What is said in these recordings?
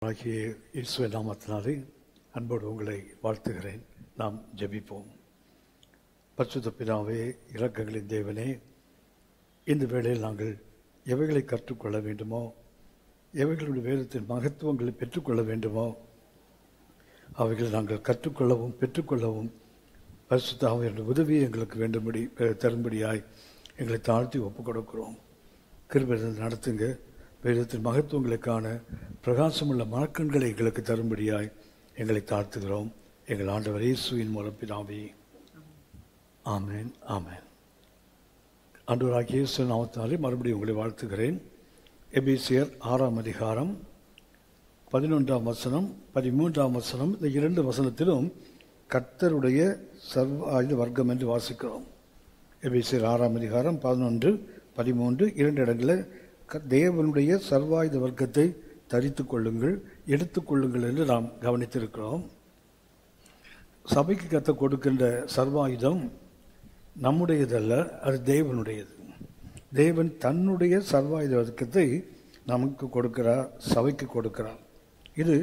ஆகிய இயேசுவின் நாமத்தினாலே அன்போடு உங்களை வாழ்த்துகிறேன். நாம் ஜெபிப்போம். பரிசுத்த பிதாவே, இரக்கங்களின் தேவனே, இந்த வேளையில் நாங்கள் எவைகளை கற்றுக்கொள்ள வேண்டுமோ, எவைகளுடைய வேதத்தின் மகத்துவங்களை பெற்றுக்கொள்ள வேண்டுமோ, அவைகளை நாங்கள் கற்றுக்கொள்ளவும் பெற்றுக்கொள்ளவும் பரிசுத்த ஆவியானவருடைய உதவியை எங்களுக்கு வேண்டும்படி தரும்படியாய் எங்களை தாழ்த்தி ஒப்புக் கொடுக்கிறோம். கிருபை நடத்துங்க. வேதத்தின் மகத்துவங்களுக்கான பிரகாசமுள்ள மனக்கண்களை எங்களுக்கு தரும்படியாய் எங்களை தாழ்த்துகிறோம். எங்கள் ஆண்டவர் இயேசுவின் மூலம் பிதாவே, ஆமென், ஆமென். ஆண்டவராகிய இயேசு நாமத்தினாலே மறுபடியும் உங்களை வாழ்த்துகிறேன். எபேசியர் 6ஆம் அதிகாரம் 11ஆம் வசனம் 13ஆம் வசனம், இந்த 2 வசனத்திலும் கர்த்தருடைய சர்வ ஆயுத வர்க்கம் என்று வாசிக்கிறோம். எபேசியர் 6ஆம் அதிகாரம் 11, 13 2 இடங்களில் தேவனுடைய சர்வாயுத வர்க்கத்தை தரித்துக் கொள்ளுங்கள், எடுத்துக்கொள்ளுங்கள் என்று நாம் கவனித்திருக்கிறோம். சபைக்கு கர்த்தர் கொடுக்கின்ற சர்வாயுதம் நம்முடையதல்ல, அது தேவனுடையது. தேவன் தன்னுடைய சர்வாயுத வர்க்கத்தை நமக்கு கொடுக்கிறார், சபைக்கு கொடுக்கிறார். இது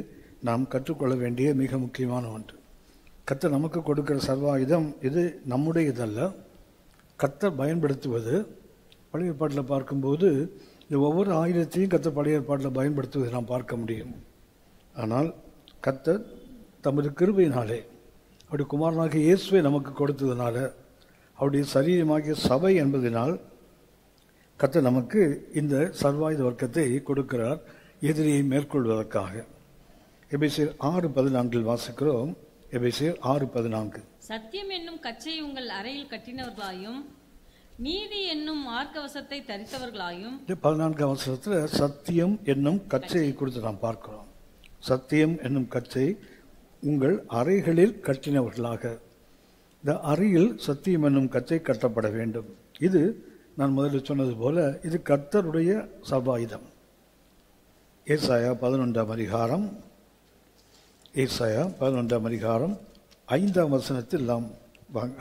நாம் கற்றுக்கொள்ள வேண்டிய மிக முக்கியமான ஒன்று. கர்த்தர் நமக்கு கொடுக்கிற சர்வாயுதம் இது நம்முடையதல்ல, கர்த்தர் பயன்படுத்துவது. பழைய ஏற்பாட்டில் பார்க்கும்போது இந்த ஒவ்வொரு ஆயுதத்தையும் கர்த்தர் பழைய ஏற்பாட்டில் பயன்படுத்துவதை நாம் பார்க்க முடியும். ஆனால் கர்த்தர் தமது கிருபையினாலே அவருடைய குமாரனாகிய இயேசுவை நமக்கு கொடுத்ததுனால, அவருடைய சரீரமாகிய சபை என்பதனால் கர்த்தர் நமக்கு இந்த சர்வாயுத வர்க்கத்தை கொடுக்கிறார், எதிரியை மேற்கொள்வதற்காக. எபேசியர் 6:14 வாசிக்கிறோம். எபேசியர் 6:14. சத்தியம் என்னும் கச்சை உங்கள் அறையில் கட்டினவர்களாயும் நீதி என்னும் மார்க்கவசத்தை தரித்தவர்களாயும். 14ஆம் வசனத்தில் சத்தியம் என்னும் கச்சையை குறித்து நாம் பார்க்கிறோம். சத்தியம் என்னும் கச்சை உங்கள் அறைகளில் கட்டினவர்களாக. இந்த அறையில் சத்தியம் என்னும் கச்சை கட்டப்பட வேண்டும். இது நான் முதலில் சொன்னது போல இது கர்த்தருடைய சர்வாயுதம். ஏசாயா 11ஆம் அதிகாரம் 5ஆம் வசனத்தில் நாம்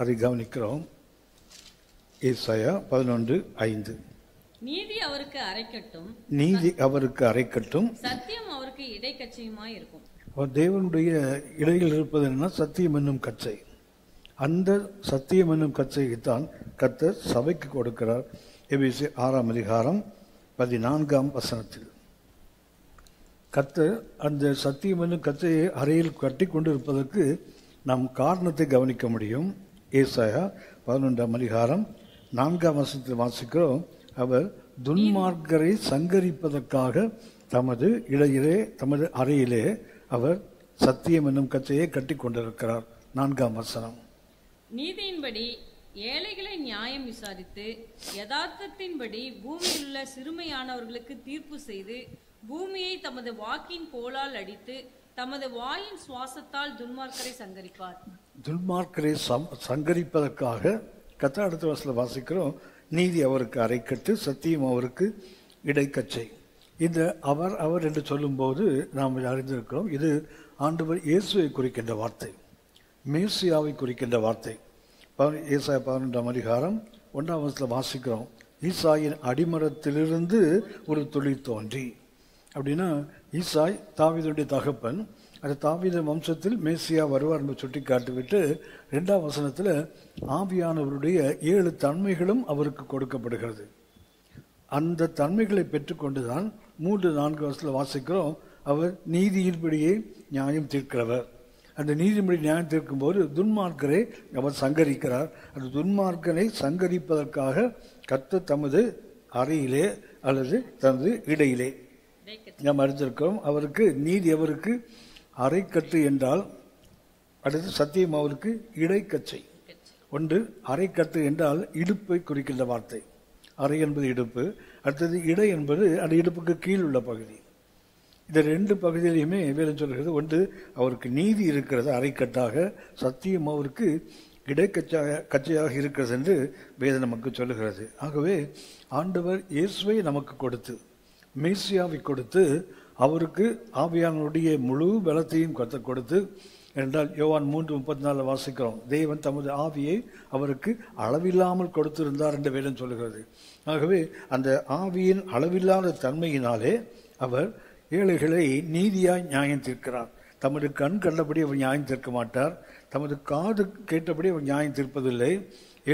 அதை கவனிக்கிறோம். ஏசாயா 11:5. நீதி அவருக்கு அரைக்கட்டும், நீதி அவருக்கு அரைக்கட்டும், சத்தியம் அவருக்கு இடைக்கச்சையுமாய் இருக்கும். தேவனுடைய இடையில் இருப்பது என்ன? சத்தியம் என்னும் கச்சை. அந்த சத்தியம் என்னும் கச்சையைத்தான் கர்த்தர் சபைக்கு கொடுக்கிறார். எபேசியர் 6ஆம் அதிகாரம் 14ஆம் வசனத்தில் கர்த்தர் அந்த சத்தியம் என்னும் கச்சையை அறையில் கட்டி கொண்டு இருப்பதற்கு நாம் காரணத்தை கவனிக்க முடியும். ஏசாயா 11ஆம் அதிகாரம் 4ஆம் வசனத்தில் வாசிக்கிறோம். அவர் துன்மார்க்கரை சங்கரிப்பதற்காக தமது இடையிலே தமது அறையிலே அவர் சத்தியம் என்னும் கச்சையை கட்டி கொண்டிருக்கிறார். 4ஆம் வசனம். நீதியின்படி ஏழைகளை நியாயம் விசாரித்து யதார்த்தத்தின்படி பூமியில் உள்ள சிறுமையானவர்களுக்கு தீர்ப்பு செய்து பூமியை தமது வாக்கின் கோலால் அடித்து தமது வாயின் சுவாசத்தால் துன்மார்க்கரை சங்கரிப்பார். துன்மார்க்கரை சங்கரிப்பதற்காக கர்த்தர் அடுத்த வசனத்தில் வாசிக்கிறோம். நீதி அவருக்கு அரைக்கட்டு, சத்தியம் அவருக்கு இடைக்கச்சை. இந்த அவர் என்று சொல்லும்போது நாம் அறிந்திருக்கிறோம், இது ஆண்டவர் இயேசுவை குறிக்கின்ற வார்த்தை, மேசியாவை குறிக்கின்ற வார்த்தை. ஏசாயா 11ஆம் அதிகாரம் 1ஆம் வசனத்தில் வாசிக்கிறோம். ஈசாயின் அடிமரத்திலிருந்து ஒரு துளி தோன்றி. அப்படின்னா ஈசாய் தாவீதுடைய தகப்பன். அந்த தாவீது வம்சத்தில் மேசியா வருவார் என்று சுட்டி காட்டிவிட்டு 2ஆம் வசனத்தில் ஆவியானவருடைய 7 தன்மைகளும் அவருக்கு கொடுக்கப்படுகிறது. அந்த தன்மைகளை பெற்றுக்கொண்டுதான் 3-4 வசனத்தில் வாசிக்கிறோம், அவர் நீதியின்படியே நியாயம் தீர்க்கிறவர். அந்த நீதிபடி நியாயம் தீர்க்கும் போது துன்மார்க்கரை அவர் சங்கரிக்கிறார். அந்த துன்மார்க்கனை சங்கரிப்பதற்காக கர்த்தர் தமது அறையிலே அல்லது தமது இடையிலே நாம் அறிந்திருக்கிறோம். அவருக்கு நீதி அவருக்கு அரைக்கட்டு என்றால், அடுத்து சத்தியம் அவருக்கு இடைக்கச்சை. ஒன்று அரைக்கட்டு என்றால் இடுப்பை குறிக்கின்ற வார்த்தை. அரை என்பது இடுப்பு, அடுத்தது இடை என்பது அந்த இடுப்புக்கு கீழ் உள்ள பகுதி. இந்த 2 பகுதியிலையுமே வேதம் சொல்கிறது, ஒன்று அவருக்கு நீதி இருக்கிறது அரைக்கட்டாக, சத்தியம் அவருக்கு கச்சையாக இருக்கிறது என்று வேதம் நமக்கு சொல்லுகிறது. ஆகவே ஆண்டவர் இயேசுவை நமக்கு கொடுத்து, மேசியாவை கொடுத்து, அவருக்கு ஆவியானவருடைய முழு பலத்தையும் கொடுத்து, என்றால் யோவான் 3:34 வாசிக்கிறோம், தேவன் தமது ஆவியை அவருக்கு அளவில்லாமல் கொடுத்திருந்தார் என்று வேதம் சொல்லுகிறது. ஆகவே அந்த ஆவியின் அளவில்லாத தன்மையினாலே அவர் ஏழைகளை நீதியாய் நியாயம் தீர்க்கிறார். தமது கண் கண்டபடி அவர் நியாயம் தீர்க்க மாட்டார், தமது காது கேட்டபடி அவர் நியாயம் தீர்ப்பதில்லை.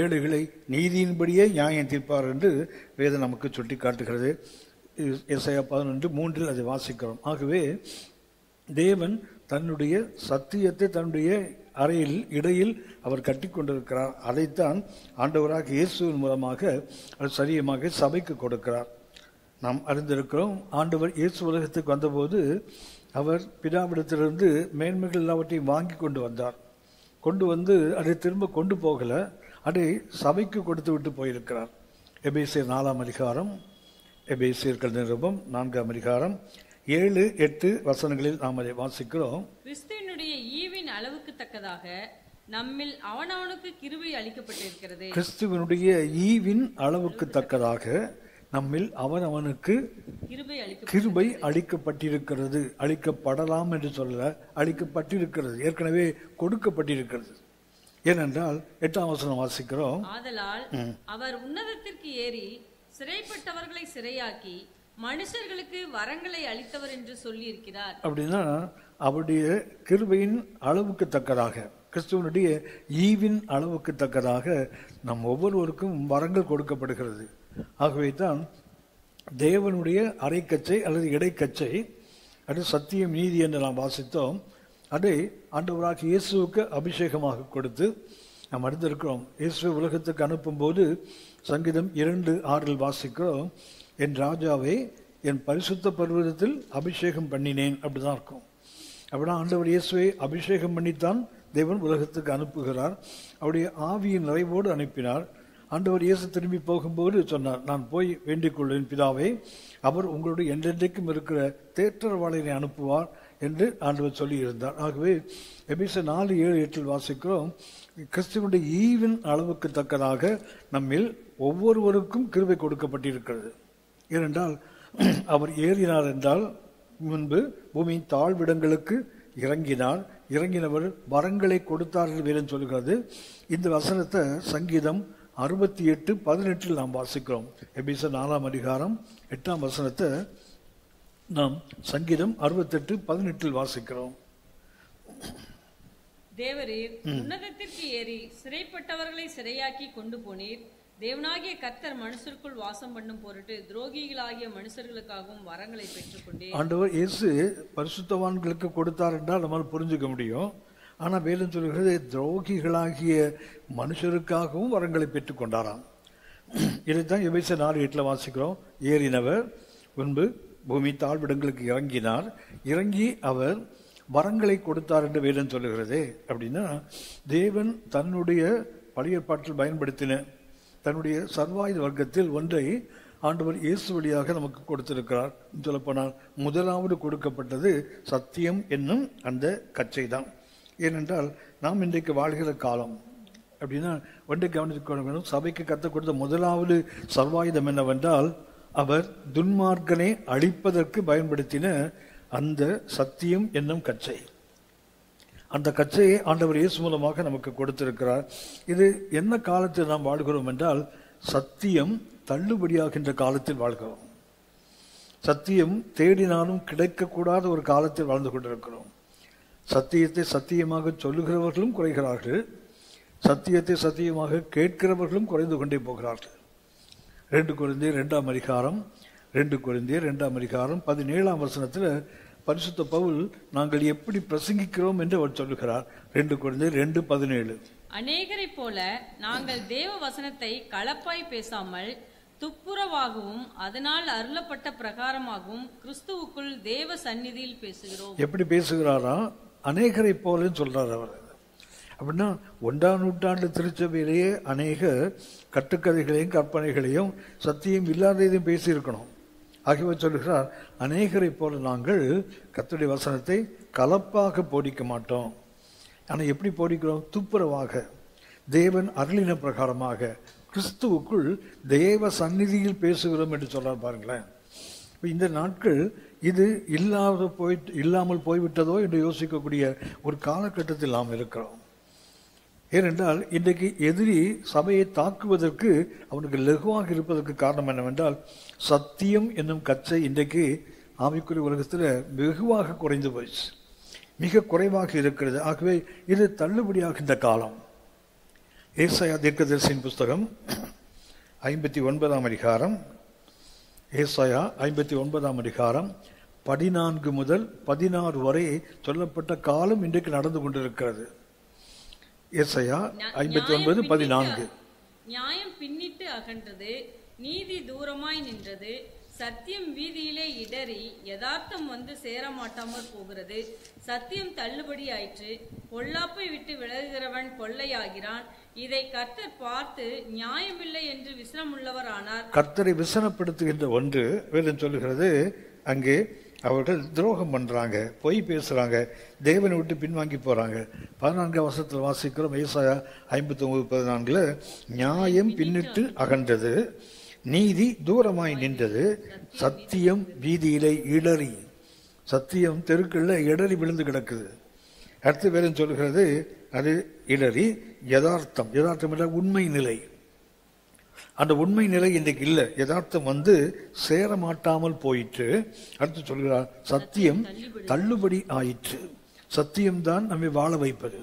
ஏழைகளை நீதியின்படியே நியாயம் தீர்ப்பார் என்று வேதம் நமக்கு சுட்டி காட்டுகிறது. எசையா 11:3 அதை வாசிக்கிறோம். ஆகவே தேவன் தன்னுடைய சத்தியத்தை தன்னுடைய அறையில் இடையில் அவர் கட்டி கொண்டிருக்கிறார். அதைத்தான் ஆண்டவராக இயேசுவின் மூலமாக அது சரியமாக சபைக்கு கொடுக்கிறார். நாம் அறிந்திருக்கிறோம், ஆண்டவர் இயேசு உலகத்துக்கு வந்தபோது அவர் பிதாவிடத்திலிருந்து மேன்மைகள் எல்லாவற்றையும் வாங்கி கொண்டு வந்தார். கொண்டு வந்து அதை திரும்ப கொண்டு போகலை, அதை சபைக்கு கொடுத்து விட்டு போயிருக்கிறார். எபேசியர் 4ஆம் அதிகாரம், எபேசியர்கள் நிருபம் 4ஆம் அதிகாரம் 7-8 வசனங்களில் நாம் அதை வாசிக்கிறோம். கிறிஸ்துவினுடைய ஈவின் அளவுக்கு தக்கதாக நம்மில் அவனவனுக்கு கிருபை அளிக்கப்பட்டிருக்கிறது. கிறிஸ்துவனுடைய ஈவின் அளவுக்கு தக்கதாக நம்மில் அவனவனுக்கு கிருபை அளிக்கப்பட்டிருக்கிறது. அளிக்கப்படலாம் என்று சொல்ல, அளிக்கப்பட்டிருக்கிறது, ஏற்கனவே கொடுக்கப்பட்டிருக்கிறது. ஏனென்றால் 8ஆம் வசனம் வாசிக்கிறோம். ஆதலால் அவர் உன்னதத்திற்கு ஏறி சிறைப்பட்டவர்களை சிறையாக்கி மனுஷர்களுக்கு வரங்களை அளித்தவர் என்று சொல்லி இருக்கிறார். அப்படின்னா அவருடைய கிருபையின் அளவுக்கு தக்கதாக, கிறிஸ்துவனுடைய ஈவின் அளவுக்கு தக்கதாக நம் ஒவ்வொருவருக்கும் வரங்கள் கொடுக்கப்படுகிறது. ஆகவே தான் தேவனுடைய அரைக்கச்சை அல்லது இடைக்கச்சை, அது சத்தியம் நீதி என்று நாம் வாசித்தோம். அதை ஆண்டவராக இயேசுவுக்கு அபிஷேகமாக கொடுத்து நாம் அறிந்திருக்கிறோம். இயேசு உலகத்துக்கு அனுப்பும் போது சங்கீதம் 2:6 வாசிக்கிறோம், என் ராஜாவை என் பரிசுத்த பர்வதத்தில் அபிஷேகம் பண்ணினேன். அப்படிதான் இருக்கும். அப்படின்னா ஆண்டவர் இயேசுவை அபிஷேகம் பண்ணித்தான் தேவன் உலகத்துக்கு அனுப்புகிறார். அவருடைய ஆவியின் நிறைவோடு அனுப்பினார். ஆண்டவர் இயேசு திரும்பி போகும்போது சொன்னார், நான் போய் வேண்டிக் கொள்வேன் பிதாவை, அவர் உங்களுடைய என்றென்றைக்கும் இருக்கிற தேற்றரவாளனை அனுப்புவார் என்று ஆண்டவர் சொல்லி இருந்தார். ஆகவே எபேசியர் 4:7-8 வாசிக்கிறோம், கிறிஸ்துவனுடைய ஈவின் அளவுக்கு தக்கதாக நம்மில் ஒவ்வொருவருக்கும் கிருபை கொடுக்கப்பட்டிருக்கிறது. ஏனென்றால் அவர் ஏறினார் என்றால் முன்பு பூமியின் தாழ்விடங்களுக்கு இறங்கினார், இறங்கினவர் வரங்களை கொடுத்தார் என்று வேதம் சொல்கிறது. இந்த வசனத்தை சங்கீதம் 68:18 நாம் வாசிக்கிறோம். எபேசியர் 4ஆம் அதிகாரம் 8ஆம் வசனத்தை நாம் சங்கீதம் 68:18 வாசிக்கிறோம். தேவரீர் உன்னதத்திற்கு ஏறி சிறைப்பட்டவர்களை சிறையாக்கி கொண்டு போனீர். தேவனாகிய கர்த்தர் மனுஷருக்குள் வாசம் பண்ணும் பொருட்டு துரோகிகளாகிய மனுஷர்களுக்காகவும் வரங்களை பெற்றுக்கொண்டே. ஆண்டவர் இயேசு பரிசுத்தவான்களுக்கு கொடுத்தார் என்றால் நம்மால் புரிஞ்சுக்க முடியும். ஆனால் வேதம் சொல்கிறது துரோகிகளாகிய மனுஷருக்காகவும் வரங்களை பெற்றுக்கொண்டாராம். இதைத்தான் எபேசியர் 4:8 வாசிக்கிறோம். ஏறினவர் முன்பு பூமி தாழ்விடங்களுக்கு இறங்கினார், இறங்கி அவர் வரங்களை கொடுத்தார் என்று வேதம் சொல்லுகிறதே. அப்படின்னா தேவன் தன்னுடைய பழைய ஏற்பாட்டில் பயன்படுத்தின தன்னுடைய சர்வாயுத வர்க்கத்தில் ஒன்றை ஆண்டவர் இயேசு வழியாக நமக்கு கொடுத்திருக்கிறார். சொல்லப்போனால் முதலாவது கொடுக்கப்பட்டது சத்தியம் என்னும் அந்த கச்சை தான். ஏனென்றால் நாம் இன்றைக்கு வாழ்கிற காலம் அப்படின்னா ஒன்றை கவனித்துக்கொள்ள வேண்டும். சபைக்கு கற்றுக் கொடுத்த முதலாவது சர்வாயுதம் என்னவென்றால், அவர் துன்மார்க்கனை அழிப்பதற்கு பயன்படுத்தின அந்த சத்தியம் என்னும் கச்சை. அந்த கச்சையை ஆண்டவர் இயேசு மூலமாக நமக்கு கொடுத்திருக்கிறார். இது என்ன காலத்தில் நாம் வாழ்கிறோம் என்றால், சத்தியம் தள்ளுபடியாகின்ற காலத்தில் வாழ்கிறோம். சத்தியம் தேடினாலும் கிடைக்கக்கூடாத ஒரு காலத்தில் வாழ்ந்து கொண்டிருக்கிறோம். சத்தியத்தை சத்தியமாக சொல்லுகிறவர்களும் குறைகிறார்கள், சத்தியத்தை சத்தியமாக கேட்கிறவர்களும் குறைந்து கொண்டே போகிறார்கள். 2 கொரிந்தியர் 2ஆம் அதிகாரம் 17ஆம் வசனத்தில் பரிசுத்த பவுல் நாங்கள் எப்படி பிரசங்கிக்கிறோம் என்று அவர் சொல்லுகிறார். 2 கொரிந்தியர் 2:17. அநேகரை போல நாங்கள் தேவ வசனத்தை களப்பாய் பேசாமல் துப்புரவாகவும் அதனால் அருளப்பட்ட பிரகாரமாகவும் கிறிஸ்துவுக்குள் தேவ சந்நிதியில் பேசுகிறோம். எப்படி பேசுகிறாரா? அநேகரை போலன்னு சொல்றார் அவர். அப்படின்னா 1ஆம் நூற்றாண்டு திருச்சபையிலேயே அநேக கட்டுக்கதைகளையும் கற்பனைகளையும் சத்தியம் இல்லாததையும் பேசியிருக்கணும். ஆகியவை சொல்லுகிறார், அநேகரை போல நாங்கள் கர்த்தருடைய வசனத்தை கலப்பாக போதிக்க மாட்டோம். ஆனால் எப்படி போதிக்கிறோம்? துப்புரவாக, தேவன் அருளின பிரகாரமாக, கிறிஸ்துவுக்குள் தேவ சந்நிதியில் பேசுகிறோம் என்று சொல்றார். பாருங்களேன், இந்த நாட்கள் இது இல்லாமல் போய்விட்டதோ என்று யோசிக்கக்கூடிய ஒரு காலகட்டத்தில் நாம் இருக்கிறோம். ஏனென்றால் இன்றைக்கு எதிரி சபையை தாக்குவதற்கு அவனுக்கு லகுவாக இருப்பதற்கு காரணம் என்னவென்றால், சத்தியம் என்னும் கச்சை இன்றைக்கு ஆவிக்குரிய உலகத்தில் வெகுவாக குறைந்து போயிடுச்சு, மிக குறைவாக இருக்கிறது. ஆகவே இது தள்ளுபடியாகின்ற காலம். ஏசாயா தீர்க்கதரிசியின் புஸ்தகம் 59ஆம் அதிகாரம், ஏசாயா 59ஆம் அதிகாரம் 14 முதல் 16 வரை சொல்லப்பட்ட காலம் இன்றைக்கு நடந்து கொண்டிருக்கிறது. ஏசாயா 59:14. நியாயம் பின்னிட்டு அகன்றது, நீதி தூரமாய் நின்றது, சத்தியம் வீதியிலே இடறி யதார்த்தம் வந்து சேரமாட்டாமற் போகிறது. சத்தியம் தள்ளுபடி ஆயிற்று, பொல்லாப்பை விட்டு விலகுகிறவன் கொள்ளையாகிறான். இதை கர்த்தர் பார்த்து நியாயமில்லை என்று விசனமுள்ளவர் ஆனார். கர்த்தரை விசனப்படுத்துகின்ற ஒன்று வேதம் சொல்லுகிறது. அங்கே அவர்கள் துரோகம் பண்றாங்க, பொய் பேசுறாங்க, தேவனை விட்டு பின்வாங்கி போறாங்க. 14ஆம் வசனத்தில் வாசிக்கிறோம், ஏசாயா 59:14, நியாயம் பின்னிட்டு அகன்றது, நீதி தூரமாய் நின்றது, சத்தியம் வீதியிலே இடறி. சத்தியம் தெருக்கள்ல இடறி விழுந்து கிடக்குது. அடுத்து வேதம் சொல்லுகிறது, அது இடறி யதார்த்தம், யதார்த்தம் இல்ல உண்மை நிலை, அந்த உண்மை நிலை இன்றைக்கு இல்லை. யதார்த்தம் வந்து சேரமாட்டாமல் போயிட்டு. அடுத்து சொல்கிறார், சத்தியம் தள்ளுபடி ஆயிற்று. சத்தியம்தான் நம்மை வாழ வைப்பது,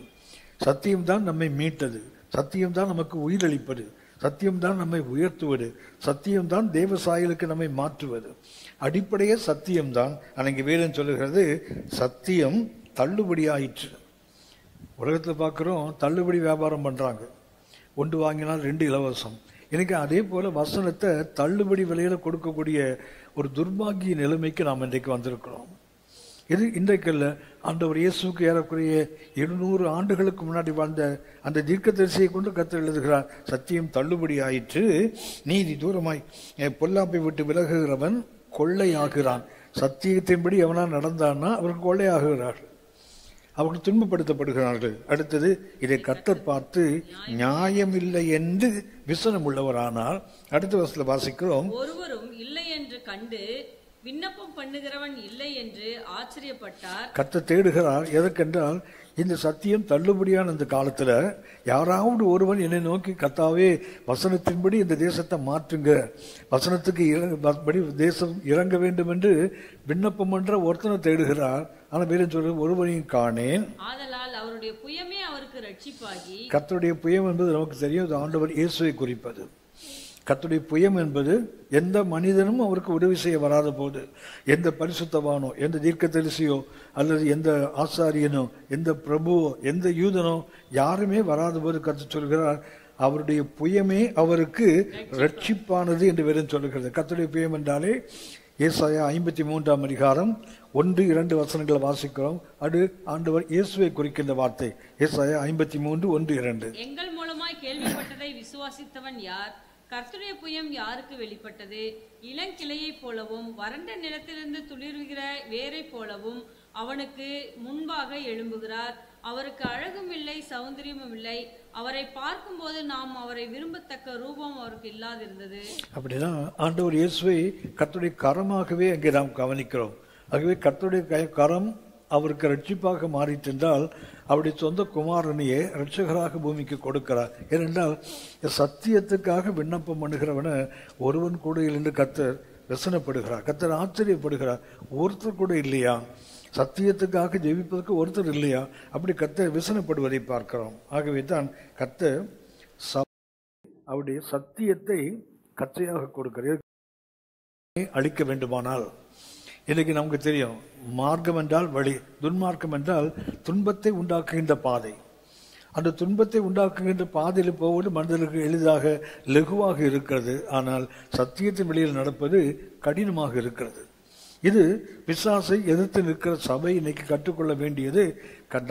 சத்தியம்தான் நம்மை மீட்டது, சத்தியம்தான் நமக்கு உயிரளிப்பது, சத்தியம்தான் நம்மை உயர்த்துவது, சத்தியம்தான் தேவ சாயலுக்கு நம்மை மாற்றுவது. அடிப்படையே சத்தியம்தான். அன்னைக்கு வேதம் சொல்லுகிறது, சத்தியம் தள்ளுபடி ஆயிற்று. உலகத்தில் பார்க்குறோம், தள்ளுபடி வியாபாரம் பண்ணுறாங்க, 1 வாங்கினால் 2 இலவசம். எனக்கு அதே போல வசனத்தை தள்ளுபடி விலையில கொடுக்கக்கூடிய ஒரு துர்பாகிய நிலைமைக்கு நாம் இன்றைக்கு வந்திருக்கிறோம். இது இன்றைக்கல்ல, ஆண்டவர் இயேசுக்கு ஏறக்குறைய 700 ஆண்டுகளுக்கு முன்னாடி வாழ்ந்த அந்த தீர்க்கதரிசியை கொண்டு கர்த்தர் எழுதுகிறார், சத்தியம் தள்ளுபடி ஆயிற்று, நீதி தூரமாய், பொல்லாப்பை விட்டு விலகுகிறவன் கொள்ளையாகிறான். சத்தியத்தின்படி எவனா நடந்தான்னா அவர்கள் கொள்ளையாகிறார்கள், அவர்கள் துன்பப்படுத்தப்படுகிறார்கள். அடுத்தது, இதை கர்த்தர் பார்த்து நியாயமில்லை என்று விசனம் உள்ளவரானால். அடுத்த வசனத்தில் வாசிக்கிறோம், ஒருவரும் இல்லை என்று கண்டு விண்ணப்பம் பண்ணுகிறவன் இல்லை என்று ஆச்சரியப்பட்டார். கர்த்தர் தேடுகிறார். எதற்கென்றால், இந்த சத்தியம் தள்ளுபடியான இந்த காலத்துல யாராவது ஒருவன் என்னை நோக்கி, கர்த்தாவே வசனத்தின்படி இந்த தேசத்தை மாற்றுங்க, வசனத்துக்கு தேசம் இறங்க வேண்டும் என்று விண்ணப்பம் என்ற ஒருத்தனை தேடுகிறார். ஆனால் வேதம் சொல்றது, ஒருவனையும் காணேன், ஆதலால் அவருடைய புயமே அவருக்கு ரட்சிப்பாகி. கர்த்தருடைய புயம் என்பது நமக்கு தெரியும், அது ஆண்டவர் இயேசுவை குறிப்பது. கர்த்தருடைய புயம் என்பது எந்த மனிதனும் அவருக்கு உதவி செய்ய வராத போது, எந்த பரிசுத்தவானோ, எந்த தீர்க்கதரிசியோ, அல்லது எந்த ஆசாரியனோ, எந்த பிரபுவோ, எந்த யூதனோ, யாருமே வராத போது கர்த்தர் சொல்கிறார், அவருடைய புயமே அவருக்கு ரட்சிப்பானது என்று வேதம் சொல்லுகிறது. கர்த்தருடைய புயம் என்றாலே ஏசாயா 53ஆம் அதிகாரம் 1-2 வசனங்களை வாசிக்கிறோம். அது ஆண்டவர் இயேசுவை குறிக்கின்ற வார்த்தை. ஏசாயா 53:1-2. எங்கள் மூலமாய் கேள்விப்பட்டதை விசுவாசித்தவன் யார்? கர்த்தருடைய புயம் யாருக்கு வெளிப்பட்டது? இளங்கிளையை போலவும் வறண்ட நிலத்திலிருந்து துளிர்கிற வேரை போலவும் அவனுக்கு முன்பாக எழும்புகிறார். அவருக்கு அழகும் இல்லை, சௌந்தரியமும் இல்லை. அவரை பார்க்கும்போது நாம் அவரை விரும்பத்தக்க ரூபம் அவருக்கு இல்லாதிருந்தது. அப்படிதான் ஆண்டவர் இயேசுவை கர்த்தருடைய கரமாகவே அங்கே நாம் கவனிக்கிறோம். ஆகவே கர்த்தருடைய கரம் அவருக்கு ரட்சிப்பாக மாறிட்டென்றால், அவருடைய சொந்த குமாரனையே ரட்சகராக பூமிக்கு கொடுக்கிறார். ஏனென்றால், சத்தியத்துக்காக விண்ணப்பம் பண்ணுகிறவன ஒருவன் கூட இல்லை என்று கர்த்தர் வசனப்படுகிறார். கர்த்தர் ஆச்சரியப்படுகிறார், ஒருத்தர் கூட இல்லையா, சத்தியத்துக்காக ஜெபிப்பதற்கு ஒருத்தர் இல்லையா, அப்படி கர்த்தர் விசனப்படுவதை பார்க்கிறோம். ஆகவே தான் கர்த்தர் அவருடைய சத்தியத்தை கச்சையாக கொடுக்கிறார். அழிக்க வேண்டுமானால், இன்னைக்கு நமக்கு தெரியும், மார்க்கம் என்றால் வழி, துன்மார்க்கம் என்றால் துன்பத்தை உண்டாக்குகின்ற பாதை. அந்த துன்பத்தை உண்டாக்குகின்ற பாதையில் போவது மனிதர்களுக்கு எளிதாக லகுவாக இருக்கிறது. ஆனால் சத்தியத்தின் வெளியில் நடப்பது கடினமாக இருக்கிறது. இது பிசாசை எதிர்த்து நிற்கிற சபை இன்னைக்கு கற்றுக்கொள்ள வேண்டியது.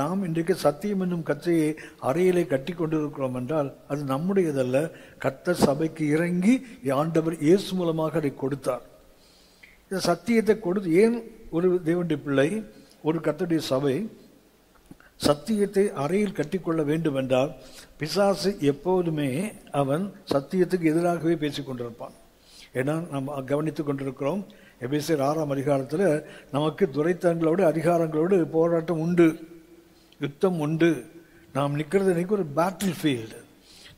நாம் இன்றைக்கு சத்தியம் என்னும் கச்சையை அறையிலே கட்டி கொண்டிருக்கிறோம் என்றால் அது நம்முடையதல்ல. கர்த்தர் சபைக்கு இறங்கி ஆண்டவர் இயேசு மூலமாக அதை கொடுத்தார். இந்த சத்தியத்தை கொடுத்து, ஏன் ஒரு தேவனுடைய பிள்ளை, ஒரு கர்த்தருடைய சபை சத்தியத்தை அறையில் கட்டிக்கொள்ள வேண்டும் என்றால், பிசாசு எப்போதுமே அவன் சத்தியத்துக்கு எதிராகவே பேசிக் கொண்டிருப்பான். ஏன்னா நாம் கவனித்துக் கொண்டிருக்கிறோம், எபேசியர் 6ஆம் அதிகாரத்தில் நமக்கு துரைத்தங்களோடு அதிகாரங்களோடு போராட்டம் உண்டு, யுத்தம் உண்டு. நாம் நிற்கிறது இன்னைக்கு ஒரு பேட்டில் ஃபீல்டு.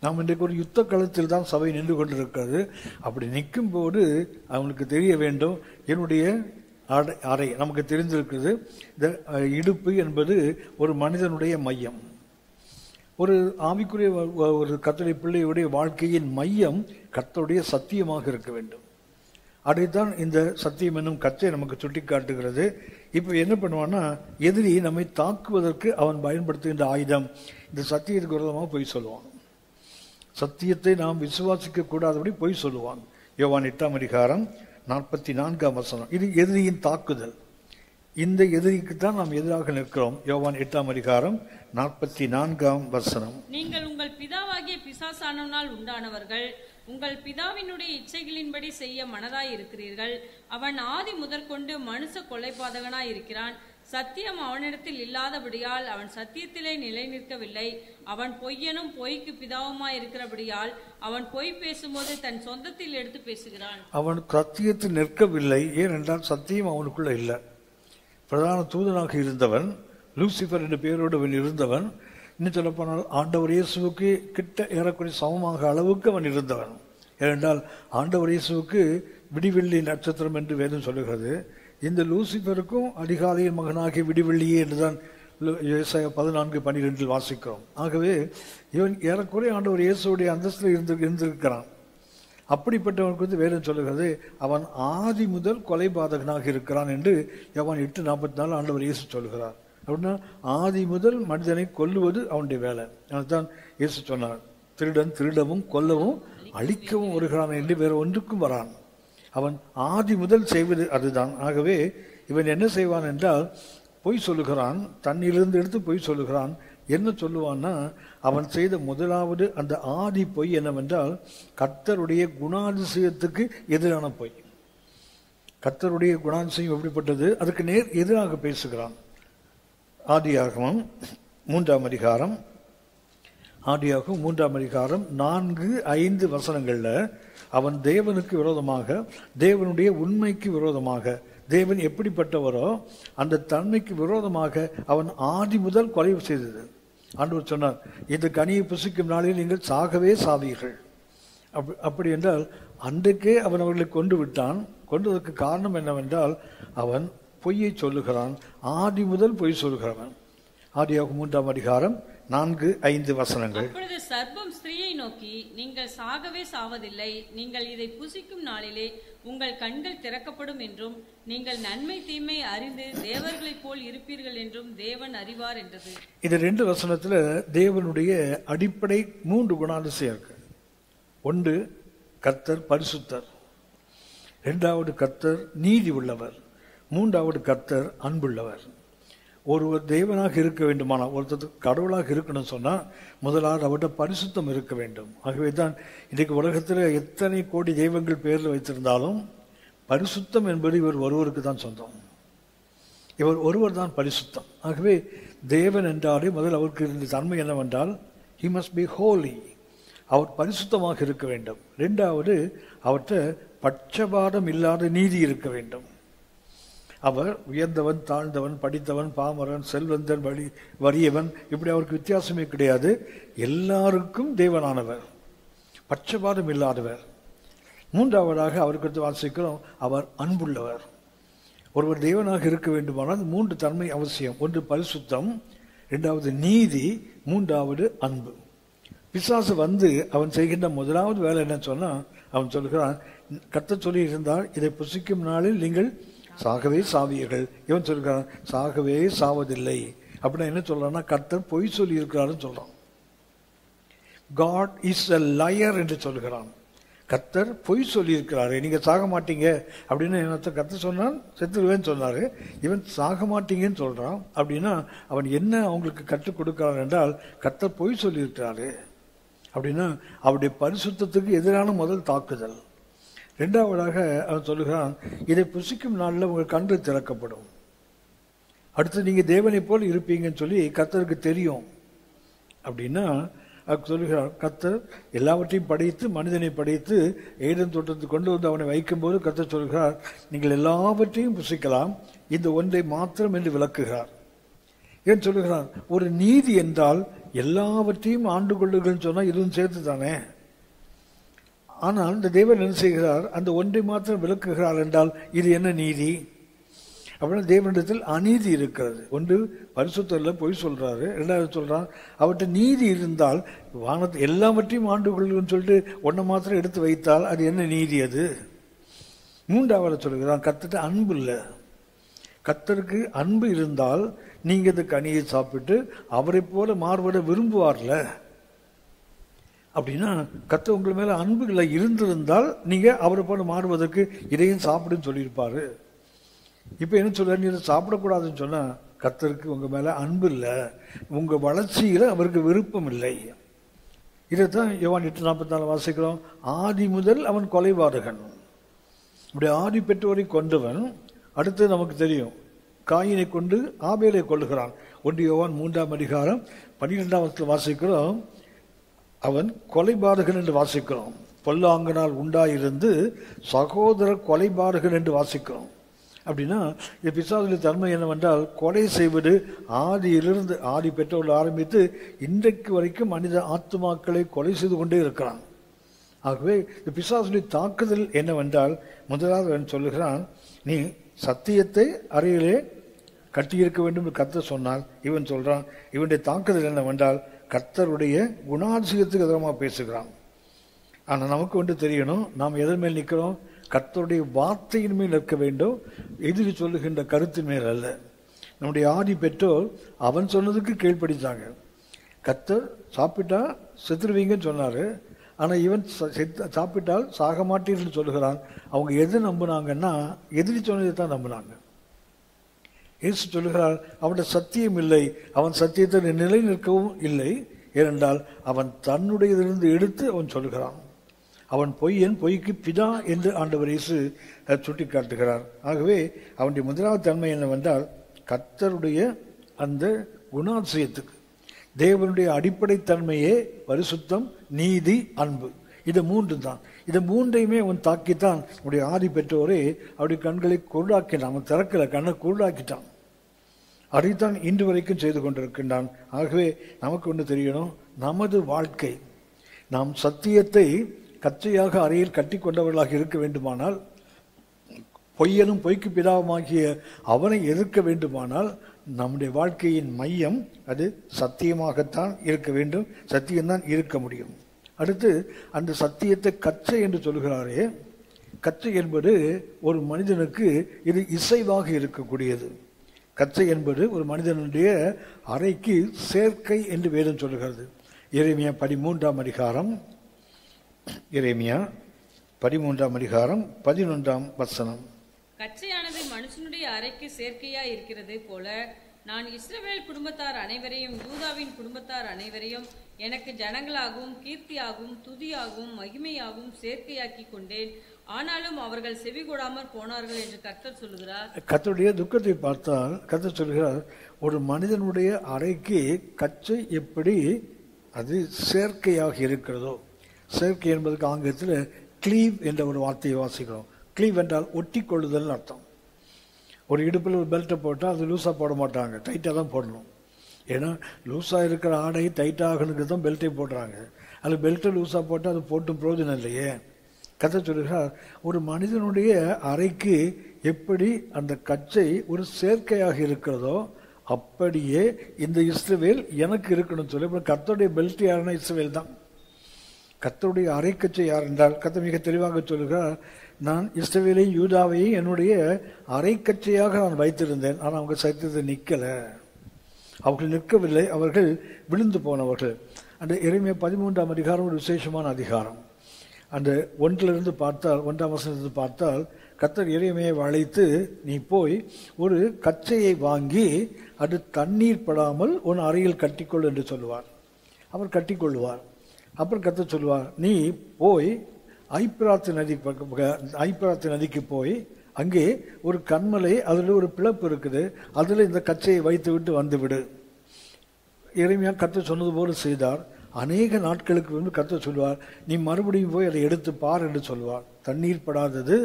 நாம் இன்றைக்கு ஒரு யுத்த களத்தில் தான் சபை நின்று கொண்டிருக்கிறது. அப்படி நிற்கும் போது அவனுக்கு தெரிய வேண்டும், என்னுடைய அறை நமக்கு தெரிந்திருக்குது. இந்த இடுப்பு என்பது ஒரு மனிதனுடைய மையம். ஒரு ஆவிக்குரிய ஒரு கர்த்தருடைய பிள்ளையுடைய வாழ்க்கையின் மையம் கர்த்தருடைய சத்தியமாக இருக்க வேண்டும். அதைத்தான் இந்த சத்தியம் என்னும் கச்சை நமக்கு சுட்டி காட்டுகிறது. இப்போ என்ன பண்ணுவான்னா, எதிரி நம்மை தாக்குவதற்கு அவன் பயன்படுத்துகின்ற ஆயுதம் இந்த சத்தியத்துக்கு விரோதமாக பொய் சொல்லுவான். சத்தியத்தை நாம் விசுவாசிக்க கூடாதபடி பொய் சொல்லுவான். யோவான் 8:44 இது எதிரியின் தாக்குதல். இந்த எதிரிக்கு தான் நாம் எதிராக நிற்கிறோம். யோவான் 8:44 நீங்கள் உங்கள் பிதாவாகிய பிசாசானவனால் உண்டானவர்கள், உங்கள் பிதாவினுடைய இச்சைகளின்படி செய்ய மனதாய் இருக்கிறீர்கள். அவன் ஆதி முதற்கொண்டு மனுஷ கொலைபாதகனாய் இருக்கிறான். சத்தியம் அவனிடத்தில் இல்லாதபடியால் அவன் சத்தியத்திலே நிலை நிற்கவில்லை. அவன் பொய்யனும் பொய்க்கு பிதாவுமாய் இருக்கிறபடியால் அவன் பொய் பேசும்போது தன் சொந்தத்தில் எடுத்து பேசுகிறான். அவன் சத்தியத்தில் நிற்கவில்லை, ஏனென்றால் சத்தியம் அவனுக்குள்ள இல்லை. பிரதான தூதனாக இருந்தவன், லூசிபர் என்ற பெயரோடு அவன் இருந்தவன். இன்னும் சொல்லப்போனால் ஆண்டவர் இயேசுவுக்கு கிட்ட ஏறக்குறைய சமமாக அளவுக்கு அவன் இருந்தவன். ஏனென்றால் ஆண்டவர் இயேசுவுக்கு விடிவெள்ளி நட்சத்திரம் என்று வேதம் சொல்லுகிறது. இந்த லூசிபருக்கும் அதிகாலையின் மகனாகிய விடிவெள்ளியே என்றுதான் ஏசாயா 14:12 வாசிக்கிறோம். ஆகவே இவன் ஏறக்குறைய ஆண்டவர் இயேசுடைய அந்தஸ்தில் இருந்திருக்கிறான். அப்படிப்பட்டவனுக்கு வேதம் சொல்லுகிறது அவன் ஆதி முதல் கொலைபாதகனாக இருக்கிறான் என்று யோவான் 8:44 ஆண்டவர் இயேசு சொல்லுகிறார். அப்படின்னா ஆதி முதல் மனிதனை கொல்லுவது அவனுடைய வேலை. அதுதான் இயேசு சொன்னார், திருடன் திருடவும் கொல்லவும் அழிக்கவும் வருகிறான் என்று வேற ஒன்றுக்கும் வரான். அவன் ஆதி முதல் செய்வது அதுதான். ஆகவே இவன் என்ன செய்வான் என்றால் பொய் சொல்லுகிறான், தன்னிலிருந்து எடுத்து பொய் சொல்லுகிறான். என்ன சொல்லுவான்னா, அவன் செய்த முதலாவது அந்த ஆதி பொய் என்னவென்றால் கர்த்தருடைய குணாதிசயத்துக்கு எதிரான பொய். கர்த்தருடைய குணாதிசயம் எப்படிப்பட்டது, அதுக்கு நேர் எதிராக பேசுகிறான். ஆதியாகமம் 3 4-5 வசனங்கள்ல அவன் தேவனுக்கு விரோதமாக, தேவனுடைய உண்மைக்கு விரோதமாக, தேவன் எப்படிப்பட்டவரோ அந்த தன்மைக்கு விரோதமாக அவன் ஆதி முதல் கொலை செய்தது. ஆண்டவர் சொன்னார், இந்த கனியை புசிக்கும் நாளில் நீங்கள் சாகவே சாவீர்கள். அப்படி என்றால் அன்றைக்கே அவன் அவர்களை கொண்டு விட்டான். கொண்டதற்கு காரணம் என்னவென்றால் அவன் பொய்யை சொல்லுகிறான், ஆதி முதல் பொய் சொல்லுகிறவன். ஆதியாகமம் 3:4-5 வசனங்கள். அப்பொழுது சர்ப்பம் ஸ்திரீயை நோக்கி, நீங்கள் சாகவே சாவதில்லை, நீங்கள் இதை புசிக்கும் நாளிலே உங்கள் கண்கள் திறக்கப்படும் என்றும் நீங்கள் நன்மை தீமை அறிந்து தேவர்களைப் போல் இருப்பீர்கள் என்றும் தேவன் அறிவார் என்றது. இது 2 வசனத்துல தேவனுடைய அடிப்படை 3 குணாதிசயம் இருக்கு. ஒன்று, கர்த்தர் பரிசுத்தர். 2வது, கர்த்தர் நீதி உள்ளவர். 3வது, கர்த்தர் அன்புள்ளவர். ஒருவர் தேவனாக இருக்க வேண்டுமானால், ஒருத்தர் கடவுளாக இருக்கணும்னு சொன்னால் முதலாவது அவர்கிட்ட பரிசுத்தம் இருக்க வேண்டும். ஆகவே தான் இன்றைக்கு உலகத்தில் எத்தனை கோடி தெய்வங்கள் பேரில் வைத்திருந்தாலும் பரிசுத்தம் என்பது இவர் ஒருவருக்கு தான் சொந்தம். இவர் ஒருவர் தான் பரிசுத்தம். ஆகவே தேவன் என்றாலே முதல் அவருக்கு இருந்த தன்மை என்னவென்றால் he must be holy. அவர் பரிசுத்தமாக இருக்க வேண்டும். 2வது, அவர்கிட்ட பட்சபாதம் இல்லாத நீதி இருக்க வேண்டும். அவர் உயர்ந்தவன் தாழ்ந்தவன், படித்தவன் பாமரன், செல்வந்தன் வறியவன், இப்படி அவருக்கு வித்தியாசமே கிடையாது. எல்லாருக்கும் தேவனானவர், பட்சபாதம் இல்லாதவர். 3வதாக அவருக்கு வாசிக்கிறோம், அவர் அன்புள்ளவர். ஒருவர் தேவனாக இருக்க வேண்டுமானால் 3 தன்மை அவசியம். ஒன்று பரிசுத்தம், 2வது நீதி, 3வது அன்பு. பிசாசு வந்து அவன் செய்கின்ற முதலாவது வேலை என்ன சொன்னா, அவன் சொல்கிறான், கர்த்தர் சொல்லி இருந்தால் இதை புசிக்கும் நாளில் நீங்கள் சாகவே சாவீர்கள். இவன் சொல்கிறான் சாகவே சாவதில்லை. அப்படின்னா என்ன சொல்றான்னா, கர்த்தர் பொய் சொல்லி இருக்கிறாருன்னு சொல்றான். God is a liar என்று சொல்கிறான். கர்த்தர் பொய் சொல்லி இருக்கிறாரு, நீங்க சாக மாட்டீங்க அப்படின்னு கர்த்தர் சொன்னான், செத்துருவேன்னு சொன்னாரு. இவன் சாக மாட்டீங்கன்னு சொல்றான். அப்படின்னா அவன் என்ன அவங்களுக்கு கற்றுக் கொடுக்கிறான் என்றால், கர்த்தர் பொய் சொல்லி இருக்கிறாரு அப்படின்னா அவருடைய பரிசுத்தத்துக்கு எதிரான முதல் தாக்குதல். 2வதாக அவன் சொல்லுகிறான், இதை புசிக்கும் நாளில் உங்கள் கண்கள் திறக்கப்படும். அடுத்து நீங்க தேவனை போல் இருப்பீங்கன்னு சொல்லி கர்த்தருக்கு தெரியும். அப்படின்னா சொல்லுகிறார், கர்த்தர் எல்லாவற்றையும் படைத்து மனிதனை படைத்து ஏதேன் தோட்டத்துக்கு கொண்டு வந்து அவனை வைக்கும்போது கர்த்தர் சொல்கிறார், நீங்கள் எல்லாவற்றையும் புசிக்கலாம், இந்த ஒன்றை மாத்திரம் என்று விளக்குகிறார். ஏன் சொல்லுகிறார், ஒரு நீதி என்றால் எல்லாவற்றையும் ஆண்டு கொள்ளுங்கள்னு சொன்னால் இதுவும் சேர்த்து தானே. ஆனால் இந்த தேவன் என்ன செய்கிறார், அந்த ஒன்றை மாத்திரம் விளக்குகிறார் என்றால் இது என்ன நீதி? அப்படின்னா தேவனிடத்தில் அநீதி இருக்கிறது. ஒன்று பரிசுத்தரில் பொய் சொல்றாரு, ரெண்டாவது சொல்றான் அவர்கிட்ட நீதி இருந்தால் வானத்தை எல்லாவற்றையும் ஆண்டு கொள்ளுன்னு சொல்லிட்டு ஒன்றை மாத்திரம் எடுத்து வைத்தால் அது என்ன நீதி? அது மூன்றாவது சொல்லுகிறான் கர்த்தர்ட்ட அன்பு இல்லை. கர்த்தருக்கு அன்பு இருந்தால் நீங்க இந்த கனியை சாப்பிட்டு அவரை போல மாறுபட விரும்புவார்ல. அப்படின்னா கர்த்தர் உங்கள் மேல அன்பு இல்லை இருந்திருந்தால் நீங்க அவரை போல மாறுவதற்கு இதையும் சாப்பிடுன்னு சொல்லியிருப்பாரு. இப்ப என்ன சொல்ற, நீ இதை சாப்பிடக்கூடாதுன்னு சொன்னா கர்த்தருக்கு உங்க மேல அன்பு இல்லை, உங்க வளர்ச்சியில அவருக்கு விருப்பம் இல்லை. இதைத்தான் யோவான் 8:44 வாசிக்கிறோம். ஆதி முதல் அவன் கொலைபாதகன். இப்படி ஆதி பெற்றோரை கொண்டவன். அடுத்து நமக்கு தெரியும் காயினை கொண்டு ஆபேலை கொள்ளுகிறான். 1 யோவான் 3:12 வாசிக்கிறோம். அவன் கொலைபாதகன் என்று வாசிக்கிறோம். பொல்லாங்கனால் உண்டாயிருந்து சகோதர கொலைபாதகன் என்று வாசிக்கிறோம். அப்படின்னா இந்த பிசாசுடைய தன்மை என்னவென்றால் கொலை செய்வது ஆதியிலிருந்து, ஆதி பெற்றோர்கள் ஆரம்பித்து இன்றைக்கு வரைக்கும் மனித ஆத்துமாக்களை கொலை செய்து கொண்டே இருக்கிறான். ஆகவே இந்த பிசாசுடைய தாக்குதல் என்னவென்றால், முதலாவது அவன் சொல்லுகிறான், நீ சத்தியத்தை அறையிலே கட்டியிருக்க வேண்டும் என்று கர்த்தர் சொன்னால், இவன் சொல்றான் இவனுடைய தாக்குதல் என்னவென்றால் கர்த்தருடைய குணாதிசயத்துக்கு எதிரமாக பேசுகிறான். ஆனால் நமக்கு ஒன்று தெரியணும், நாம் எதன் மேல் நிற்கிறோம்? கர்த்தருடைய வார்த்தையின் மேல் நிற்க வேண்டும், எதிரி சொல்லுகின்ற கருத்தின் மேல் அல்ல. நம்முடைய ஆதி பெற்றோர் அவன் சொன்னதுக்கு கீழ்ப்படித்தாங்க. கர்த்தர் சாப்பிட்டா செத்துருவீங்கன்னு சொன்னாரு, ஆனால் இவன் சாப்பிட்டால் சாக மாட்டீர்கள் சொல்லுகிறான். அவங்க எது நம்பினாங்கன்னா எதிரி சொன்னதை தான் நம்பினாங்க. இயேசு சொல்லுகிறார் அவனுடைய சத்தியம் இல்லை, அவன் சத்தியத்தை நிலை நிற்கவும் இல்லை. ஏனென்றால் அவன் தன்னுடையதிலிருந்து எடுத்து அவன் சொல்லுகிறான். அவன் பொய்யன், பொய்க்கு பிதா என்று ஆண்டவர் இயேசு சுட்டி காட்டுகிறார். ஆகவே அவனுடைய முதலாவது தன்மை என்னவென்றால் கர்த்தருடைய அந்த குணாதிசயத்துக்கு, தேவனுடைய அடிப்படை தன்மையே பரிசுத்தம், நீதி, அன்பு. இது மூன்று தான். இந்த மூன்றையுமே அவன் தாக்கித்தான் அவனுடைய ஆதி பெற்றோரே அவருடைய கண்களை குருடாக்கினான். அவன் திறக்கல, கண்ணை குருடாக்கிட்டான். அதைத்தான் இன்று வரைக்கும் செய்து கொண்டிருக்கின்றான். ஆகவே நமக்கு ஒன்று தெரியணும், நமது வாழ்க்கை நாம் சத்தியத்தை கச்சையாக அறையில் கட்டி கொண்டவர்களாக இருக்க வேண்டுமானால், பொய்யனும் பொய்க்கு பிதாவுமாகிய அவனை எதிர்க்க வேண்டுமானால் நம்முடைய வாழ்க்கையின் மையம் அது சத்தியமாகத்தான் இருக்க வேண்டும், சத்தியம்தான் இருக்க முடியும். அடுத்து அந்த சத்தியத்தை கச்சை என்று சொல்கிறாரே, கச்சை என்பது ஒரு மனிதனுக்கு இது இசைவாக இருக்கக்கூடியது. கச்சை என்பது ஒரு மனிதனுடைய அறைக்கு சேர்க்கை என்று வேதம் சொல்லுகிறது. எரேமியா 13ஆம் அதிகாரம், எரேமியா 13ஆம் அதிகாரம் 11ஆம் வசனம். கச்சையானது மனுஷனுடைய அறைக்கு சேர்க்கையா இருக்கிறது போல நான் இஸ்ரவேல் குடும்பத்தார் அனைவரையும் யூதாவின் குடும்பத்தார் அனைவரையும் எனக்கு ஜனங்களாகவும் கீர்த்தியாகவும் துதியாகவும் மகிமையாகவும் சேர்க்கையாக்கி கொண்டேன். ஆனாலும் அவர்கள் செவி கொடாமற் போனார்கள் என்று கர்த்தர் சொல்லுகிறார். கர்த்தருடைய துக்கத்தை பார்த்தால் கர்த்தர் சொல்கிறார், ஒரு மனிதனுடைய அறைக்கு கச்சை எப்படி அது சேர்க்கையாக இருக்கிறதோ, சேர்க்கை என்பதற்கு ஆங்கிலத்தில் கிளீவ் என்ற ஒரு வார்த்தையை வாசிக்கிறோம். கிளீவ் என்றால் ஒட்டி கொள்ளுதல் அர்த்தம். ஒரு இடுப்பில் ஒரு பெல்ட்டை போட்டால் அது லூஸாக போட மாட்டாங்க, டைட்டாக தான் போடணும். ஏன்னா லூஸாக இருக்கிற ஆடை டைட்டாகனுக்கு தான் பெல்ட்டை போடுறாங்க. அது பெல்ட்டை லூஸாக போட்டால் அது போட்டும் பிரயோஜனம் இல்லையே. கதை சொல்லுகிறார், ஒரு மனிதனுடைய அறைக்கு எப்படி அந்த கச்சை ஒரு சேர்க்கையாக இருக்கிறதோ அப்படியே இந்த இஸ்ரவேல் எனக்கு இருக்கணும் சொல்லி. கர்த்தருடைய பெல்ட் யாருன்னா இஸ்ரவேல் தான். கர்த்தருடைய அரைக்கச்சை யார் என்றால் கர்த்தர் மிக தெளிவாக சொல்லுகிறார், நான் இஸ்ரவேலையும் யூதாவையும் என்னுடைய அரைக்கச்சையாக நான் வைத்திருந்தேன், ஆனால் அவங்க சத்தியத்தை நிற்கலை, அவர்கள் நிற்கவில்லை, அவர்கள் விழுந்து போனவர்கள். அந்த எரேமியா 13ஆம் அதிகாரம் ஒரு விசேஷமான அதிகாரம். அந்த 1 பார்த்தால் 1ஆம் வசனத்திலிருந்து பார்த்தால் கர்த்தர் எரேமியாவை அழைத்து, நீ போய் ஒரு கச்சையை வாங்கி அது தண்ணீர் படாமல் உன் அறையில் கட்டிக்கொள் என்று சொல்லுவார். அவர் கட்டிக்கொள்வார். அப்புறம் கர்த்தர் சொல்லுவார், நீ போய் ஐப்பிராத்து நதிக்கு போய் அங்கே ஒரு கண்மலை, அதில் ஒரு பிளப்பு இருக்குது, அதில் இந்த கச்சையை வைத்து விட்டு வந்து விடு. எரேமியா கர்த்தர் சொன்னது போல செய்தார். அநேக நாட்களுக்கு கர்த்தர் சொல்வார், நீ மறுபடியும் போய் அதை எடுத்து பார் என்று சொல்வார். தண்ணீர் படாதது,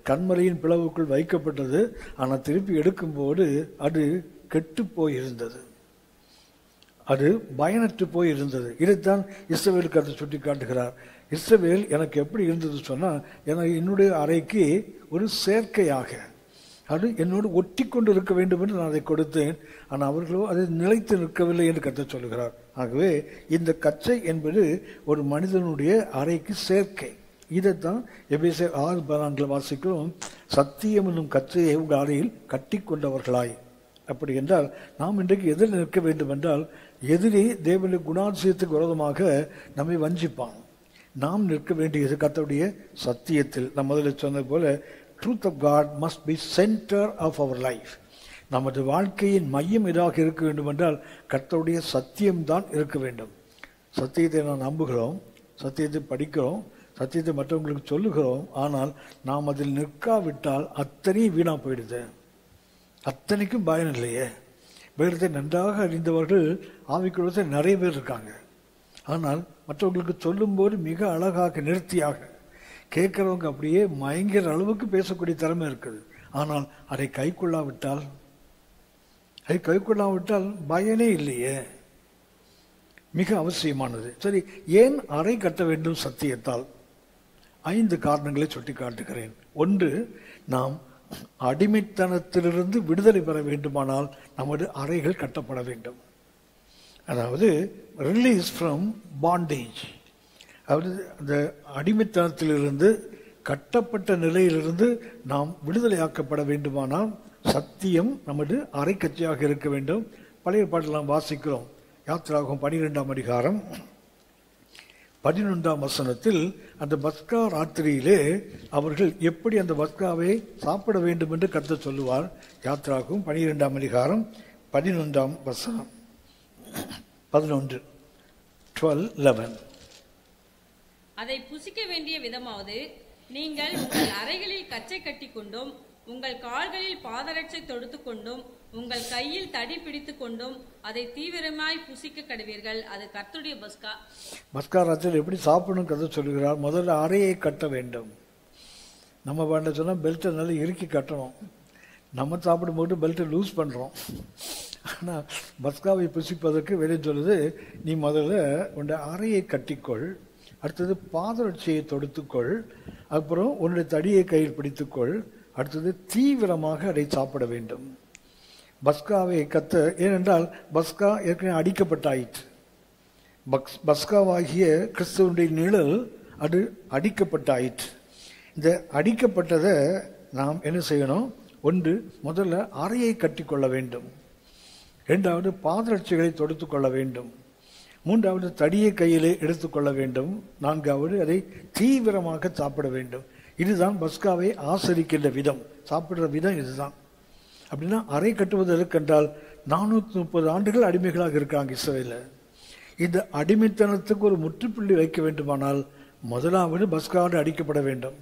கண்மலையின் பிளவுக்குள் வைக்கப்பட்டது, ஆனால் திருப்பி எடுக்கும்போது அது கெட்டு போயிருந்தது, அது பயனற்று போய் இருந்தது. இதைத்தான் இஸ்ரவேல் கர்த்தர் சுட்டி காட்டுகிறார். இஸ்ரவேல் எனக்கு எப்படி இருந்தது சொன்னால், எனக்கு என்னுடைய அறைக்கு ஒரு சேர்க்கையாக, அது என்னோடு ஒட்டி கொண்டு இருக்க வேண்டும் என்று நான் அதை கொடுத்தேன், ஆனால் அவர்களோ அதை நிலைத்து நிற்கவில்லை என்று கர்த்தர் சொல்கிறார். ஆகவே இந்த கச்சை என்பது ஒரு மனிதனுடைய அறைக்கு சேர்க்கை. இதைத்தான் எபேசியர் 6:14 வாசிக்கிறோம், சத்தியம் என்னும் கச்சையை உங்கள் அறையில் கட்டி கொண்டவர்களாய். அப்படி என்றால் நாம் இன்றைக்கு எதில் நிற்க வேண்டும் என்றால், எதிரே தேவனுடைய குணாதிசயத்துக்கு விரோதமாக நம்மை வஞ்சிப்பான். நாம் நிற்க வேண்டியது கர்த்தருடைய சத்தியத்தில். நான் முதலில் சொன்னது போல, truth of God must be centre of our life. நமது வாழ்க்கையின் மையம் எதாக இருக்க வேண்டும் என்றால் கர்த்தருடைய சத்தியம்தான் இருக்க வேண்டும். சத்தியத்தை நாம் நம்புகிறோம், சத்தியத்தை படிக்கிறோம், சத்தியத்தை மற்றவங்களுக்கு சொல்லுகிறோம். ஆனால் நாம் அதில் நிற்காவிட்டால் அத்தனையும் வீணா போயிடுது, அத்தனைக்கும் பயன் இல்லையே. வேதத்தை நன்றாக அறிந்தவர்கள் ஆவிக்குள்ளத்தில் நிறைய பேர் இருக்காங்க. ஆனால் மற்றவங்களுக்கு சொல்லும்போது மிக அழகாக நிறுத்தியாக கேட்குறவங்க அப்படியே மயங்கிற அளவுக்கு பேசக்கூடிய திறமை இருக்குது. ஆனால் அதை கைக்கொள்ளாவிட்டால் பயனே இல்லையே. மிக அவசியமானது. சரி, ஏன் அறை கட்ட வேண்டும் சத்தியத்தால்? 5 காரணங்களை சுட்டி காட்டுகிறேன். ஒன்று, நாம் அடிமைத்தனத்திலிருந்து விடுதலை பெற வேண்டுமானால் நமது அறைகள் கட்டப்பட வேண்டும். அதாவது ரிலீஸ் ஃப்ரம் பாண்டேஜ். அதாவது அந்த அடிமைத்தனத்திலிருந்து, கட்டப்பட்ட நிலையிலிருந்து நாம் விடுதலையாக்கப்பட வேண்டுமானால் சத்தியம் நமது அறைக்கச்சையாக இருக்க வேண்டும். பழைய பாட்டில் நாம் வாசிக்கிறோம், யாத்திராகமம் 12ஆம் அதிகாரம் 11ஆம் வசனத்தில் அந்த பஸ்கா ராத்திரியிலே அவர்கள் எப்படி அந்த பஸ்காவை சாப்பிட வேண்டும் என்று கர்த்தர் சொல்லுவார். யாத்திராகமம் 12ஆம் அதிகாரம் 11ஆம் வசனம் 11 அதை புசிக்க வேண்டிய விதமாவது, நீங்கள் உங்கள் அறைகளில் கச்சை கட்டி கொண்டும் உங்கள் கால்களில் பாதரட்சை தொடுத்து கொண்டும் உங்கள் கையில் தடி பிடித்து கொண்டும் அதை தீவிரமாய் புசிக்க கடுவீர்கள். அது கர்த்தருடைய பஸ்கா. பஸ்கா ராத்திரியில் எப்படி சாப்பிடணும் கதை சொல்லுகிறார். முதல்ல அறையை கட்ட வேண்டும். நம்ம பண்ண சொன்னால் பெல்ட்டை நல்லா இறுக்கி கட்டணும். நம்ம சாப்பிடும்போது பெல்ட்டை லூஸ் பண்ணுறோம். ஆனால் பஸ்காவை புசிப்பதற்கு வெளியே சொல்லுது, நீ முதல்ல உன்னுடைய அறையை கட்டிக்கொள், அடுத்தது பாதரட்சியை தொடுத்துக்கொள், அப்புறம் உன்னுடைய தடியை கையில் பிடித்துக்கொள், அடுத்தது தீவிரமாக அதை சாப்பிட வேண்டும். பஸ்காவை கத்த, ஏனென்றால் பஸ்கா ஏற்கனவே அடிக்கப்பட்டாயிற்று. பஸ்காவாகிய கிறிஸ்துவனுடைய நிழல் அது அடிக்கப்பட்டாயிற்று. இந்த அடிக்கப்பட்டதை நாம் என்ன செய்யணும்? ஒன்று, முதல்ல அறையை கட்டிக்கொள்ள வேண்டும். 2வது, பாதரட்சிகளை தொடுத்து கொள்ள வேண்டும். 3வது, தடியை கையிலே எடுத்துக்கொள்ள வேண்டும். 4வது, அதை தீவிரமாக சாப்பிட வேண்டும். இதுதான் பஸ்காவை ஆசரிக்கின்ற விதம், சாப்பிடுற விதம் இதுதான். அப்படின்னா அறை கட்டுவது எதற்கென்றால் 430 ஆண்டுகள் அடிமைகளாக இருக்காங்க இஸ்ரவேலில். இந்த அடிமைத்தனத்துக்கு ஒரு முற்றுப்புள்ளி வைக்க வேண்டுமானால் முதலாவது பஸ்காவோடு அடிக்கப்பட வேண்டும்.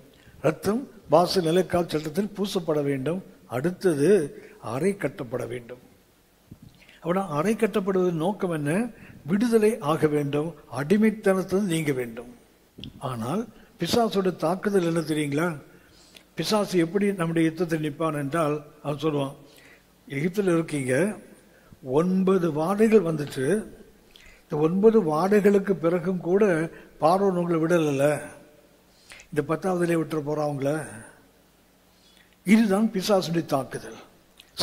ரத்தம் வாசல் நிலைக்கால் சட்டத்தில் பூசப்பட வேண்டும். அடுத்தது அறை கட்டப்பட வேண்டும். அப்படின்னா அறை கட்டப்படுவதன் நோக்கம் என்ன? விடுதலை ஆக வேண்டும், அடிமைத்தனத்திலிருந்து நீங்க வேண்டும். ஆனால் பிசாசோட தாக்குதல் என்ன தெரியுங்களா? பிசாசு எப்படி நம்முடைய யுத்தத்தில் நிற்பான் என்றால், அவன் சொல்லுவான், எகிப்தில் இருக்கீங்க, 9 வாடைகள் வந்துட்டு, இந்த 9 வாடைகளுக்கு பிறகும் கூட பார்வோன் உங்களை விடலை, இந்த 10வதுலேயே விட்டுற போறாங்கள. இதுதான் பிசாசுடைய தாக்குதல்.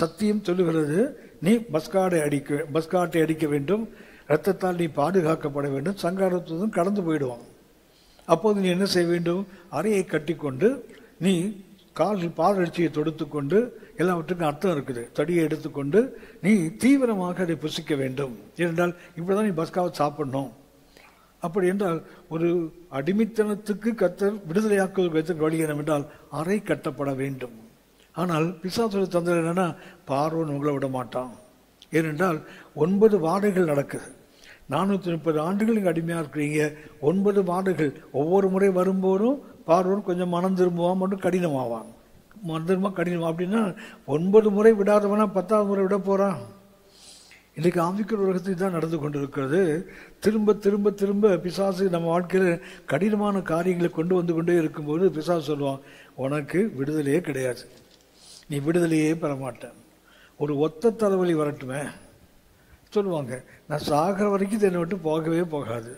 சத்தியம் சொல்லுகிறது, நீ பஸ்காட்டை அடிக்க வேண்டும், இரத்தத்தால் நீ பாதுகாக்கப்பட வேண்டும், சங்காரத்துடன் கடந்து போயிடுவான். அப்போது நீ என்ன செய்ய வேண்டும்? அறையை கட்டிக்கொண்டு நீ காலில் பாதரட்சியை தொடுத்து கொண்டு, எல்லாவற்றுக்கும் அர்த்தம் இருக்குது, தடியை எடுத்துக்கொண்டு நீ தீவிரமாக அதை புசிக்க வேண்டும். ஏனென்றால் இப்படிதான் நீ பஸ்காவை சாப்பிடணும். அப்படி என்றால் ஒரு அடிமைத்தனத்துக்கு கர்த்தர் விடுதலையாக்குவதற்கு வழி என்னவென்றால் அறை கட்டப்பட வேண்டும். ஆனால் பிசாசோட தந்திரம் என்னன்னா, பார்வோன் உங்களை விட மாட்டான். ஏனென்றால் 9 வாடைகள் நடக்குது. 430 ஆண்டுகள் நீங்கள் அடிமையாக இருக்கிறீங்க. 9 வாடைகள் ஒவ்வொரு முறை வரும்போதும் பார்வோன் கொஞ்சம் மனம் திரும்புவான், மட்டும் கடினமாவான். மனம் திரும்ப கடினமா அப்படின்னா 9 முறை விடாதவனா 10வது முறை விட போறான். இன்றைக்கு ஆவிக்குரிய உலகத்தில் தான் நடந்து கொண்டிருக்கிறது. திரும்ப திரும்ப திரும்ப பிசாசு நம்ம வாழ்க்கையில் கடினமான காரியங்களை கொண்டு வந்து கொண்டே இருக்கும்போது பிசாசு சொல்லுவான், உனக்கு விடுதலையே கிடையாது, நீ விடுதலையே பெற மாட்டேன், ஒரு ஒத்த தலைவலி வரட்டுமே சொல்லுவாங்க. நான் சாகிற வரைக்கும் என்னை விட்டு போகவே போகாது.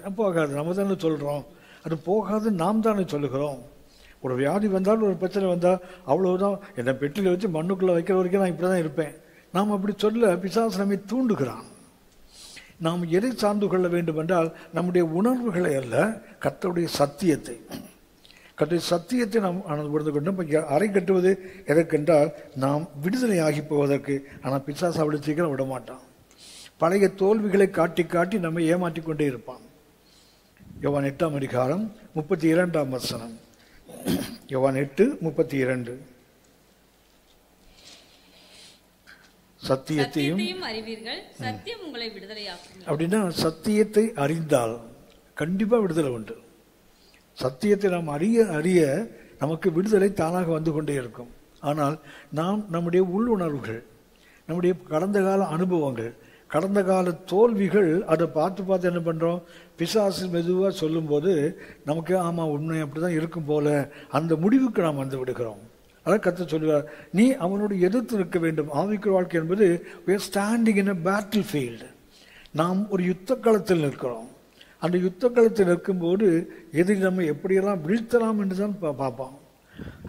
நம்ம தானே சொல்கிறோம், அது போகாது, நாம் தானே சொல்லுகிறோம். ஒரு வியாதி வந்தாலும் ஒரு பிரச்சனை வந்தால் அவ்வளவுதான், என்னை பெட்டியில் வச்சு மண்ணுக்குள்ளே வைக்கிற வரைக்கும் நான் இப்படி தான் இருப்பேன். நாம் அப்படி சொல்ல பிசாசு நம்மை தூண்டுகிறான். நாம் எதை சார்ந்து கொள்ள வேண்டும் என்றால் நம்முடைய உணர்வுகளை அல்ல, கர்த்தருடைய சத்தியத்தை. கர்த்தருடைய சத்தியத்தை நாம் உணர்ந்து கொண்டோம். இப்போ அறை கட்டுவது எதற்கென்றால் நாம் விடுதலை ஆகி போவதற்கு. ஆனால் பிசாசு அப்படி சீக்கிரம் விட மாட்டான். பழைய தோல்விகளை காட்டி காட்டி நம்மை ஏமாற்றி கொண்டே இருப்பான். யோவான் 8ஆம் அதிகாரம் 32ஆம் வசனம். யோவான் 8:32. சத்தியத்தையும் அறிவீர்கள், சத்தியம் உங்களை விடுதலையாக்கும். அப்படின்னா சத்தியத்தை அறிந்தால் கண்டிப்பா விடுதலை உண்டு. சத்தியத்தை நாம் அறிய அறிய நமக்கு விடுதலை தானாக வந்து கொண்டே இருக்கும். ஆனால் நாம் நம்முடைய உள்ளுணர்வுகள், நம்முடைய கடந்த கால அனுபவங்கள், கடந்த கால தோல்விகள், அதை பார்த்து பார்த்து என்ன பண்ணுறோம், பிசாசு மெதுவாக சொல்லும்போது நமக்கு ஆமாம் உண்மை அப்படி தான் இருக்கும் போல அந்த முடிவுக்கு நாம் வந்து விடுகிறோம். அதான் கர்த்தர் சொல்லுவார், நீ அவனோடு எதிர்த்து நிற்க வேண்டும். ஆவிக்குரிய வாழ்க்கை என்பது we are standing in a battlefield. நாம் ஒரு யுத்த களத்தில் நிற்கிறோம். அந்த யுத்த களத்தில் நிற்கும்போது எதிரி நம்ம எப்படியெல்லாம் வீழ்த்தலாம் என்று தான் பார்ப்பான்.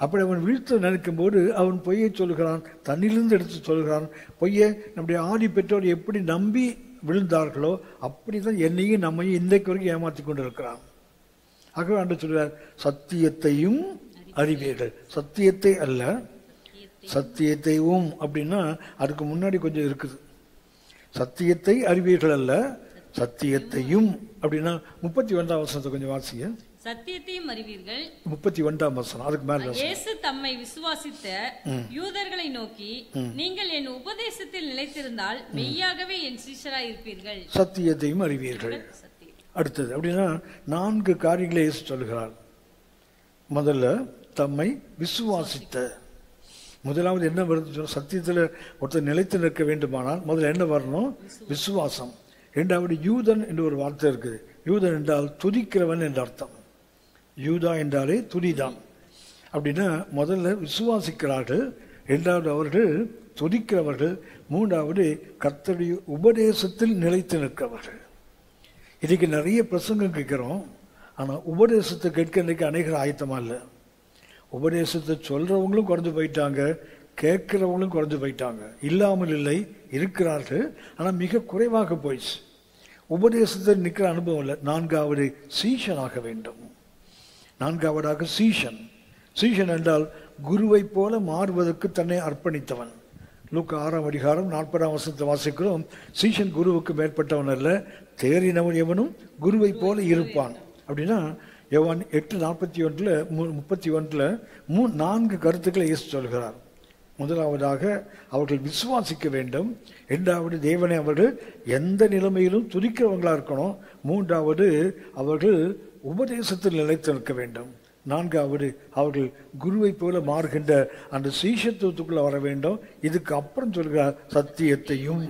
அப்படி அவன் வீழ்த்த நினைக்கும் போது அவன் பொய்யை சொல்கிறான், தண்ணிலிருந்து எடுத்து சொல்கிறான். பொய்யை நம்முடைய ஆதி பெற்றோர் எப்படி நம்பி விழுந்தார்களோ அப்படி தான் என்னையும் நம்மையும் இன்றைக்கு வரைக்கும் ஏமாற்றி கொண்டு இருக்கிறான். ஆகவே ஆண்டவர் சொல்கிறார், சத்தியத்தையும் அறிவீர்கள். சத்தியத்தை அல்ல, சத்தியத்தையும். அப்படின்னா அதுக்கு முன்னாடி கொஞ்சம் இருக்குது. சத்தியத்தை அறிவீர்கள் அல்ல, சத்தியத்தையும். அப்படின்னா 31ஆம் வசனத்தை கொஞ்சம் வாசிங்க. சத்தியத்தையும் அறிவீர்கள். 31ஆம் வசனம். அதுக்கு மேல இயேசு தம்மை விசுவாசித்த யூதர்களை நோக்கி, நீங்கள் என் உபதேசத்தில் நிலைத்திருந்தால் மெய்யாகவே என் சீஷராய் இருப்பீர்கள். சத்தியத்தையும் அறிவீர்கள். அடுத்தது அப்படின்னா 4 காரியங்களை இயேசு சொல்கிறார். முதல்ல தம்மை விசுவாசித்த. முதலாவது என்ன வருது? சத்தியத்தில் ஒருத்தர் நிலைத்து நிற்க வேண்டுமானால் முதல்ல என்ன வரணும்? விசுவாசம். இரண்டாவது யூதன் என்று ஒரு வார்த்தை இருக்குது. யூதன் என்றால் துதிக்கிறவன் என்ற அர்த்தம். யூதா என்றாலே துதிதான். அப்படின்னா முதல்ல விசுவாசிக்கிறார்கள், இரண்டாவது அவர்கள் துதிக்கிறவர்கள், மூன்றாவது கர்த்தருடைய உபதேசத்தில் நிலைத்து நிற்கிறவர்கள். இன்னைக்கு நிறைய பிரசங்கம் கேட்கிறோம், ஆனால் உபதேசத்தை கேட்க இன்றைக்கு அநேகர் ஆயத்தமாக இல்லை. உபதேசத்தை சொல்றவங்களும் குறைஞ்சு போயிட்டாங்க, கேட்கிறவங்களும் குறைஞ்சு போயிட்டாங்க. இல்லாமல் இல்லை, இருக்கிறார்கள், ஆனால் மிக குறைவாக போயிடுச்சு. உபதேசத்தில் நிற்கிற அனுபவம் இல்லை. 4வது சீஷனாக வேண்டும். 4வதாக சீஷன். சீஷன் என்றால் குருவை போல மாறுவதற்கு தன்னை அர்ப்பணித்தவன். லூக்கா 6ஆம் அதிகாரம் 40ஆம் வசனத்தை வாசிக்கிறோம். சீஷன் குருவுக்கு மேற்பட்டவன் அல்ல, தேறினவன் எவனும் குருவை போல இருப்பான். அப்படின்னா யோவான் 8:41 4 கருத்துக்களை இயேசு சொல்கிறார். முதலாவதாக அவர்கள் விசுவாசிக்க வேண்டும். இரண்டாவது தேவனை அவர்கள் எந்த நிலைமையிலும் துதிக்கிறவங்களா இருக்கணும். மூன்றாவது அவர்கள் உபதேசத்தில் நிலைத்து நிற்க வேண்டும். 4வது அவர்கள் குருவை போல மாறுகின்ற அந்த சீஷத்துவத்துக்குள்ள வர வேண்டும். இதுக்கு அப்புறம் சொல்கிறார் சத்தியத்தையும்.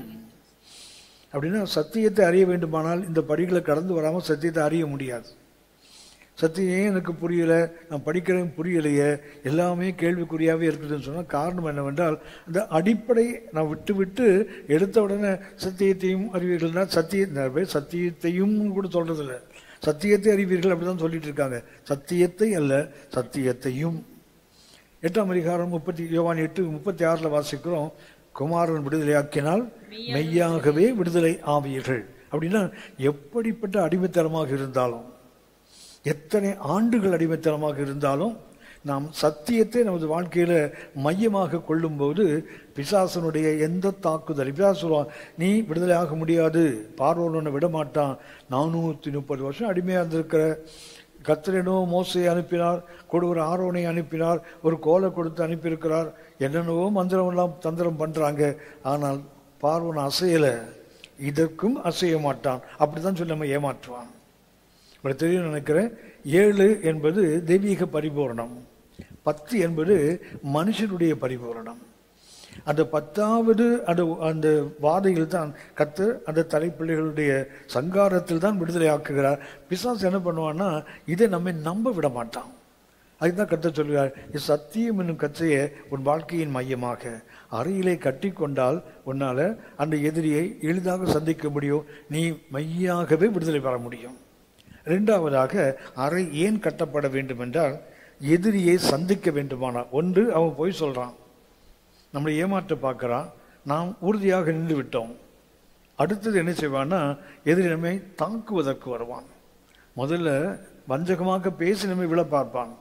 அப்படின்னா சத்தியத்தை அறிய வேண்டுமானால் இந்த படிகளை கடந்து வராமல் சத்தியத்தை அறிய முடியாது. சத்தியம் ஏன் எனக்கு புரியலை, நான் படிக்கிறேன் புரியலையே, எல்லாமே கேள்விக்குறியாகவே இருக்குதுன்னு சொன்னால் காரணம் என்னவென்றால் அந்த அடிப்படை நான் விட்டு விட்டு எடுத்த உடனே சத்தியத்தையும் அறிவீர்கள்னா சத்தியத்தையும் கூட சொல்றதில்லை, சத்தியத்தை அறிவீர்கள் அப்படிதான் சொல்லிட்டு இருக்காங்க. சத்தியத்தை அல்ல, சத்தியத்தையும். 8ஆம் அதிகாரம் யோவான் 8:36 வாசிக்கிறோம், குமாரன் விடுதலையாக்கினால் மெய்யாகவே விடுதலை ஆவீர்கள். அப்படின்னா எப்படிப்பட்ட அடிமைத்தனமாக இருந்தாலும், எத்தனை ஆண்டுகள் அடிமைத்தனமாக இருந்தாலும், நாம் சத்தியத்தை நமது வாழ்க்கையில மையமாக கொள்ளும் போது பிசாசனுடைய எந்த தாக்குதல், பிசாசு சொல்லுவான், நீ விடுதலை ஆக முடியாது, பார்வோன் உன்னை விட மாட்டான், 430 வருஷம் அடிமையா இருந்திருக்கிற, கர்த்தரேனோ மோசையை அனுப்பினார், ஒரு ஆரோனை அனுப்பினார், ஒரு கோலை கொடுத்து அனுப்பியிருக்கிறார், என்னென்னவோ மந்திரம் எல்லாம் தந்திரம் பண்றாங்க, ஆனால் பார்வோன் அசையலை, இதற்கும் அசைய மாட்டான், அப்படிதான் சொல்லி நம்ம ஏமாற்றுவான். தெரியும் நினைக்கிறேன். 7 என்பது தெய்வீக பரிபூரணம், 10 என்பது மனுஷனுடைய பரிபூரணம். அந்த 10வது அந்த வாதையில் தான் கர்த்தர் அந்த தலைப்பிள்ளைகளுடைய சங்காரத்தில் தான் விடுதலை ஆக்குகிறார். பிசாசு என்ன பண்ணுவான்னா இதை நம்மை நம்ப விட மாட்டான். அதுதான் கர்த்தர் சொல்கிறார், சத்தியம் என்னும் கச்சையை உன் வாழ்க்கையின் மையமாக அறையிலே கட்டி கொண்டால் உன்னால அந்த எதிரியை எளிதாக சந்திக்க முடியும், நீ மையாகவே விடுதலை பெற முடியும். 2வதாக அறை ஏன் கட்டப்பட வேண்டும் என்றால், எதிரியை சந்திக்க வேண்டுமானால், ஒன்று அவன் போய் சொல்றான், நம்மளை ஏமாற்ற பார்க்கறான், நாம் உறுதியாக நின்று விட்டோம். அடுத்தது என்ன செய்வான்னா, எதிரி நம்மை தாக்குவதற்கு வருவான். முதல்ல வஞ்சகமாக பேசி நம்மை விழ பார்ப்பான்.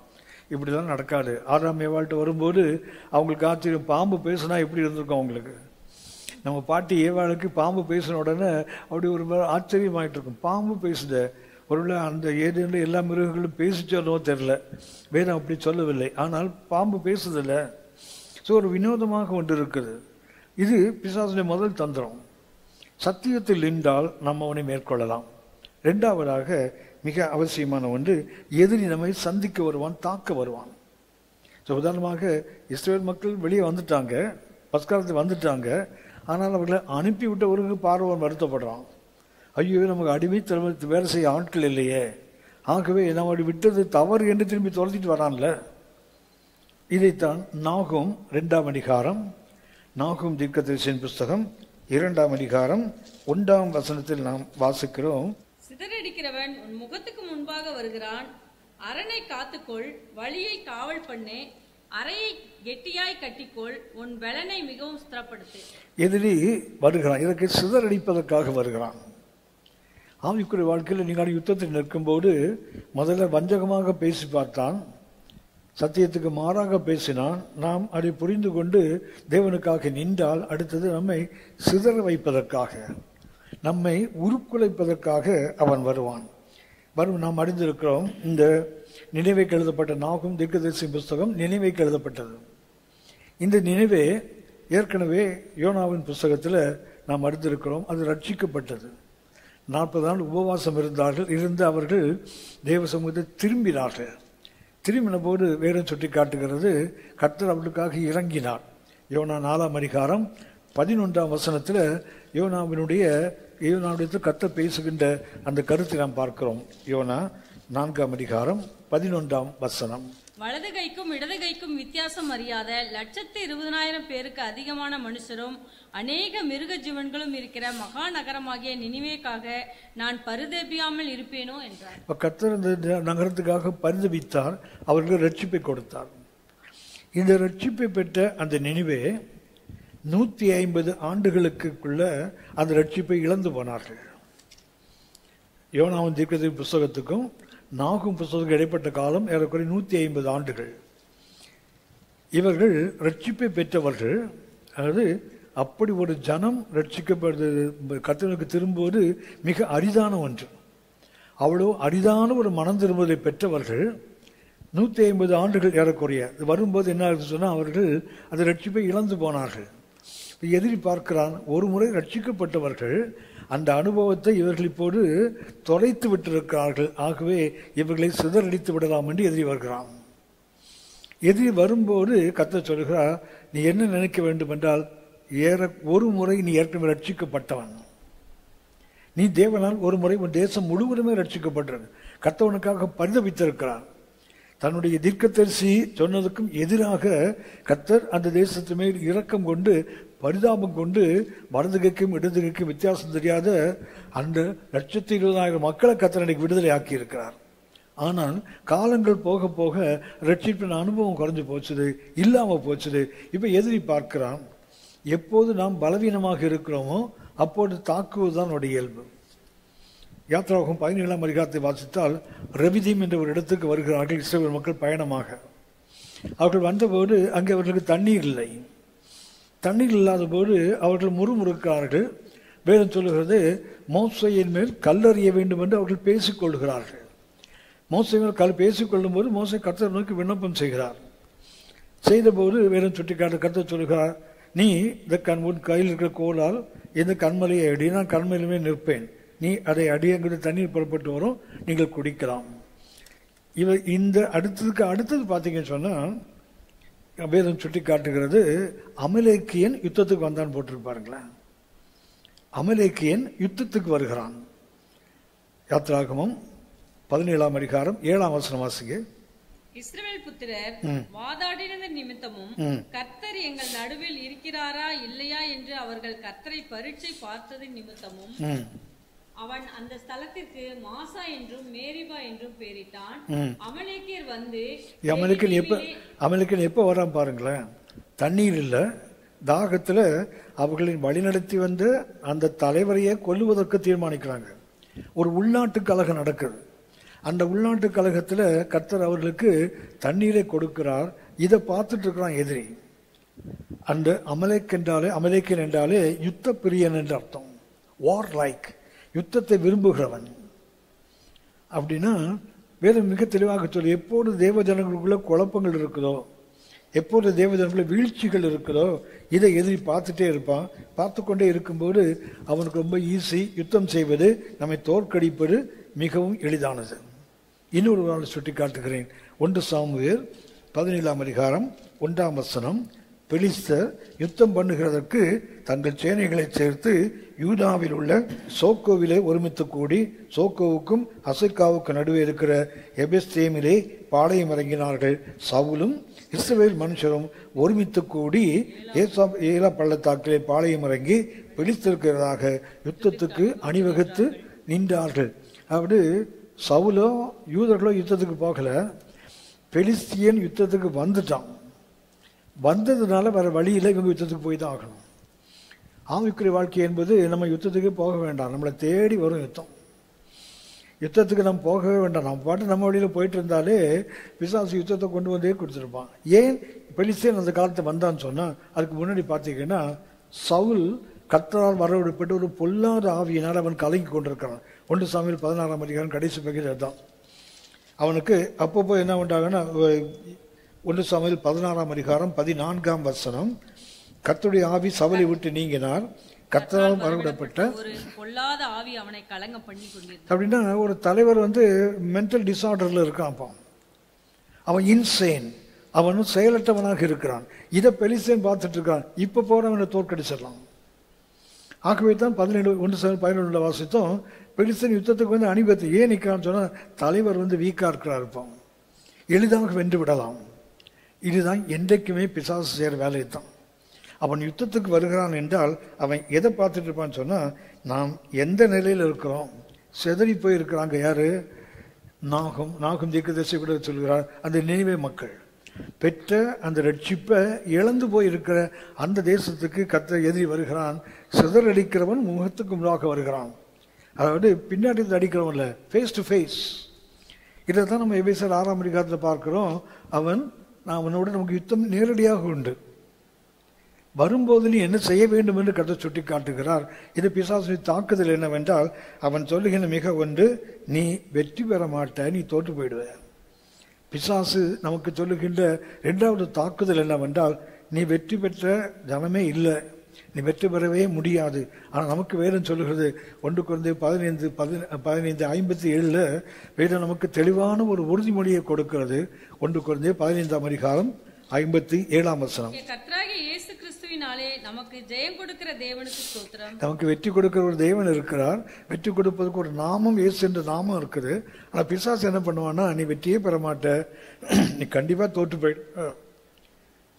இப்படிலாம் நடக்காது. ஆதாம் ஏவாள்கிட்ட வரும்போது அவங்களுக்கு ஆச்சரியம், பாம்பு பேசுனா எப்படி இருந்திருக்கும் அவங்களுக்கு. நம்ம பாட்டி ஏவாளுக்கு பாம்பு பேசின உடனே அப்படி ஒரு ஆச்சரியமாயிட்டு இருக்கும். பாம்பு பேசுத, ஒருவேளை அந்த ஏதேனும் எல்லா மிருகங்களும் பேசிச்சோனோ தெரில, வேதம் அப்படி சொல்லவில்லை, ஆனால் பாம்பு பேசுதில்லை. ஸோ ஒரு வினோதமாக ஒன்று இருக்குது. இது பிசாசுடைய முதல் தந்திரம். சத்தியத்தில் நின்றால் நம்ம அவனை மேற்கொள்ளலாம். ரெண்டாவதாக மிக அவசியமான ஒன்று, எதிரி நம்மை சந்திக்க வருவான், தாக்க வருவான். ஸோ உதாரணமாக இஸ்ரவேல் மக்கள் வெளியே வந்துட்டாங்க, பஸ்காலத்துக்கு வந்துட்டாங்க. ஆனால் அவர்களை அனுப்பிவிட்டவருக்கு பார்வன் வருத்தப்படுறான். ஐயோ, நமக்கு அடிமை திரும்ப வேலை செய்ய ஆட்கள் இல்லையே, ஆகவே நம்ம அப்படி விட்டது தவறு என்று திரும்பி துரத்திட்டு வரான்ல. இதைத்தான் நாகும் 2ஆம் அதிகாரம், நாகும் தீர்க்கதரிசியின் புஸ்தகம் 2ஆம் அதிகாரம் 1ஆம் வசனத்தில் நாம் வாசிக்கிறோம். சிதறடிக்கிறவன் உன் முகத்துக்கு முன்பாக வருகிறான், அரணை காத்துக்கொள், வழியை காவல் பண்ணே, அறையை கெட்டியாய் கட்டிக்கொள், உன் பலனை மிகவும் ஸ்திரப்படுத்து. எதிரி வருகிறான், இதற்கு சிதறடிப்பதற்காக வருகிறான். ஆவிக்குரிய வாழ்க்கையில் நீங்கள் யுத்தத்தில் நிற்கும்போது முதல்ல வஞ்சகமாக பேசி பார்த்தான், சத்தியத்துக்கு மாறாக பேசினான். நாம் அதை புரிந்து கொண்டு தேவனுக்காக நின்றால் அடுத்தது நம்மை சிதற வைப்பதற்காக, நம்மை உருக்குலைப்பதற்காக அவன் வருவான். நாம் அறிந்திருக்கிறோம், இந்த நினைவைக்கு எழுதப்பட்ட நாகும் தீர்க்கதரிசி புஸ்தகம் நினைவைக்கு எழுதப்பட்டது. இந்த நினைவே ஏற்கனவே யோனாவின் புஸ்தகத்தில் நாம் அறிந்திருக்கிறோம். அது ரட்சிக்கப்பட்டது. 40 நாள் உபவாசம் இருந்து அவர்கள் தேவ சமூகத்தை திரும்பினார்கள். திரும்பின போது வேதம் சுட்டி காட்டுகிறது, கர்த்தர் அவர்களுக்காக இறங்கினார். யோனா 4ஆம் அதிகாரம் 11ஆம் வசனத்தில் யோனாவுடைய கர்த்தர் பேசுகின்ற அந்த கருத்தை நாம் பார்க்கிறோம். யோனா 4ஆம் அதிகாரம் 11ஆம் வசனம். வலது கைக்கும் இடது கைக்கும் வித்தியாசம் அறியாத 120,000 பேருக்கு அதிகமான மனுஷரும் அநேக மிருக ஜீவன்களும் இருக்கிற மகா நகரமாகிய நினிவேக்காக நான் பரிதபியாமல் இருப்பேனோ என்றார். கர்த்தர் இந்த நகரத்துக்காக பரிதபித்தார், அவர்கள் ரட்சிப்பை கொடுத்தார். இந்த ரட்சிப்பை பெற்ற அந்த நினிவே 150 ஆண்டுகளுக்குள்ள அந்த ரட்சிப்பை இழந்து போனார்கள். யோனாவின் தீர்க்கதரிசி புஸ்தகத்துக்கும் நாகும் புஸ்தகத்துக்கு இடைப்பட்ட காலம் ஏறக்குறைய 150 ஆண்டுகள். இவர்கள் ரட்சிப்பை பெற்றவர்கள். அதாவது அப்படி ஒரு ஜனம் ரட்சிக்கப்படுறது, கர்த்தருக்கு திரும்புவது மிக அரிதான ஒன்று. அவ்வளோ அரிதான ஒரு மனம் திரும்புவதை பெற்றவர்கள் 150 ஆண்டுகள் ஏறக்குறைய வரும்போது என்ன ஆகுது சொன்னால், அவர்கள் அந்த ரட்சிப்பை இழந்து போனார்கள். எதிரி பார்க்கிறான், ஒரு முறை ரட்சிக்கப்பட்டவர்கள் அந்த அனுபவத்தை இவர்கள் இப்போது தொலைத்து விட்டிருக்கிறார்கள், ஆகவே இவர்களை சிதறடித்து விடலாம் என்று எதிரி வருகிறான். எதிரி வரும்போது கர்த்தர் சொல்கிறார், நீ என்ன நினைக்க வேண்டும் என்றால், ஒரு முறை நீ ஏற்கனவே ரட்சிக்கப்பட்டவன், நீ தேவனால் ஒரு முறை உன் தேசம் முழுவதுமே ரட்சிக்கப்பட்டது. கர்த்தவனுக்காக பரிதபித்திருக்கிறார். தன்னுடைய தீர்க்கதரிசி சொன்னதுக்கும் எதிராக கர்த்தர் அந்த தேசத்து மேல் இரக்கம் கொண்டு பரிதாபம் கொண்டு வலது கைக்கும் இடது கைக்கும் வித்தியாசம் தெரியாத அந்த 120,000 மக்களை கர்த்தர் விடுதலை ஆக்கி இருக்கிறார். ஆனால் காலங்கள் போக போக ரட்சிப்பின் அனுபவம் குறைஞ்சு போச்சுது, இல்லாமல் போச்சுது. இப்போ எதிரி பார்க்கிறான், எப்போது நாம் பலவீனமாக இருக்கிறோமோ அப்போது தாக்குவதுதான் நம்முடைய இயல்பு. யாத்ராகமம் 17ஆம் அதிகாரத்தை வாசித்தால், ரபிதீம் என்ற ஒரு இடத்துக்கு வருகிறார்கள் இஸ்ரவேல் மக்கள் பயணமாக. அவர்கள் வந்தபோது அங்கே அவர்களுக்கு தண்ணீர் இல்லை. தண்ணீர் இல்லாத போது அவர்கள் முறுமுறுக்கிறார்கள். வேதம் சொல்லுகிறது, மோசையின் மேல் கல்லறிய வேண்டும் என்று அவர்கள் பேசிக்கொள்கிறார்கள். மோசை மேல் பேசிக்கொள்ளும் போது மோசை கர்த்தர் நோக்கி விண்ணப்பம் செய்கிறார். செய்தபோது வேதம் சுட்டிக்காட்டு கர்த்தர் சொல்லுகிறார், நீ இந்த உன் கையில் இருக்கிற கோலால் இந்த கண்மலையை அடி, நான் கண்மலையுமே நிற்பேன், நீ அதை அடியங்கிறது தண்ணீர் புறப்பட்டு வரும், நீங்கள் குடிக்கலாம். இந்த அடுத்தது பார்த்தீங்கன்னு சொன்னால், வேதம் சுட்டி காட்டுகிறது, அமலேக்கியன் யுத்தத்துக்கு வந்தான் போட்டிருப்பாருங்களேன். அமலேக்கியன் யுத்தத்துக்கு வருகிறான். யாத்ராகமம் 17ஆம் அதிகாரம் 7ஆம் வசனம் வாசிங்க. இஸ்ரவேல் புத்திரர் வாதாடினது நிமித்தமும் கர்த்தர் எங்கள் நடுவில் இருக்கிறாரா இல்லையா என்று அவர்கள் கர்த்தரை பரீட்சை பார்த்தது நிமித்தமும் அவன் அந்த ஸ்தலத்திற்கு மாசா என்றும் மேரிபா என்றும் பெயரிட்டான். அமலேக்கியர் வந்து அமலேக்கியன் எப்ப வரான் பாருங்களேன். தண்ணீர் இல்லை, தாகத்துல அவர்களின் வழிநடத்தி வந்து அந்த தலைவரையே கொல்லுவதற்கு தீர்மானிக்கிறாங்க. ஒரு உள்நாட்டு கலகம் நடக்குது. அந்த உள்நாட்டு கலகத்துல கர்த்தர் அவர்களுக்கு தண்ணீரை கொடுக்கிறார். இதை பார்த்துட்டு இருக்கிறான் எதிரி. அந்த அமலேக்கன் என்றாலே யுத்த பிரியன் என்று அர்த்தம். வார் லைக், யுத்தத்தை விரும்புகிறவன் அப்படின்னா வேதம் மிக தெளிவாக சொல்லி, எப்போது தேவ ஜனங்களுக்குள்ள குழப்பங்கள் இருக்குதோ, எப்போது தேவ ஜனங்களுக்குள்ள வீழ்ச்சிகள் இருக்குதோ, இதை எதிரி பார்த்துட்டே இருப்பான். பார்த்து கொண்டே இருக்கும்போது அவனுக்கு ரொம்ப ஈஸி. யுத்தம் செய்வது, நம்மை தோற்கடிப்பது மிகவும் எளிதானது. இன்னொரு நாள் சுட்டி காட்டுகிறேன். 1 சாமுவேல் 17ஆம் அதிகாரம் 1ஆம் வசனம். பெலிஸ்தர் யுத்தம் பண்ணுகிறதற்கு தங்கள் சேனைகளை சேர்த்து யூதாவில் உள்ள சோக்கோவிலே ஒருமித்து கூடி, சோக்கோவுக்கும் அசைக்காவுக்கும் நடுவே இருக்கிற எபெஸ்தேமிலே பாளையம் இறங்கினார்கள். சவுலும் இஸ்ரவேல் மனுஷரும் ஒருமித்து கூடி ஏலா பள்ளத்தாக்கிலே பாளையம் இறங்கி பெலிஸ்தருக்கிறதாக யுத்தத்துக்கு அணிவகுத்து நின்றார்கள். அப்படி சவுலோ யூதர்களோ யுத்தத்துக்கு போகல, பெலிஸ்தியன் யுத்தத்துக்கு வந்துட்டான். வந்ததுனால வேற வழியில் இவங்க யுத்தத்துக்கு போய் தான் ஆகணும். ஆவிக்குரிய வாழ்க்கை என்பது நம்ம யுத்தத்துக்கு போக வேண்டாம், நம்மளை தேடி வரும் யுத்தம். யுத்தத்துக்கு நம்ம போகவே வேண்டாம். நம்ம பாட்டு நம்ம வழியில் போயிட்டு இருந்தாலே பிசாசு யுத்தத்தை கொண்டு வந்தே கொடுத்துருப்பான். ஏன் பெலிஸ்தீன் அந்த காலத்தை வந்தான்னு சொன்னால், அதுக்கு முன்னாடி பார்த்தீங்கன்னா சவுல் கர்த்தரால் வரவிடப்பட்டு ஒரு பொல்லாத ஆவியினால் அவன் கலங்கி கொண்டிருக்கிறான். 1 சாமுவேல் 16ஆம் அதிகாரம் கடைசி பகுதியில் தான். அவனுக்கு அப்பப்போ என்ன பண்ணுறாங்கன்னா, 1 சாமுவேல் 16ஆம் அதிகாரம் 14ஆம் வசனம், கர்த்தருடைய ஆவி சவுலை விட்டு நீங்கினார், கர்த்தரால் வரவிடப்பட்ட ஒரு பொல்லாத ஆவி அவனை கலங்க பண்ணி கொண்டிருந்தார். அப்படின்னா ஒரு தலைவர் மென்டல் டிசார்டர்ல இருக்கான். அவன் இன்சேன், அவனும் செயலற்றவனாக இருக்கிறான். இதை பெலிஸ்தேன் பார்த்துட்டு இருக்கான். இப்ப போறவனை தோற்கடிச்சிடலாம். ஆகவே தான் 1 சாமுவேல் 17 வாசித்தோம். பெலிஸ்தேன் யுத்தத்துக்கு அணிபத்து ஏன் நிற்கிறான்னு சொன்னா, தலைவர் வீக்கா இருக்கிறார், இருப்பான், எளிதாக வென்று விடலாம். இதுதான் என்றைக்குமே பிசாசு செய்கிற வேலை தான். அவன் யுத்தத்துக்கு வருகிறான் என்றால் அவன் எதை பார்த்துட்டு இருப்பான்னு சொன்னா, நாம் எந்த நிலையில் இருக்கிறோம். செதறி போய் இருக்கிறாங்க. யாரு? நாகும் தீர்க்கதரிசி கூட சொல்கிறார், அந்த நினைவே மக்கள் பெற்ற அந்த ரட்சிப்பை இழந்து போய் இருக்கிற அந்த தேசத்துக்கு கர்த்தர் எதிரி வருகிறான். சிதறடிக்கிறவன் முகத்துக்கு முன்னாக வருகிறான். அதாவது பின்னாடி அடிக்கிறவன் இல்லை, ஃபேஸ் டு ஃபேஸ். இதை தான் நம்ம எபேசியர் 6ஆம் அதிகாரத்தில் பார்க்கிறோம். அவனோட நமக்கு யுத்தம் நேரடியாக உண்டு. வரும்போது நீ என்ன செய்ய வேண்டும் என்று கர்த்தர் சுட்டி காட்டுகிறார். இது பிசாசுடைய தாக்குதல் என்னவென்றால், அவன் சொல்லுகின்ற மிக ஒன்று, நீ வெற்றி பெற மாட்ட, நீ தோற்று போயிடுவ. பிசாசு நமக்கு சொல்லுகின்ற 2வது தாக்குதல் என்னவென்றால், நீ வெற்றி பெற்ற ஜனமே இல்லை, நீ வெற்றி பெறவே முடியாது. ஆனால் நமக்கு வேதம் சொல்லுகிறது, 1 கொரிந்தியர் 15:57 வேதம் நமக்கு தெளிவான ஒரு உறுதிமொழியை கொடுக்கிறது. 1 கொரிந்தியர் 15ஆம் அதிகாரம் 57ஆம் வசனம். கர்த்தராகிய இயேசு கிறிஸ்துவினாலே நமக்கு ஜெயம் கொடுக்கிற தேவனுக்கு ஸ்தோத்திரம். நமக்கு வெற்றி கொடுக்கிற ஒரு தேவன் இருக்கிறார். வெற்றி கொடுப்பதற்கு ஒரு நாமம், இயேசு என்ற நாமம் இருக்குது. ஆனால் பிசாசு என்ன பண்ணுவான்னா, நீ வெற்றியே பெற மாட்ட, நீ கண்டிப்பா தோற்று போயிடு,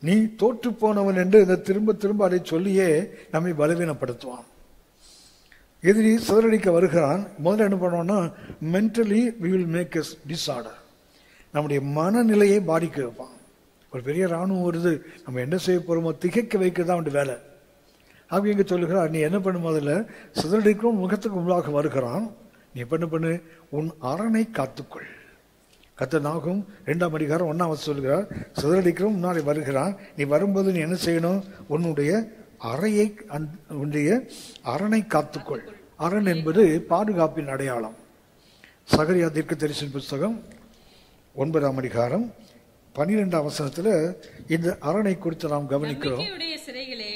நீ தோற்று போனவன் என்று திரும்ப திரும்ப அதை சொல்லியே நம்மை பலவீனப்படுத்துவான். எதிரி சிதறடிக்க வருகிறான். முதல்ல என்ன பண்ணுவோம்னா, mentally we will make us disorder. நம்முடைய மனநிலையை பாதிக்க வைப்பான். ஒரு பெரிய ராணுவம் வருது, நம்ம என்ன செய்ய போறோமோ திகைக்க வைக்கிறதா அவன் வேலை. அவங்க எங்க சொல்லுகிறார், நீ என்ன பண்ணு, முதல்ல சிதறடிக்கும் முகத்துக்கு முன்னாக வருகிறான், நீ என்ன பண்ணு, உன் அரணை காத்துக்கொள். கர்த்தர் நாகும் 2ஆம் அதிகாரம் 1ஆம் வசனம் சொல்கிறார், சிதறடிக்கிறோம் முன்னாடி வருகிறான், நீ வரும்போது நீ என்ன செய்யணும், உன்னுடைய அரணை காத்துக்கொள். அரண் என்பது பாதுகாப்பின் அடையாளம். சகரியா தீர்க்கதரிசன புத்தகம் 9ஆம் அதிகாரம் 12ஆம் வசனத்துல இந்த அரணை குறித்து நாம் கவனிக்கிறோம். சிறைகளே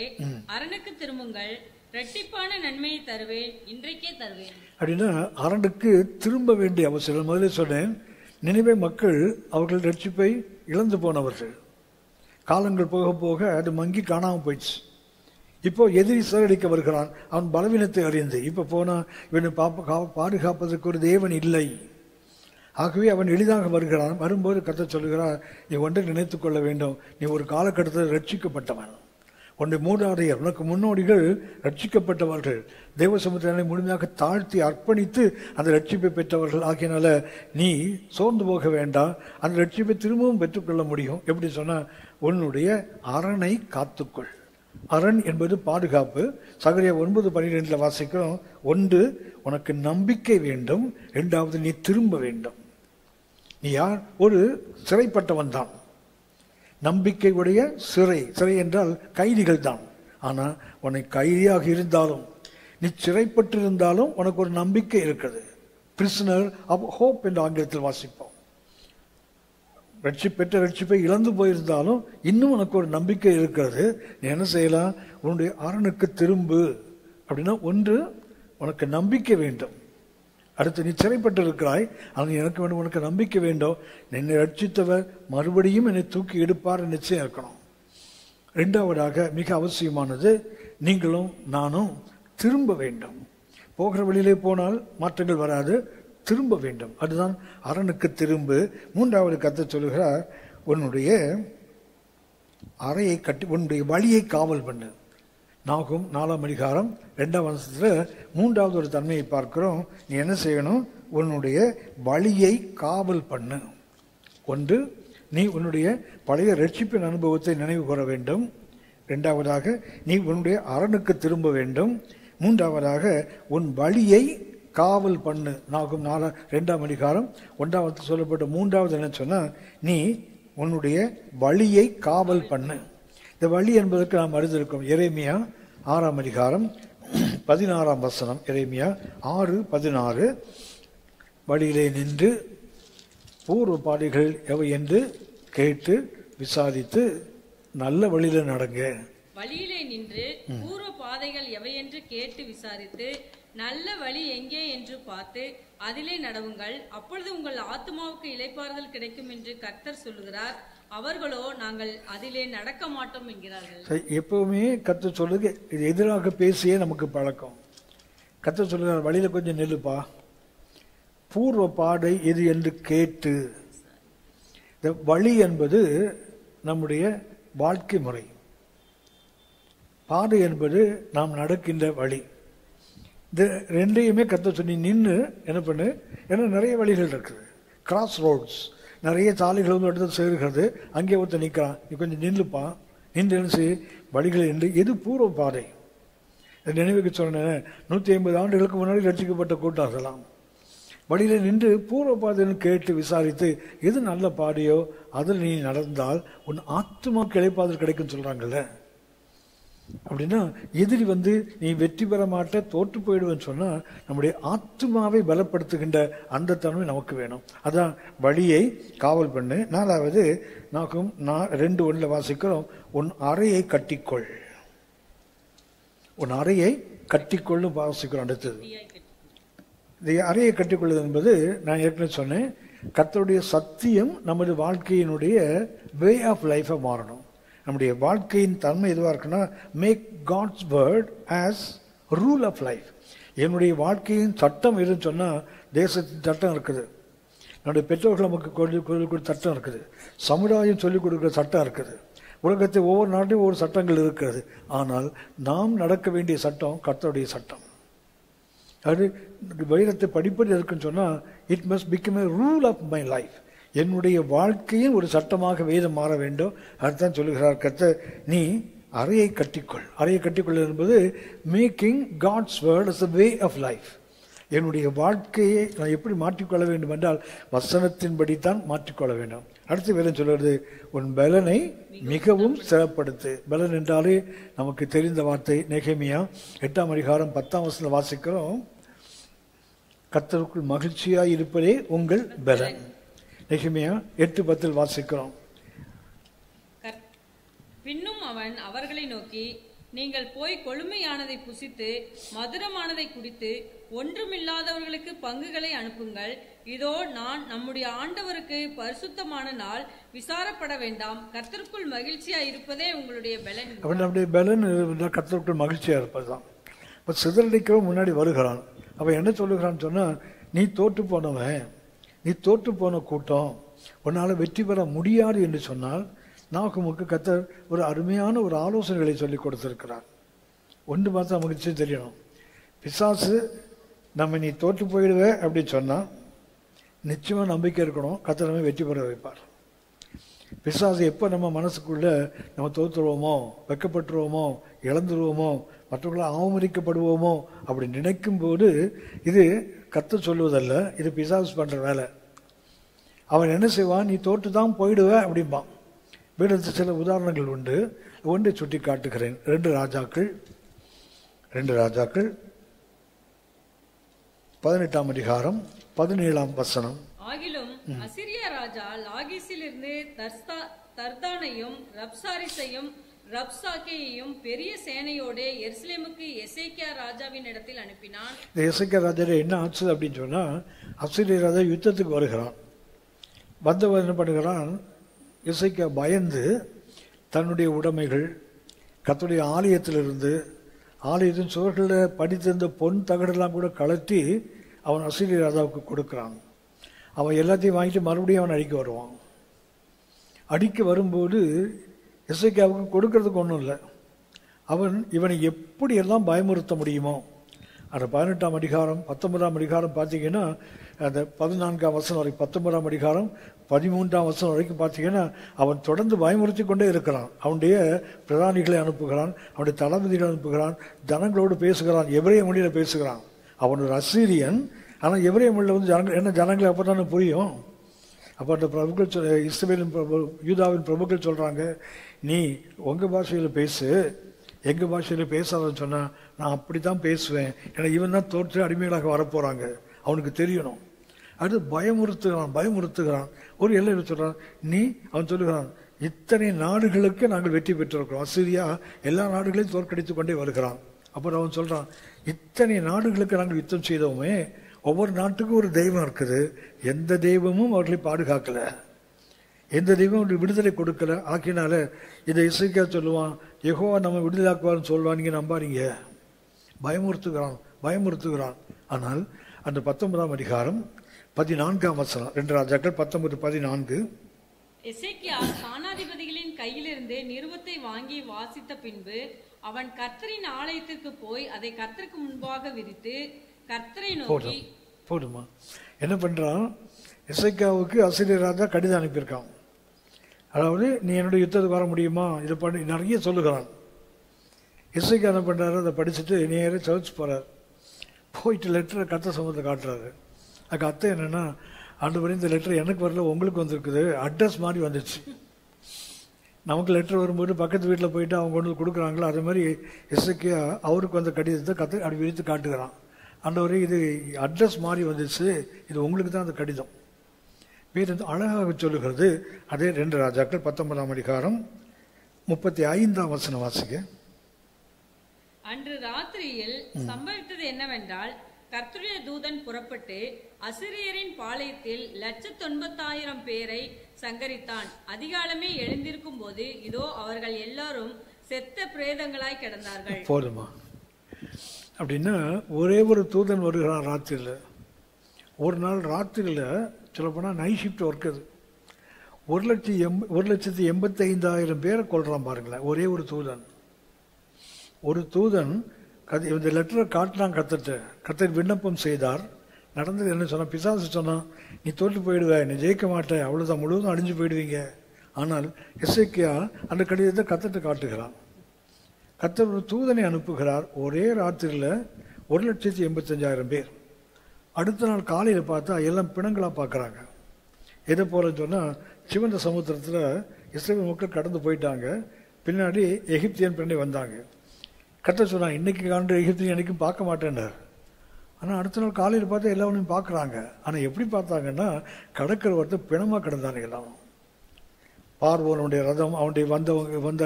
அரணுக்கு திரும்புங்கள், இரட்டிப்பான நன்மையை தருவேன், இன்றைக்கே தருவேன். அப்படின்னா அரணுக்கு திரும்ப வேண்டிய அவசியம். முதல்ல சொன்னேன், நினைவே மக்கள் அவர்கள் ரட்சிப்பை இழந்து போனவர்கள். காலங்கள் போக போக அது மங்கி காணாமல் போயிடுச்சு. இப்போ எதிரி சிதறடிக்க வருகிறான். அவன் பலவீனத்தை அறிந்து இப்போ போனா இவனை பாதுகாப்பதற்கு ஒரு தேவன் இல்லை. ஆகவே அவன் எளிதாக வருகிறான். வரும்போது கர்த்தர் சொல்லுகிறார், நீ ஒன்றை நினைத்துக் கொள்ள வேண்டும், நீ ஒரு காலகட்டத்தில் ரட்சிக்கப்பட்டவன், உன்னுடைய மூதாதையர், உனக்கு முன்னோடிகள் ரட்சிக்கப்பட்டவர்கள், தேவ சமுத்திரனை முழுமையாக தாழ்த்தி அர்ப்பணித்து அந்த ரட்சிப்பை பெற்றவர்கள். ஆகியனால நீ சோர்ந்து போக வேண்டாம், அந்த ரட்சிப்பை திரும்பவும் பெற்றுக்கொள்ள முடியும். எப்படி சொன்னால், உன்னுடைய அரணை காத்துக்கொள். அரண் என்பது பாதுகாப்பு. சகரியா 9:12 வாசிக்கிறோம். ஒன்று, உனக்கு நம்பிக்கை வேண்டும். இரண்டாவது, நீ திரும்ப வேண்டும். நீ யார்? ஒரு சிறைப்பட்டவன் தான். நம்பிக்கையுடைய சிறை என்றால் கைதிகள் தான். ஆனால் உன்னை கைதியாக இருந்தாலும், நீ சிறைப்பட்டிருந்தாலும் உனக்கு ஒரு நம்பிக்கை இருக்கிறது. பிரிசனர் ஆஃப் ஹோப் என்று ஆங்கிலத்தில் வாசிப்போம். பெற்ற ரட்சிப்பை இழந்து போயிருந்தாலும் இன்னும் உனக்கு ஒரு நம்பிக்கை இருக்கிறது. நீ என்ன செய்யலாம்? உன்னுடைய அரணுக்கு திரும்பு. அப்படின்னா ஒன்று, உனக்கு நம்பிக்கை வேண்டும். அடுத்து, நீ சிறைப்பட்டு இருக்கிறாய், ஆனால் எனக்கு வேண்டும், உனக்கு நம்பிக்கை வேண்டும். என்னை ரட்சித்தவர் மறுபடியும் என்னை தூக்கி எடுப்பார் நிச்சயம் இருக்கணும். இரண்டாவதாக மிக அவசியமானது, நீங்களும் நானும் திரும்ப வேண்டும். போகிற வழியிலே போனால் மாற்றங்கள் வராது, திரும்ப வேண்டும். அதுதான் அரணுக்கு திரும்பு. மூன்றாவது கர்த்தர் சொல்லுகிறார், உன்னுடைய அறையை கட்டி, உன்னுடைய வழியை காவல் பண்ணு. நாகும் 4:2 மூன்றாவது ஒரு தன்மையை பார்க்கிறோம். நீ என்ன செய்யணும்? உன்னுடைய வழியை காவல் பண்ணு. ஒன்று, நீ உன்னுடைய பழைய ரட்சிப்பின் அனுபவத்தை நினைவு கூற வேண்டும். இரண்டாவதாக, நீ உன்னுடைய அரணுக்கு திரும்ப வேண்டும். மூன்றாவதாக, உன் வழியை காவல் பண்ணு. நாகும் 4:2 சொல்லப்பட்ட மூன்றாவது என்ன சொன்னா, நீ உன்னுடைய வழியை காவல் பண்ணு. இந்த வழி என்பதற்கு நாம் அறிந்திருக்கோம். எரேமியா 6:16. எரேமியா 6:16. வழியிலே நின்று பூர்வ பாதைகள் எவை என்று கேட்டு விசாரித்து நல்ல வழியில நடங்க. வழியிலே நின்று பூர்வ பாதைகள் எவை என்று கேட்டு விசாரித்து நல்ல வழி எங்கே என்று பார்த்து அதிலே நடவுங்கள். அப்பொழுது உங்கள் ஆத்மாவுக்கு இளைப்பாறுதல் கிடைக்கும் என்று கர்த்தர் சொல்லுகிறார். அவர்களோ நாங்கள் அதிலே நடக்க மாட்டோம் என்கிறார்கள். எப்பவுமே கர்த்தர் சொல்லுது, இது எதிராக பேசியே நமக்கு பழக்கம். கர்த்தர் சொல்லுகிறார், வழியில கொஞ்சம் நெல்லுப்பா, பூர்வ பாதை எது என்று கேட்டு. இந்த வழி என்பது நம்முடைய வாழ்க்கை முறை, பாதை என்பது நாம் நடக்கின்ற வழி. இந்த ரெண்டையுமே கர்த்தர் சொல்லி நின்று என்ன பண்ணு. ஏன்னா நிறைய வழிகள் இருக்குது, கிராஸ் ரோட்ஸ், நிறைய சாலைகள் வந்து இடத்துல சேருகிறது. அங்கே ஒருத்தர் நிற்கிறான், நீ கொஞ்சம் நின்றுப்பா, நின்று என்ன செய்ய வழிகள் என்று. எது பூர்வ பாதை? நினைவுக்கு சொன்னேன், 150 ஆண்டுகளுக்கு முன்னாடி ரட்சிக்கப்பட்ட கூட்டம் அதெல்லாம். வழியில் நின்று பூர்வ பாதைன்னு கேட்டு விசாரித்து எது நல்ல பாதையோ அதில் நீ நடந்தால் உன் ஆத்மாவுக்கு இளைப்பாறுதல் கிடைக்குன்னு சொல்கிறாங்கல்ல. அப்படின்னா எதிரி வந்து நீ வெற்றி பெற மாட்ட, தோற்று போயிடுவேன்னு சொன்னால் நம்முடைய ஆத்மாவை பலப்படுத்துகின்ற அந்த தன்மை நமக்கு வேணும். அதான் வழியை காவல் பண்ணு. நாலாவது, நாக்கும் 2:1 வாசிக்கிறோம், உன் அறையை கட்டிக்கொள். உன் அறையை கட்டிக்கொள்ளு வாசிக்கிறோம். அடுத்தது, இந்த அறையை கட்டிக்கொள்வது என்பது நான் ஏற்கனவே சொன்னேன், கர்த்தருடைய சத்தியம் நமது வாழ்க்கையினுடைய வே ஆஃப் லைஃபை மாறணும். நம்முடைய வாழ்க்கையின் தன்மை எதுவாக இருக்குன்னா, make God's word as rule of life. என்னுடைய வாழ்க்கையின் சட்டம் எதுன்னு சொன்னால், தேசத்தின் சட்டம் இருக்குது, நம்முடைய பெற்றோர்கள் நமக்கு கொடுக்கிற சட்டம் இருக்குது, சமுதாயம் சொல்லிக் கொடுக்குற சட்டம் இருக்குது, உலகத்தை ஒவ்வொரு நாட்டிலும் ஒவ்வொரு சட்டங்கள் இருக்கிறது. ஆனால் நாம் நடக்க வேண்டிய சட்டம் கர்த்தருடைய சட்டம். அது வைரத்தை படிப்பது இருக்குன்னு சொன்னால், it must become a rule of my life. என்னுடைய வாழ்க்கையின் ஒரு சட்டமாக வேதம் மாற வேண்டும். அதுதான் சொல்லுகிறார் கர்த்தர், நீ அறையை கட்டிக்கொள். அறையை கட்டிக்கொள் என்பது making God's word as a way of life. என்னுடைய வாழ்க்கையை நான் எப்படி மாற்றிக்கொள்ள வேண்டும் என்றால் வசனத்தின்படி தான் மாற்றிக்கொள்ள வேண்டும். அடுத்து வேதம் சொல்கிறது, உன் பலனை மிகவும் சிறப்படுத்து. பலன் என்றாலே நமக்கு தெரிந்த வார்த்தை. நெகேமியா 8:10 வாசிக்கிறோம், கர்த்தருக்குள் மகிழ்ச்சியாய் இருப்பதே உங்கள் பலன். நெகேமியா 8:10 வாசிக்கிறோம். பின்னும் அவன் அவர்களை நோக்கி, நீங்கள் போய் கொழுமையானதை புசித்து மதுரமானதை குடித்து ஒன்றுமில்லாதவர்களுக்கு பங்குகளை அனுப்புங்கள். இதோ நான் நம்முடைய ஆண்டவருக்கு பரிசுத்தமான நாள், விசாரப்பட வேண்டாம், கர்த்தருக்குள் மகிழ்ச்சியா இருப்பதே உங்களுடைய பலன். நம்முடைய பலன் கர்த்தருக்குள் மகிழ்ச்சியா இருப்பதுதான். இப்போ சிதறடிக்கிறவன் முன்னாடி வருகிறான். அவன் என்ன சொல்லுகிறான்னு சொன்னா, நீ தோற்று போனவன், நீ தோற்று போன கூட்டம், உன்னால் வெற்றி பெற முடியாது என்று சொன்னால் நாகூமுக்கு கர்த்தர் ஒரு அருமையான ஒரு ஆலோசனைகளை சொல்லி கொடுத்திருக்கிறார். ஒன்று பார்த்தா நமக்கு நிச்சயம் தெரியணும், பிசாசு நம்ம நீ தோற்று போயிடுவே அப்படின்னு சொன்னால் நிச்சயமாக நம்பிக்கை இருக்கணும், கர்த்தர் நம்ம வெற்றி பெற வைப்பார். பிசாசு எப்போ நம்ம மனசுக்குள்ளே நம்ம தோற்றுருவோமோ, வெக்கப்பட்டுருவோமோ, இழந்துருவோமோ, மற்றவர்களால் அவமதிக்கப்படுவோமோ அப்படி நினைக்கும் போது இது கர்த்தர் சொல்லுவதல்ல, இது பிசாசு பண்ணுற வேலை. அவன் என்ன செய்வான், நீ தோற்று தான் போயிடுவ அப்படிம்பான். வேதத்தில் சில உதாரணங்கள் உண்டு, ஒன்றை சுட்டி காட்டுகிறேன். 2 ராஜாக்கள் 18ஆம் அதிகாரம் 17ஆம் வசனம். ஆகிலும் அசிரியா ராஜா லாகீசிலிருந்து தர்தானையும் ரப்சாரிசையும் ரப்சாக்கேயையும் பெரிய சேனையோடு எருசலேமுக்கு எசேக்கியா ராஜாவின் இடத்தில் அனுப்பினான். இந்த எசேக்கியா ராஜா என்ன ஆச்சு அப்படின்னு சொன்னா, அசிரியா ராஜா யுத்தத்துக்கு வருகிறான். வந்தவன் என்ன பண்ணுகிறான், எசேக்கியா பயந்து தன்னுடைய உடைமைகள், கர்த்தருடைய ஆலயத்திலிருந்து ஆலயத்தின் சுவர்களில் படித்திருந்த பொன் தகடெல்லாம் கூட கலட்டி அவன் அசீரிய ராஜாவுக்கு கொடுக்குறான். அவன் எல்லாத்தையும் வாங்கிட்டு மறுபடியும் அவன் அடிக்க வருவான். அடிக்க வரும்போது எசேக்கியாவுக்கு கொடுக்கறதுக்கு ஒன்றும் இல்லை. அவன் இவனை எப்படியெல்லாம் பயமுறுத்த முடியுமோ, அந்த 18ஆம் அதிகாரம் 19ஆம் அதிகாரம் பார்த்தீங்கன்னா, அந்த 14ஆம் வசனம் வரைக்கும், 19ஆம் அதிகாரம் 13ஆம் வசனம் வரைக்கும் பார்த்தீங்கன்னா, அவன் தொடர்ந்து பயமுறுத்தி கொண்டே இருக்கிறான். அவனுடைய பிரதானிகளை அனுப்புகிறான், அவனுடைய தளபதிகளை அனுப்புகிறான், ஜனங்களோடு பேசுகிறான், எபிரேய மொழியில் பேசுகிறான். அவன் ஒரு அசீரியன், ஆனால் எபிரேய மொழியில் வந்து ஜனங்களுக்கு அப்போ தானே புரியும். அப்போ அந்த பிரபுக்கள், இஸ்ரவேலின் யூதாவின் பிரபுக்கள் சொல்கிறாங்க, நீ உங்கள் பாஷையில் பேசு, எங்கள் பாஷையில் பேசாதன்னு சொன்னால் நான் அப்படி தான் பேசுவேன், ஏன்னா இவன் தான் தோற்று அடிமைகளாக வரப்போகிறாங்க, அவனுக்கு தெரியணும். அது பயமுறுத்துகிறான். ஒரு எல்லை சொல்கிறான், அவன் சொல்லுகிறான், இத்தனை நாடுகளுக்கு நாங்கள் வெற்றி பெற்றிருக்கிறோம். அசீரியா எல்லா நாடுகளையும் தோற்கடித்து கொண்டே வருகிறான். அப்புறம் அவன் சொல்கிறான், இத்தனை நாடுகளுக்கு நாங்கள் யுத்தம் செய்தோமே, ஒவ்வொரு நாட்டுக்கும் ஒரு தெய்வம் இருக்குது, எந்த தெய்வமும் அவர்களை பாதுகாக்கலை, எந்த தெய்வம் அவர்களுக்கு விடுதலை கொடுக்கல. ஆக்கினால இதை எசேக்கியா சொல்லுவான், யெகோவா நம்ம விடுதலையாக்குவார்னு சொல்லுவான், நீங்கள் நம்பாதீங்க. பயமுறுத்துகிறான். ஆனால் அந்த 19ஆம் அதிகாரம் 14ஆம் வசனம், 2 ராஜாக்கள் 19:14. எசேக்கியா ஸ்தானாதிபதிகளின் கையிலிருந்து நிருபத்தை வாங்கி வாசித்த பின்பு அவன் கர்த்தரின் ஆலயத்திற்கு போய் அதை கர்த்தருக்கு முன்பாக விரித்து கர்த்தரை நோக்கி. போடுமா என்ன பண்றான், எசேக்கியாவுக்கு அசீரிய ராஜா கடிதம் அனுப்பியிருக்கான். அதாவது நீ என்னுடைய யுத்தத்துக்கு வர முடியுமா, இதை பண்ணி நிறைய சொல்லுகிறான். எசேக்கியா என்ன பண்றாரு, அதை படிச்சுட்டு நேரே சர்ச் போறார். போயிட்டு லெட்டரை கர்த்தர் சமூகத்தை காட்டுறாரு. அதுக்கு அர்த்தம் என்னன்னா, ஆண்டவரே இந்த லெட்டர் எனக்கு வரல, உங்களுக்கு வந்திருக்குது, அட்ரஸ் மாதிரி வந்துச்சு. நமக்கு லெட்டர் வரும்போது பக்கத்து வீட்டில் போயிட்டு அவங்க கொண்டு கொடுக்குறாங்களோ, அதே மாதிரி எசேக்கியா அவருக்கு வந்த கடிதத்தை கர்த்தர் அப்படி விரித்து காட்டுகிறான். ஆண்டவரே இது அட்ரஸ் மாதிரி வந்துச்சு, இது உங்களுக்கு தான் அந்த கடிதம். வேறு அழகாக சொல்லுகிறது. அதே 2 ராஜாக்கள் 19ஆம் அதிகாரம் 35ஆம் வசனம் வாசிக்க. அன்று ராத்திரியில் சம்பவித்தது என்னவென்றால், கர்த்தருடைய தூதன் புறப்பட்டு அசிரியரின் பாளையத்தில் 1,90,000 பேரை சங்கரித்தான். அதிகாலமே எழுந்திருக்கும் போது இதோ அவர்கள் எல்லாரும் செத்த பிரேதங்களாய் கிடந்தார்கள். போதுமா அப்படின்னா, ஒரே ஒரு தூதன் வருகிறான் ராத்திரியில். ஒரு நாள் ராத்திரியில் சொல்லப்போனால் நைட் ஷிஃப்ட் ஒர்க் அது. 1,85,000 பேரை கொள்றான் பாருங்களேன், ஒரே ஒரு தூதன். இந்த லெட்டரை காட்டினான் கர்த்தர் விண்ணப்பம் செய்தார். நடந்தது என்ன சொன்னா, பிசாசு சொன்னான், நீ தோற்று போயிடுவ, நீ ஜெயிக்க மாட்டேன், அவ்வளோதான், முழுவதும் அழிஞ்சு போயிடுவீங்க. ஆனால் எசேக்கியா அந்த கடிதத்தை கர்த்தர்ட்ட காட்டுகிறான். கர்த்தர் ஒரு தூதனை அனுப்புகிறார். ஒரே ராத்திரியில் 1,85,000 பேர். அடுத்த நாள் காலையில் பார்த்தா எல்லாம் பிணங்களாக பார்க்குறாங்க. எதை போல சொன்னால், சிவந்த சமுத்திரத்தில் இஸ்ரவேல் மக்கள் கடந்து போயிட்டாங்க, பின்னாடி எகிப்தியன் பெண்ணை வந்தாங்க. கர்த்தர் சொன்னான், இன்னைக்கு காண்ற எகிப்தியன் என்னைக்கும் பார்க்க மாட்டேன்டார். ஆனால் அடுத்த நாள் காலையில் பார்த்தா எல்லாரும் பார்க்குறாங்க. ஆனால் எப்படி பார்த்தாங்கன்னா, கடற்கரை வரத்து பிணமாக கிடந்தாங்க எல்லாம். பார்வோனுடைய ரதம், அவனுடைய வந்த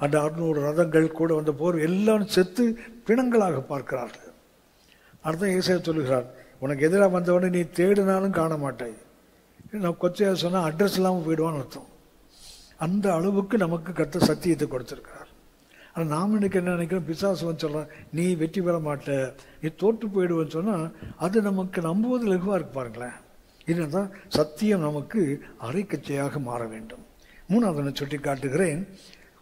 அந்த 600 ரதங்கள் கூட வந்த போர் எல்லாரும் செத்து பிணங்களாக பார்க்கிறார்கள். அர்த்தம் ஏசாயா சொல்லுகிறார், உனக்கு எதிராக வந்தவொடனே நீ தேடினாலும் காண மாட்டாய். நான் கொச்சையாக சொன்னால் அட்ரஸ் இல்லாமல் போயிடுவான்னு அர்த்தம். அந்த அளவுக்கு நமக்கு கர்த்தர் சத்தியத்தை கொடுத்துருக்கிறார். ஆனால் நாம் இன்னைக்கு என்ன நினைக்கிறோம், பிசாசுன்னு சொல்கிறான், நீ வெற்றி பெற மாட்ட, நீ தோற்று போயிடுவேன்னு சொன்னால் அது நமக்கு நம்புவது லகுவாக இருக்கு பாருங்களேன். இதுதான் சத்தியம் நமக்கு அரைக்கச்சையாக மாற வேண்டும். மூணாவது சுட்டி காட்டுகிறேன்.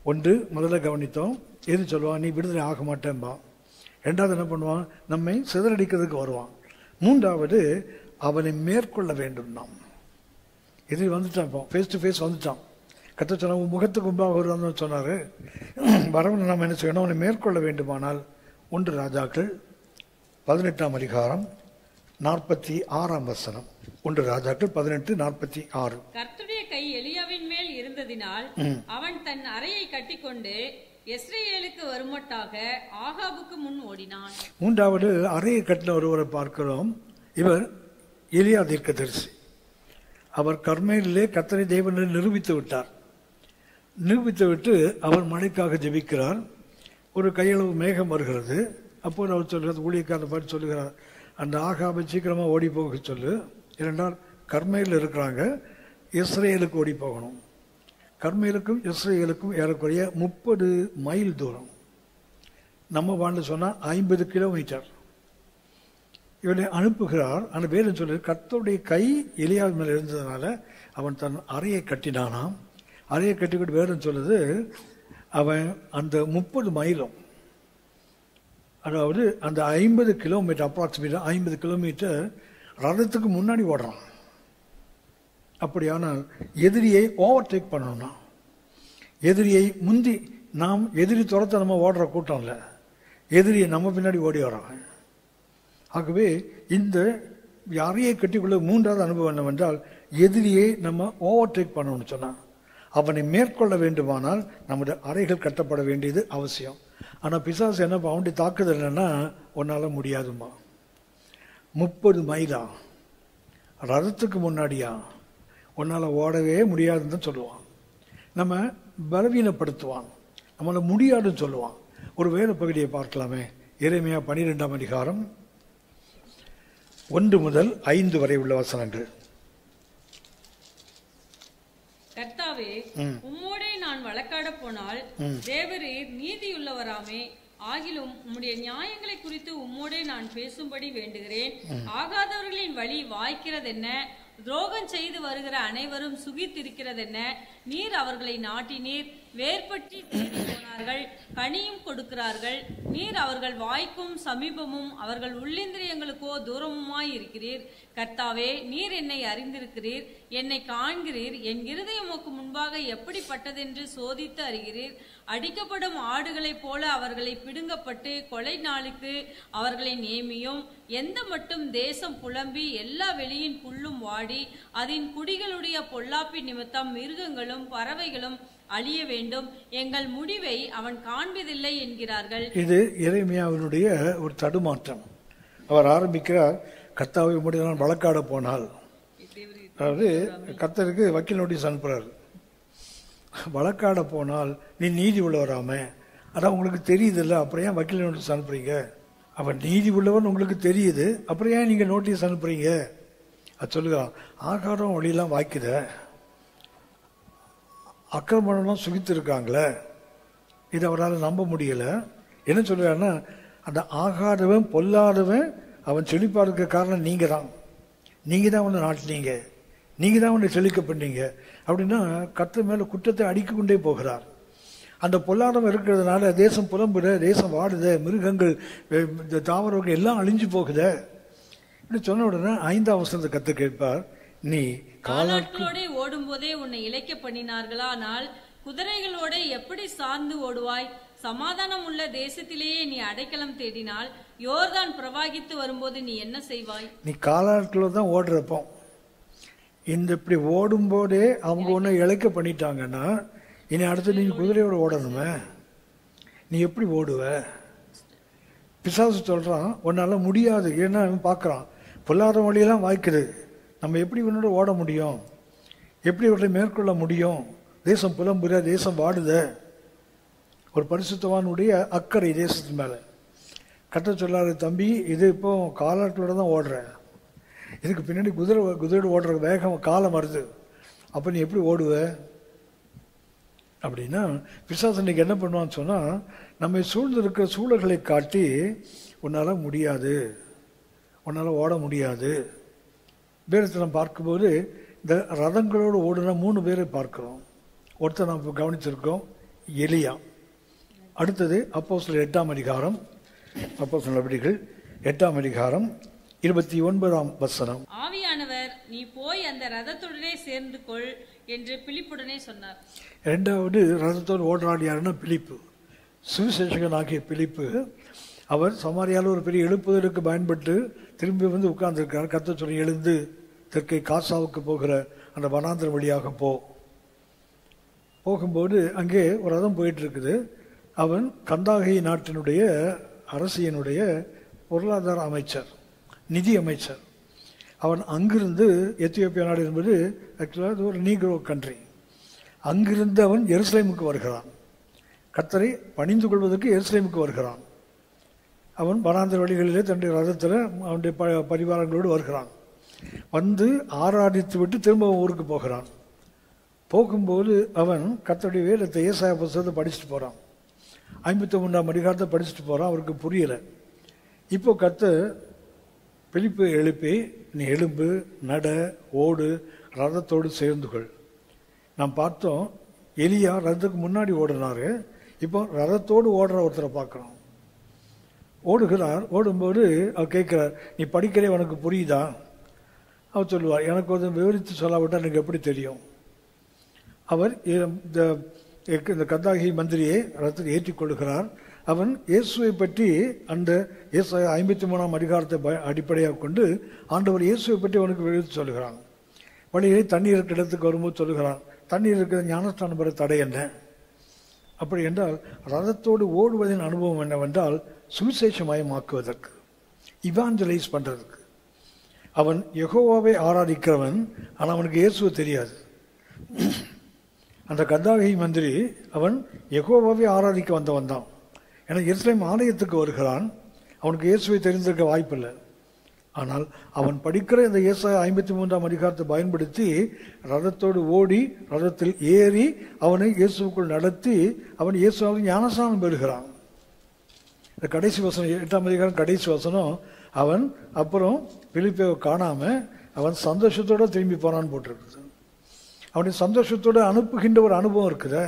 ஒன்று, முதல்ல கவனித்தோம், எது சொல்லுவான், நீ விடுதலை ஆக மாட்டேன்பா. ரெண்டாவது என்ன பண்ணுவான், நம்மை சிதறடிக்கிறதுக்கு வருவான். மூன்றாவது, அவனை மேற்கொள்ள வேண்டும். நாம் இது வந்துட்டான், இப்போ ஃபேஸ் டு ஃபேஸ் வந்துட்டான். கர்த்தர் சொன்ன முகத்துக்கு முன்பாக வருவான்னு சொன்னார். வரவன் நாம் என்ன செய்யணும், அவனை மேற்கொள்ள வேண்டுமானால் 1 ராஜாக்கள் 18ஆம் அதிகாரம் 46ஆம் வசனம். 1 ராஜாக்கள் 18:46. கர்த்தருடைய கை எலியாவின் மேல் இருந்ததினால் அவன் தன் அறையை கட்டிக்கொண்டு யெஸ்ரயேலுக்கு வருமட்டாக ஆகாபுக்கு முன் ஓடினான். மூன்றாவது, அறையை கட்டின ஒருவரை பார்க்கிறோம். இவர் எலியா தீர்க்கதரிசி. அவர் கர்மேலிலே கர்த்தரை தேவனை நிரூபித்து விட்டார். நிரூபித்து விட்டு அவர் மழைக்காக ஜெபிக்கிறார். ஒரு கையளவு மேகம் வருகிறது. அப்போது அவர் சொல்கிறார், ஊழியக்காரர் பார்த்து சொல்லுகிறார், அந்த ஆகாபை சீக்கிரமாக ஓடி போக சொல்லு. இரண்டால் கர்மேலில் இருக்கிறாங்க, இஸ்ரேலுக்கு ஓடி போகணும். கர்மேலுக்கும் இஸ்ரேலுக்கும் ஏறக்குறைய 30 மைல் தூரம். நம்ம வாழ்ந்து சொன்னால் 50 கிலோமீட்டர். இவனை அனுப்புகிறார். அந்த வேலை சொல்லு, கர்த்தருடைய கை எலியா மேலே இருந்ததுனால அவன் தன் அறையை கட்டினானாம். அறையை கட்டிக்கிட்டு வேறுன்னு சொல்லுது, அவன் அந்த 30 மைலும், அதாவது அந்த 50 கிலோமீட்டர், அப்ராக்சிமேட்டாக 50 கிலோமீட்டர் ரதத்துக்கு முன்னாடி ஓடுறான். அப்படியானால் எதிரியை ஓவர்டேக் பண்ணணும்னா, எதிரியை முந்தி, நாம் எதிரி துரத்த நம்ம ஓடுற கூட்டம் இல்லை, எதிரியை நம்ம பின்னாடி ஓடி வர்றாங்க. ஆகவே இந்த அறையை கட்டிக்குள்ள 3வது அனுபவம் என்னவென்றால், எதிரியை நம்ம ஓவர்டேக் பண்ணணும்னு சொன்னான். அவனை மேற்கொள்ள வேண்டுமானால் நம்முடைய அறைகள் கட்டப்பட வேண்டியது அவசியம். ஆனால் பிசாசு என்ன, அவனுடைய தாக்குதல் என்னன்னா, உன்னால் முடியாதுமா, 30 மைலா ரதத்துக்கு முன்னாடியா, உன்னால் ஓடவே முடியாதுன்னு தான் சொல்லுவான். நம்ம பலவீனப்படுத்துவான், நம்மளால் முடியாதுன்னு சொல்லுவான். ஒரு வேத பகுதியை பார்க்கலாமே. எரேமியா 12ஆம் அதிகாரம் 1 முதல் 5 வரை உள்ள வசனங்கள். கர்த்தாவே, உம்மோடே நான் வழக்காட போனால் தேவரீர் நீதியுள்ளவராமே, ஆகிலும் உம்முடைய நியாயங்களை குறித்து உம்மோடே நான் பேசும்படி வேண்டுகிறேன். ஆகாதவர்களின் வழி வாய்க்கிறதென்ன, துரோகம் செய்து வருகிற அனைவரும் சுகித்திருக்கிறதென்ன. நீர் அவர்களை நாட்டினீர், வேர்பற்றி போனார்கள், கனியும் கொடுக்கிறார்கள். நீர் அவர்கள் வாய்க்கும் சமீபமும் அவர்கள் உள்ளிந்திரியங்களுக்கோ தூரமுமாய் இருக்கிறீர். கர்த்தாவே, நீர் என்னை அறிந்திருக்கிறீர், என்னை காண்கிறீர். என் இருதயம் உமக்கு முன்பாக எப்படிப்பட்டதென்று சோதித்து அறிகிறீர். அடிக்கப்படும் ஆடுகளைப் போல அவர்களை பிடுங்கப்பட்டு கொலை நாளுக்கு அவர்களை நியமியும். எந்த மட்டும் தேசம் புலம்பி எல்லா வெளியின் புல்லும் வாடி அதன் குடிகளுடைய பொல்லாப்பி நிமித்தம் மிருகங்களும் பறவைகளும் அழிய வேண்டும். எங்கள் முடிவை அவன் காண்பதில்லை என்கிறார்கள். இது எரேமியாவினுடைய ஒரு தடுமாற்றம். அவர் ஆரம்பிக்கிறார், கர்த்தாவை உம்முடைய நான் வழக்காட போனால், அதாவது கர்த்தருக்கு வக்கீல் நோட்டீஸ் அனுப்புறாரு. வழக்காட போனால் நீ நீதி உள்ளவராம, அதான் உங்களுக்கு தெரியுது இல்லை, அப்புறம் ஏன் வக்கீல் நோட்டீஸ் அனுப்புறீங்க? அவன் நீதி உள்ளவன் உங்களுக்கு தெரியுது, அப்புறம் ஏன் நீங்க நோட்டீஸ் அனுப்புறீங்க? அது சொல்லுகிறான், ஆகாரம் வழியெல்லாம் வாய்க்குத, அக்கிரமணம்லாம் சுகித்து இருக்காங்களே, இது அவரால் நம்ப முடியல. என்ன சொல்லுறாருன்னா, அந்த ஆகாதவன் பொல்லாதவன் அவன் செழிப்பா இருக்க காரணம் நீங்க தான், நீங்க தான் அவனை நாட்டினீங்க, நீங்க தான் அவனை செழிக்க பண்ணீங்க அப்படின்னா கர்த்தர் மேல குற்றத்தை அடிக்க கொண்டே போகிறார். அந்த பொல்லாதவன் இருக்கிறதுனால தேசம் புலம்புற, தேசம் வாடுத, மிருகங்கள் தாவரங்கள் எல்லாம் அழிஞ்சு போகுத. இப்படி சொன்ன உடனே 5ஆம் வசனத்தை கர்த்தர் கேட்பார், நீ காலாட்களோட ஓடும் போதே உன்னை இளைக்க பண்ணினார்களா? ஆனால் குதிரைகளோட எப்படி சார்ந்து ஓடுவாய்? சமாதானம் உள்ள தேசத்திலேயே நீ அடைக்கலம் தேடினால் யோர்தான் பிரவாகித்து வரும்போது நீ என்ன செய்வாய்? நீ காலாட்களோட தான் ஓடுறப்போ, இந்த இப்படி ஓடும் போதே அவங்க ஒன்னு இளைக்க பண்ணிட்டாங்கன்னா இனி அடுத்து நீ குதிரையோட ஓடணுமே, நீ எப்படி ஓடுவ? பிசாசு சொல்றான், உன்னால முடியாது. ஏன்னா அவன் பார்க்கறான், பொல்லாத வழியெல்லாம் வாய்க்குது, நம்ம எப்படி இவனோட ஓட முடியும், எப்படி இவர்களை மேற்கொள்ள முடியும்? தேசம் புலம்புற, தேசம் வாடுத. ஒரு பரிசுத்தவானுடைய அக்கறை தேசத்து மேல. கட்ட சொல்லாரு, தம்பி இது இப்போ காலாட்களோட தான் ஓடுற, இதுக்கு பின்னாடி குதிரையோட ஓடுற வேகம் காலம் வருது, அப்ப நீ எப்படி ஓடுவ அப்படின்னா பிசாசு இன்னைக்கு என்ன பண்ணுவான்னு சொன்னா, நம்ம சூழ்ந்து இருக்கிற சூழல்களை காட்டி உன்னால முடியாது, உன்னால ஓட முடியாது. வேதத்தை நம்ம பார்க்கும்போது இந்த ரதங்களோடு ஓடுன 3 பேரை பார்க்கிறோம். ஒருத்தர் நாம் கவனிச்சிருக்கோம், எலியா. அடுத்தது அப்போஸ்தலர் 8ஆம் அதிகாரம், அப்போஸ்தலர் நடவடிக்கைகள் 8ஆம் அதிகாரம் 29ஆம் வசனம். ஆவியானவர் நீ போய் அந்த ரதத்துடனே சேர்ந்து கொள் என்று பிலிப்புடனே சொன்னார். இரண்டாவது ரதத்தோடு ஓடுறாள் யாருன்னா பிலிப்பு, சுவிசேஷகன் ஆகிய பிலிப்பு. அவர் சமாரியால் ஒரு பெரிய எழுப்புதலுக்கு பயன்பட்டு திரும்பி வந்து உட்கார்ந்துருக்கார். கர்த்தர் சொல்லி, எழுந்து தெற்கே காசாவுக்கு போகிற அந்த வனாந்திரம் வழியாக போகும்போது அங்கே ஒரு ரதம் போயிட்டு இருக்குது. அவன் கந்தாகை நாட்டினுடைய அரசியனுடைய பொருளாதார அமைச்சர், நிதி அமைச்சர். அவன் அங்கிருந்து, எத்தியோப்பியா நாடு என்பது ஆக்சுவலாக அது ஒரு நீக்ரோ கண்ட்ரி, அங்கிருந்து அவன் எருசலேமுக்கு வருகிறான். கர்த்தரை பணிந்து கொள்வதற்கு எருசலேமுக்கு வருகிறான். அவன் வனாந்திர வழிகளிலே தன்னுடைய ரதத்தில் அவனுடைய பரிவாரங்களோடு வருகிறான். வந்து ஆராதித்து விட்டு திரும்ப ஊருக்கு போகிறான். போகும்போது அவன் கர்த்தருடைய வேதத்தை ஏசாயா புத்தகத்தை படிச்சுட்டு போகிறான். 53ஆம் அதிகாரத்தை படிச்சுட்டு போகிறான். அவருக்கு புரியலை. இப்போ கர்த்தர் பிலிப்பை எழுப்பி, நீ எழும்பு, நட, ஓடு, ரதத்தோடு சேர்ந்து கொள். நாம் பார்த்தோம், எலியா ரதத்துக்கு முன்னாடி ஓடுனாரு. இப்போ ரதத்தோடு ஓடுற ஒருத்தரை பார்க்குறோம். ஓடுகிறார். ஓடும்போது அவர் கேட்குறார், நீ படிக்கிறே உனக்கு புரியுதா? அவர் சொல்லுவார், எனக்கு ஒரு விவரித்து சொல்லாவிட்டால் எனக்கு எப்படி தெரியும்? அவர் இந்த கந்தாகி மந்திரியை ரதத்தில் ஏற்றிக்கொள்கிறார். அவன் இயேசுவை பற்றி அந்த 53ஆம் அதிகாரத்தை அடிப்படையாக கொண்டு ஆண்டவர் இயேசுவை பற்றி அவனுக்கு விவரித்து சொல்லுகிறான். வழியை தண்ணீர் இருக்கிற இடத்துக்கு வரும்போது சொல்லுகிறான், தண்ணீர் இருக்கிற ஞானஸ்தானம் பெற தடை என்ன? அப்படி என்றால் ரதத்தோடு ஓடுவதின் அனுபவம் என்னவென்றால் சுவிசேஷமயமாக்குவதற்கு, இவாஞ்சலைஸ் பண்ணுறதுக்கு. அவன் யெகோவாவை ஆராதிக்கிறவன், ஆனால் அவனுக்கு இயேசுவை தெரியாது. அந்த கந்தாகி மந்திரி அவன் யெகோவாவை ஆராதிக்க வந்தவன் தான். ஏன்னா எருசலேம் ஆலயத்துக்கு வருகிறான். அவனுக்கு இயேசுவை தெரிந்திருக்க வாய்ப்பில்லை. ஆனால் அவன் படிக்கிற இந்த ஏசாயா 53ஆம் அதிகாரத்தை பயன்படுத்தி ரதத்தோடு ஓடி ரதத்தில் ஏறி அவனை இயேசுக்குள் நடத்தி அவன் இயேசுவாக ஞானஸ்நானம் பெறுகிறான். இந்த கடைசி வசனம், 8ஆம் அதிகாரம் கடைசி வசனம், அவன் அப்புறம் பிலிப்பை காணாம அவன் சந்தோஷத்தோட திரும்பி போனான்னு போட்டிருக்குது. அவனை சந்தோஷத்தோடு அனுப்புகின்ற ஒரு அனுபவம் இருக்குது.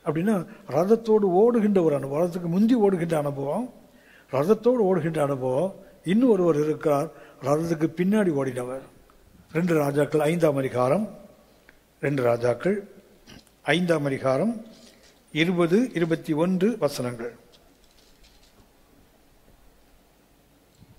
அப்படின்னா ரதத்தோடு ஓடுகின்ற ஒரு அனுபவம், ரதத்துக்கு முந்தி ஓடுகின்ற அனுபவம், ரதத்தோடு ஓடுகின்ற அனுபவம். இன்னும் ஒருவர் இருக்கிறார், ரதத்துக்கு பின்னாடி ஓடினவர். 2 ராஜாக்கள் 5ஆம் அதிகாரம், 2 ராஜாக்கள் 5ஆம் அதிகாரம் 20-21 வசனங்கள்.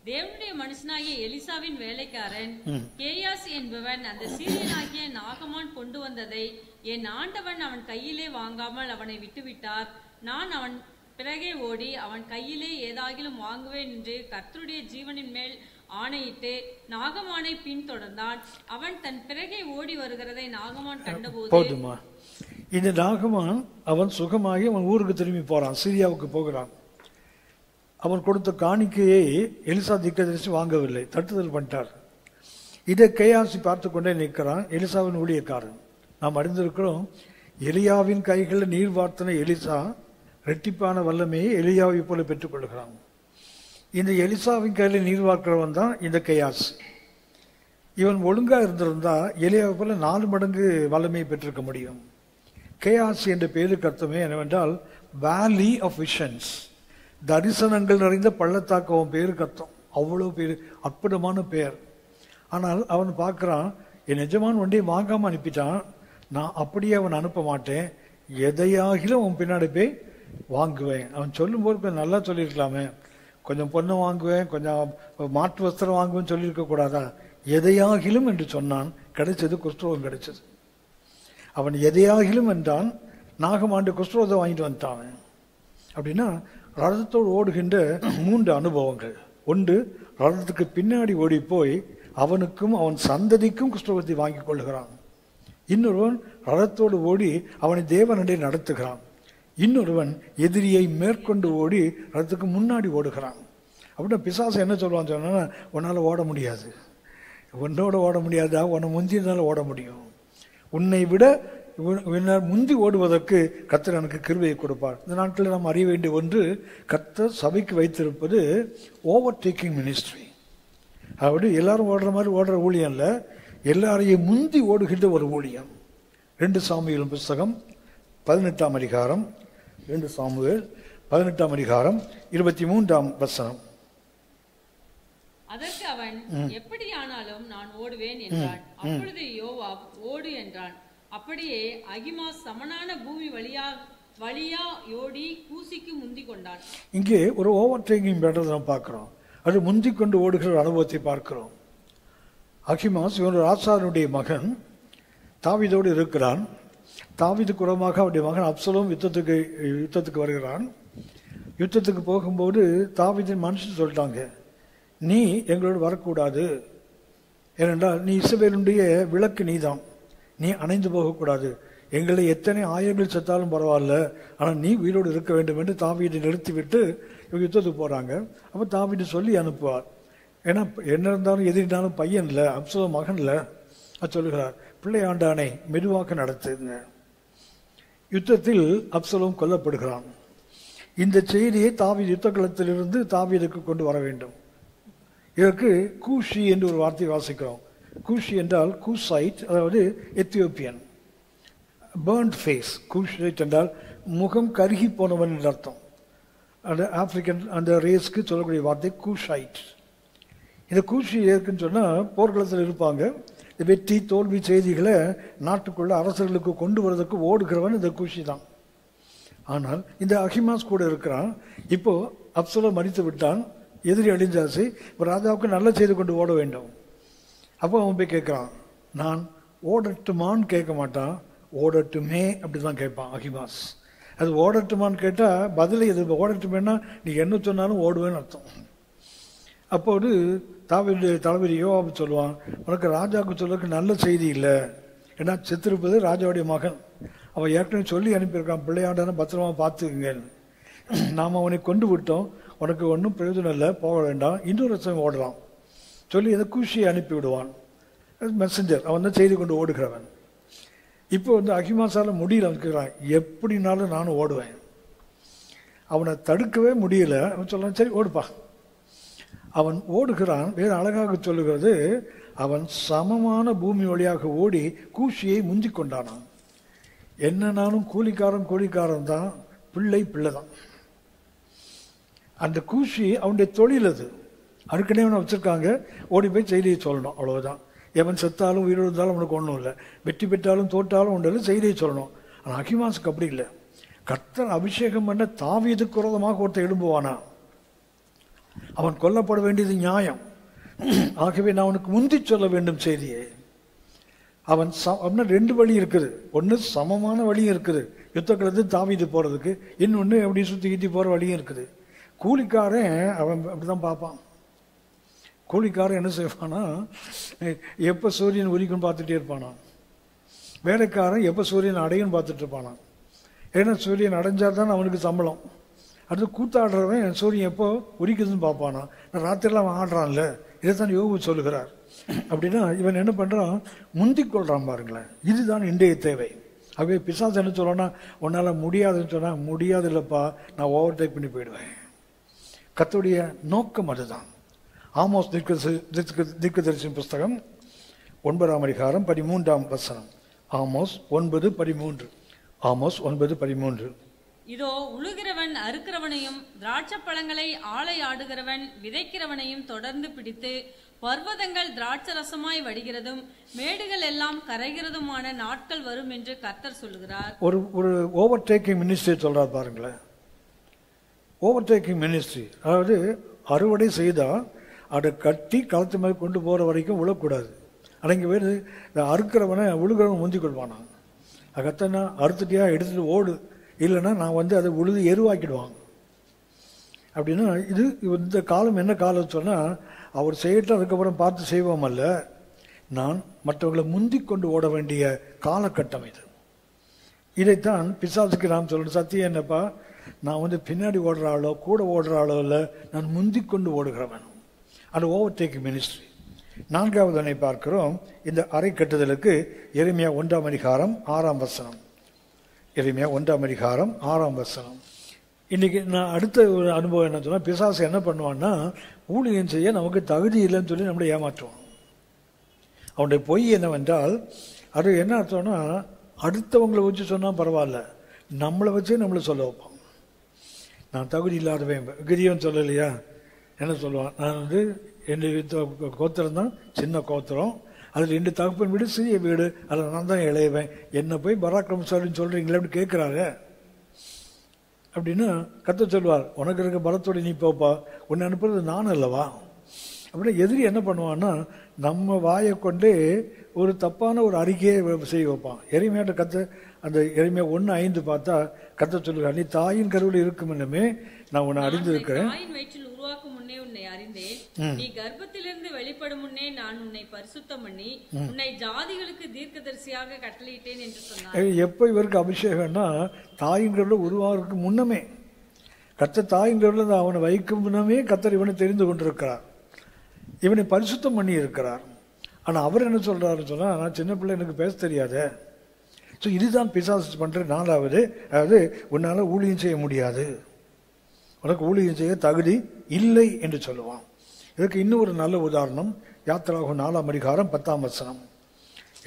தேவனுடைய மனுஷனாகிய எலிசாவின் வேலைக்காரன் கேயாஸ் என்பவன் அந்த சீரியனாகிய நாகமான் கொண்டு வந்ததை என் ஆண்டவன் அவன் கையிலே வாங்காமல் அவனை விட்டுவிட்டார். நான் அவன் பிறகே ஓடி அவன் கையிலே ஏதாகிலும் வாங்குவேன் என்று கர்த்தருடைய ஜீவனின் மேல் ஆணையிட்டு நாகமானை பின்தொடர்ந்தான். அவன் தன் பிறகே ஓடி வருகிறதை நாகமான் கண்டபோது, போதுமா, இந்த நாகமான் அவன் சுகமாகி அவன் ஊருக்கு திரும்பி போறான், சிரியாவுக்கு போகிறான். அவன் கொடுத்த காணிக்கையை எலிசா தீர்க்கதரிசி வாங்கவில்லை, தட்டுதல் பண்ணிட்டார். இதை கேயாசி பார்த்து கொண்டே நிற்கிறான், எலிசாவின் ஊழியக்காரன். நாம் அறிந்திருக்கிறோம், எலியாவின் கைகளில் நீர் வார்த்தன எலிசா இரட்டிப்பான வல்லமையை எலியாவை போல பெற்றுக்கொள்கிறான். இந்த எலிசாவின் கையில் நீர் வார்க்கிறவன் தான் இந்த கேயாஸ். இவன் ஒழுங்கா இருந்திருந்தா எலியாவை போல 4 மடங்கு வல்லமையை பெற்றிருக்க முடியும். கேயாஸ் என்ற பேருக்கு அர்த்தமே என்னவென்றால் வேலி ஆஃப் விஷன்ஸ், தரிசனங்கள் நிறைந்த பள்ளத்தாக்கு. அவன் பேருக்கு அர்த்தம். அவ்வளோ பேர், அற்புதமான பேர். ஆனால் அவன் பார்க்குறான், என் எஜமான் வண்டியை வாங்காமல் அனுப்பிட்டான், நான் அப்படியே அவன் அனுப்ப மாட்டேன், எதையாகிலும் அவன் பின்னாடி போய் வாங்குவேன். அவன் சொல்லும்போது கொஞ்சம் நல்லா சொல்லியிருக்கலாமே, கொஞ்சம் பொண்ணு வாங்குவேன், கொஞ்சம் மாற்று வஸ்திரம் வாங்குவேன்னு சொல்லியிருக்க கூடாதா? எதையாகிலும் என்று சொன்னான். கிடைச்சது குஷ்டரோகம் கிடைச்சது. அவன் எதையாகிலும் என்றான். நாகமாண்டு குஷ்டரோகம் வாங்கிட்டு வந்துட்டான். அப்படின்னா ரதத்தோடு ஓடுகின்ற 3 அனுபவங்கள். ஒன்று, ரதத்துக்கு பின்னாடி ஓடி போய் அவனுக்கும் அவன் சந்ததிக்கும் குஷ்டரோகத்தை வாங்கி கொள்ளுகிறான். இன்னொருவன் ரதத்தோடு ஓடி அவனை தேவனண்டை நடத்துகிறான். இன்னொருவன் எதிரியை மேற்கொண்டு ஓடி ரதத்துக்கு முன்னாடி ஓடுகிறான். அப்படின்னா பிசாசு என்ன சொல்லுவான்னு சொன்னா, உன்னால் ஓட முடியாது, உன்னோட ஓட முடியாதா, உன்னை முந்தினால ஓட முடியும், உன்னை விட முந்தி ஓடுவதற்கு கர்த்தர் எனக்கு கிருபையை கொடுப்பார். இந்த நாட்களில் நாம் அறிய வேண்டிய ஒன்று, கர்த்தர் சபைக்கு வைத்திருப்பது ஓவர்டேக்கிங் மினிஸ்ட்ரி. அப்படி எல்லாரும் ஓடுற மாதிரி ஓடுற ஊழியம் இல்லை, எல்லாரையும் முந்தி ஓடுகின்ற ஒரு ஊழியம். 2 சாமுவேல் புஸ்தகம் 18ஆம் அதிகாரம் 2 சாமுவேல் 18ஆம் அதிகாரம் 23ஆம் வசனம். அதற்கு அவன், எப்படியானாலும் நான் ஓடுவேன் என்றான். அப்பொழுது யோவாப், ஓடு என்றான். அப்படியே அகிமாஸ் சமனான பூமி வழியா ஓடி கூசிக்கு முந்தி கொண்டான். இங்கே ஒரு ஓவர் டேக்கிங் பேட்டர் நாம் பார்க்கிறோம். அது முந்திக் கொண்டு ஓடுகிற அனுபவத்தை பார்க்கிறோம். அகிமாஸ் இவன் ராசானுடைய மகன், தாவீதோடு இருக்கிறான். தாவீதுக்கு உரமாக அவருடைய மகன் அப்சலோம் யுத்தத்துக்கு வருகிறான். யுத்தத்துக்கு போகும்போது தாவீதின் மனுஷன் சொல்லிட்டாங்க, நீ எங்களோடு வரக்கூடாது, ஏனென்றால் நீ இஸ்ரவேலுடைய விளக்கு நீதான், நீ அணைந்து போகக்கூடாது, எங்களை எத்தனை ஆயிரங்கள் செத்தாலும் பரவாயில்ல, ஆனால் நீ உயிரோடு இருக்க வேண்டும் என்று தாவீதை நிறுத்திவிட்டு இவங்க யுத்தத்துக்கு போகிறாங்க. அப்போ தாவீது சொல்லி அனுப்புவார், ஏன்னா என்ன இருந்தாலும் எதிரினாலும் பையன் இல்லை, அப்சலோம் மகன் இல்லை. அது சொல்லுகிறார், பிள்ளையாண்டானை மெதுவாக நடத்துங்க. யுத்தத்தில் அப்சலோம் கொல்லப்படுகிறான். இந்த செய்தியை தாவீது யுத்த களத்திலிருந்து தாவீதுக்கு கொண்டு வர வேண்டும். இதற்கு கூஷி என்று ஒரு வார்த்தை வாசிக்கிறோம். கூஷி என்றால் கூசைட், அதாவது எத்தியோப்பியன். Burnt face. கூஷைட் என்றால் முகம் கருகி போனவன் என்று அர்த்தம். அந்த ஆப்பிரிக்கன் அந்த ரேஸ்க்கு சொல்லக்கூடிய வார்த்தை கூஷைட். இந்த கூஷி இருக்குன்னு சொன்னால் போர்க்களத்தில் இருப்பாங்க. வெற்றி தோல்வி செய்திகளை நாட்டுக்குள்ள அரசர்களுக்கு கொண்டு வருவதற்கு ஓடுகிறவன் இந்த கூஷி தான். ஆனால் இந்த அகிமாஸ் கூட இருக்கிறான். இப்போ அப்சலோம் மரித்து விட்டான், எதிரி அழிஞ்சாச்சு, இப்போ ராஜாவுக்கு நல்ல செய்தி கொண்டு ஓட வேண்டும். அப்போ அவன் போய் கேட்குறான், நான் ஓடட்டுமான்னு கேட்க மாட்டான், ஓடட்டுமே அப்படி தான் கேட்பான் அகிமாஸ். அது ஓடட்டுமான்னு கேட்டால் பதிலை எது, ஓடட்டுமேன்னா நீ என்ன சொன்னாலும் ஓடுவேன்னு அர்த்தம். அப்போது தாவீதுடைய தளபதி யோவாப் சொல்லுவான், உனக்கு ராஜாவுக்கு சொல்றதுக்கு நல்ல செய்தி இல்லை, ஏன்னா செத்திருப்பது ராஜாவுடைய மகன், அவன் ஏற்கனவே சொல்லி அனுப்பியிருக்கான், பிள்ளையாண்டான பத்திரமா பார்த்துக்குங்க, நாம் அவனை கொண்டு விட்டோம், உனக்கு ஒன்றும் பிரயோஜனம் இல்லை, போக வேண்டாம், இன்னொரு வருஷம் ஓடலாம் சொல்லி அதை கூஷியை அனுப்பி விடுவான். மெசஞ்சர், அவன் தான் செய்தி கொண்டு ஓடுகிறவன். இப்போ அகிமாசால முடியல, அவனுக்குறான், எப்படினாலும் நானும் ஓடுவேன். அவனை தடுக்கவே முடியல. அவன் சொல்றான், சரி ஓடுப்பா. அவன் ஓடுகிறான். வேறு அழகாக சொல்லுகிறது, அவன் சமமான பூமி வழியாக ஓடி கூஷியை முந்தி கொண்டானான். என்னன்னாலும் கூலிக்காரன் தான், பிள்ளை தான். அந்த கூஷி அவனுடைய தொழில், அது அதுக்குன்னே அவனை வச்சிருக்காங்க, ஓடி போய் செய்தியை சொல்லணும், அவ்வளவுதான். எவன் செத்தாலும் உயிரோடு இருந்தாலும் அவனுக்கு ஒன்றும் இல்லை, வெற்றி பெற்றாலும் தோற்றாலும் ஒன்றும் இல்லை, செய்தியை சொல்லணும். ஆனால் அகிமாஸுக்கு அப்படி இல்லை. கர்த்தர் அபிஷேகம் பண்ண தாவீதுக்கு விரோதமாக ஒருத்தர் எழும்புவானா, அவன் கொல்லப்பட வேண்டியது நியாயம். ஆகவே நான் அவனுக்கு முந்தி சொல்ல வேண்டும் செய்தியை. அவன் ரெண்டு வழி இருக்குது, ஒன்று சமமான வழியும் இருக்குது யுத்த களத்துக்கு தாவீது போறதுக்கு, இன்னொன்று அப்படி சுற்றி கிட்டி போற வழியும் இருக்குது. கூலிக்காரன் அவன் அப்படிதான் பார்ப்பான். கூலிக்காரன் என்ன செய்வானா, எப்போ சூரியன் உரிக்குன்னு பார்த்துட்டே இருப்பானா. வேலைக்காரன் எப்போ சூரியன் அடையுன்னு பார்த்துட்டு இருப்பானா. ஏன்னா சூரியன் அடைஞ்சாதான் அவனுக்கு சம்பளம். அடுத்து கூத்தாடுறவன் சூரியன் எப்போ உரிக்குதுன்னு பார்ப்பானா. ராத்திரிலாம் அவன் ஆடுறான்ல, இதைத்தான் யோபு சொல்லுகிறார். அப்படின்னா இவன் என்ன பண்ணுறான், முந்திக் கொள்றான் பாருங்களேன். இதுதான் இன்றைய தேவை. ஆகவே பிசாசு என்ன சொல்றான்னா, உன்னால் முடியாதுன்னு சொன்னால், முடியாது இல்லைப்பா, நான் ஓவர் டேக் பண்ணி போயிடுவேன். கர்த்தருடைய நோக்கம் அதுதான். ஆமோஸ் தீர்க்கதரிசியின் புஸ்தகம் 9ஆம் அதிகாரம் 13ஆம் வசனம். ஆமோஸ் 9:13. ஆமோஸ் 9:13. இதோ உழுகிறவன் அறுக்கிறவனையும் திராட்சை பழங்களை ஆலை ஆடுகிறவன் விதைக்கிறவனையும் தொடர்ந்து பிடித்து பர்வதங்கள் திராட்சை ரசமாய் வடிகிறதும் மேடுகள் எல்லாம் கரைகிறதுமான நாட்கள் வரும் என்று கர்த்தர் சொல்லுகிறார். ஒரு ஓவர் டேக்கிங் மினிஸ்ட்ரி சொல்றார் பாருங்களேன். ஓவர் டேக்கிங் மினிஸ்ட்ரி, அதாவது அறுவடை செய்தா அதை கட்டி களத்து மேலே கொண்டு போகிற வரைக்கும் விழக்கூடாது. அடங்கி போய் இந்த அறுக்கிறவனை உழுகிறவன் முந்தி கொள்வானா. அகத்தனா அறுத்துட்டியா எடுத்துட்டு ஓடு, இல்லைன்னா நான் அதை உழுது எருவாக்கிடுவாங்க. அப்படின்னா இது இந்த காலம் என்ன காலம் சொன்னால், அவர் செய்யட்டும் அதுக்கப்புறம் பார்த்து செய்வோமல்ல, நான் மற்றவர்களை முந்தி கொண்டு ஓட வேண்டிய காலகட்டம் இது. இதைத்தான் பிசாசுக்கு நாம் சொல்லணும், சத்தியம் என்னப்பா, நான் பின்னாடி ஓடுற ஆளோ கூட ஓடுற ஆளோ இல்லை, நான் முந்தி கொண்டு ஓடுகிறவன். அது ஓவர் டேக்கிங் மினிஸ்ட்ரி. 4வது பார்க்கிறோம். இந்த அறை கட்டுதலுக்கு எரேமியா 1ஆம் அதிகாரம் 6ஆம் வசனம். எரேமியா 1ஆம் அதிகாரம் 6ஆம் வசனம். இன்னைக்கு நான் அடுத்த ஒரு அனுபவம் என்ன சொன்னால், பிசாசு என்ன பண்ணுவான்னா, ஊழியம் செய்ய நமக்கு தகுதி இல்லைன்னு சொல்லி நம்மளை ஏமாற்றுவான். அவனுடைய பொய் என்னவென்றால், அது என்ன அர்த்தம்னா, அடுத்தவங்களை வச்சு சொன்னால் பரவாயில்ல, நம்மளை வச்சே நம்மளை சொல்ல வைப்பான். நான் தகுதி இல்லாதவன். கிரியவன் சொல்லலையா, என்ன சொல்லுவான், நான் என்னுடைய கோத்திரம் தான் சின்ன கோத்திரம், அதில் 2 தகப்பன் வீடு சிறிய வீடு, அதில் நான் தான் இளையவன், என்ன போய் பராக்கிரமசாலின்னு சொல்கிறீங்களே அப்படி கேட்குறாங்க. அப்படின்னா கர்த்தர் சொல்வார், உனக்கு இருக்க பலத்தோடு நீ போப்பா, உன்னை அனுப்புறது நான் அல்லவா. அப்படின்னா எதிரி என்ன பண்ணுவான்னா நம்ம வாயை கொண்டே ஒரு தப்பான ஒரு அறிக்கையை செய்ய வைப்பான். எளிமையாட்ட கத்த அந்த எளிமையா 1:5 பார்த்தா கர்த்தர் சொல்லுவார், நீ தாயின் கருவில் இருக்கும் என்னமே நான் உன்னை அறிந்திருக்கிறேன், உருவாக்கும் முன்னே உன்னை அறிந்தேன், நீ கர்ப்பத்திலிருந்து வெளிப்படும் முன்னே நான் உன்னை பரிசுத்தம் பண்ணி உன்னை ஜாதிகளுக்கு தீர்க்கதரிசியாக கட்டளையிட்டேன் என்று சொன்னார். எப்ப இவருக்கு அபிஷேகம்னா தாயின் கருவில் உருவாகிறதுக்கு முன்னமே, கர்த்தர் தாயின் கருவில் அவனை வைக்கும் முன்னமே கர்த்தர் இவனை தெரிந்து கொண்டிருக்கிறார், இவனை பரிசுத்தம் பண்ணி இருக்கிறார். ஆனால் அவர் என்ன சொல்றாருன்னு சொன்னா, நான் சின்ன பிள்ளை எனக்கு பேச தெரியாத. ஸோ இதுதான் பிசாசு பண்ற 4வது, அதாவது உன்னால ஊழியம் செய்ய முடியாது, உனக்கு ஊழியம் செய்ய தகுதி இல்லை என்று சொல்லுவான். இதுக்கு இன்னும் ஒரு நல்ல உதாரணம் யாத்திராகமம் 4ஆம் அதிகாரம் 10ஆம் வசனம்.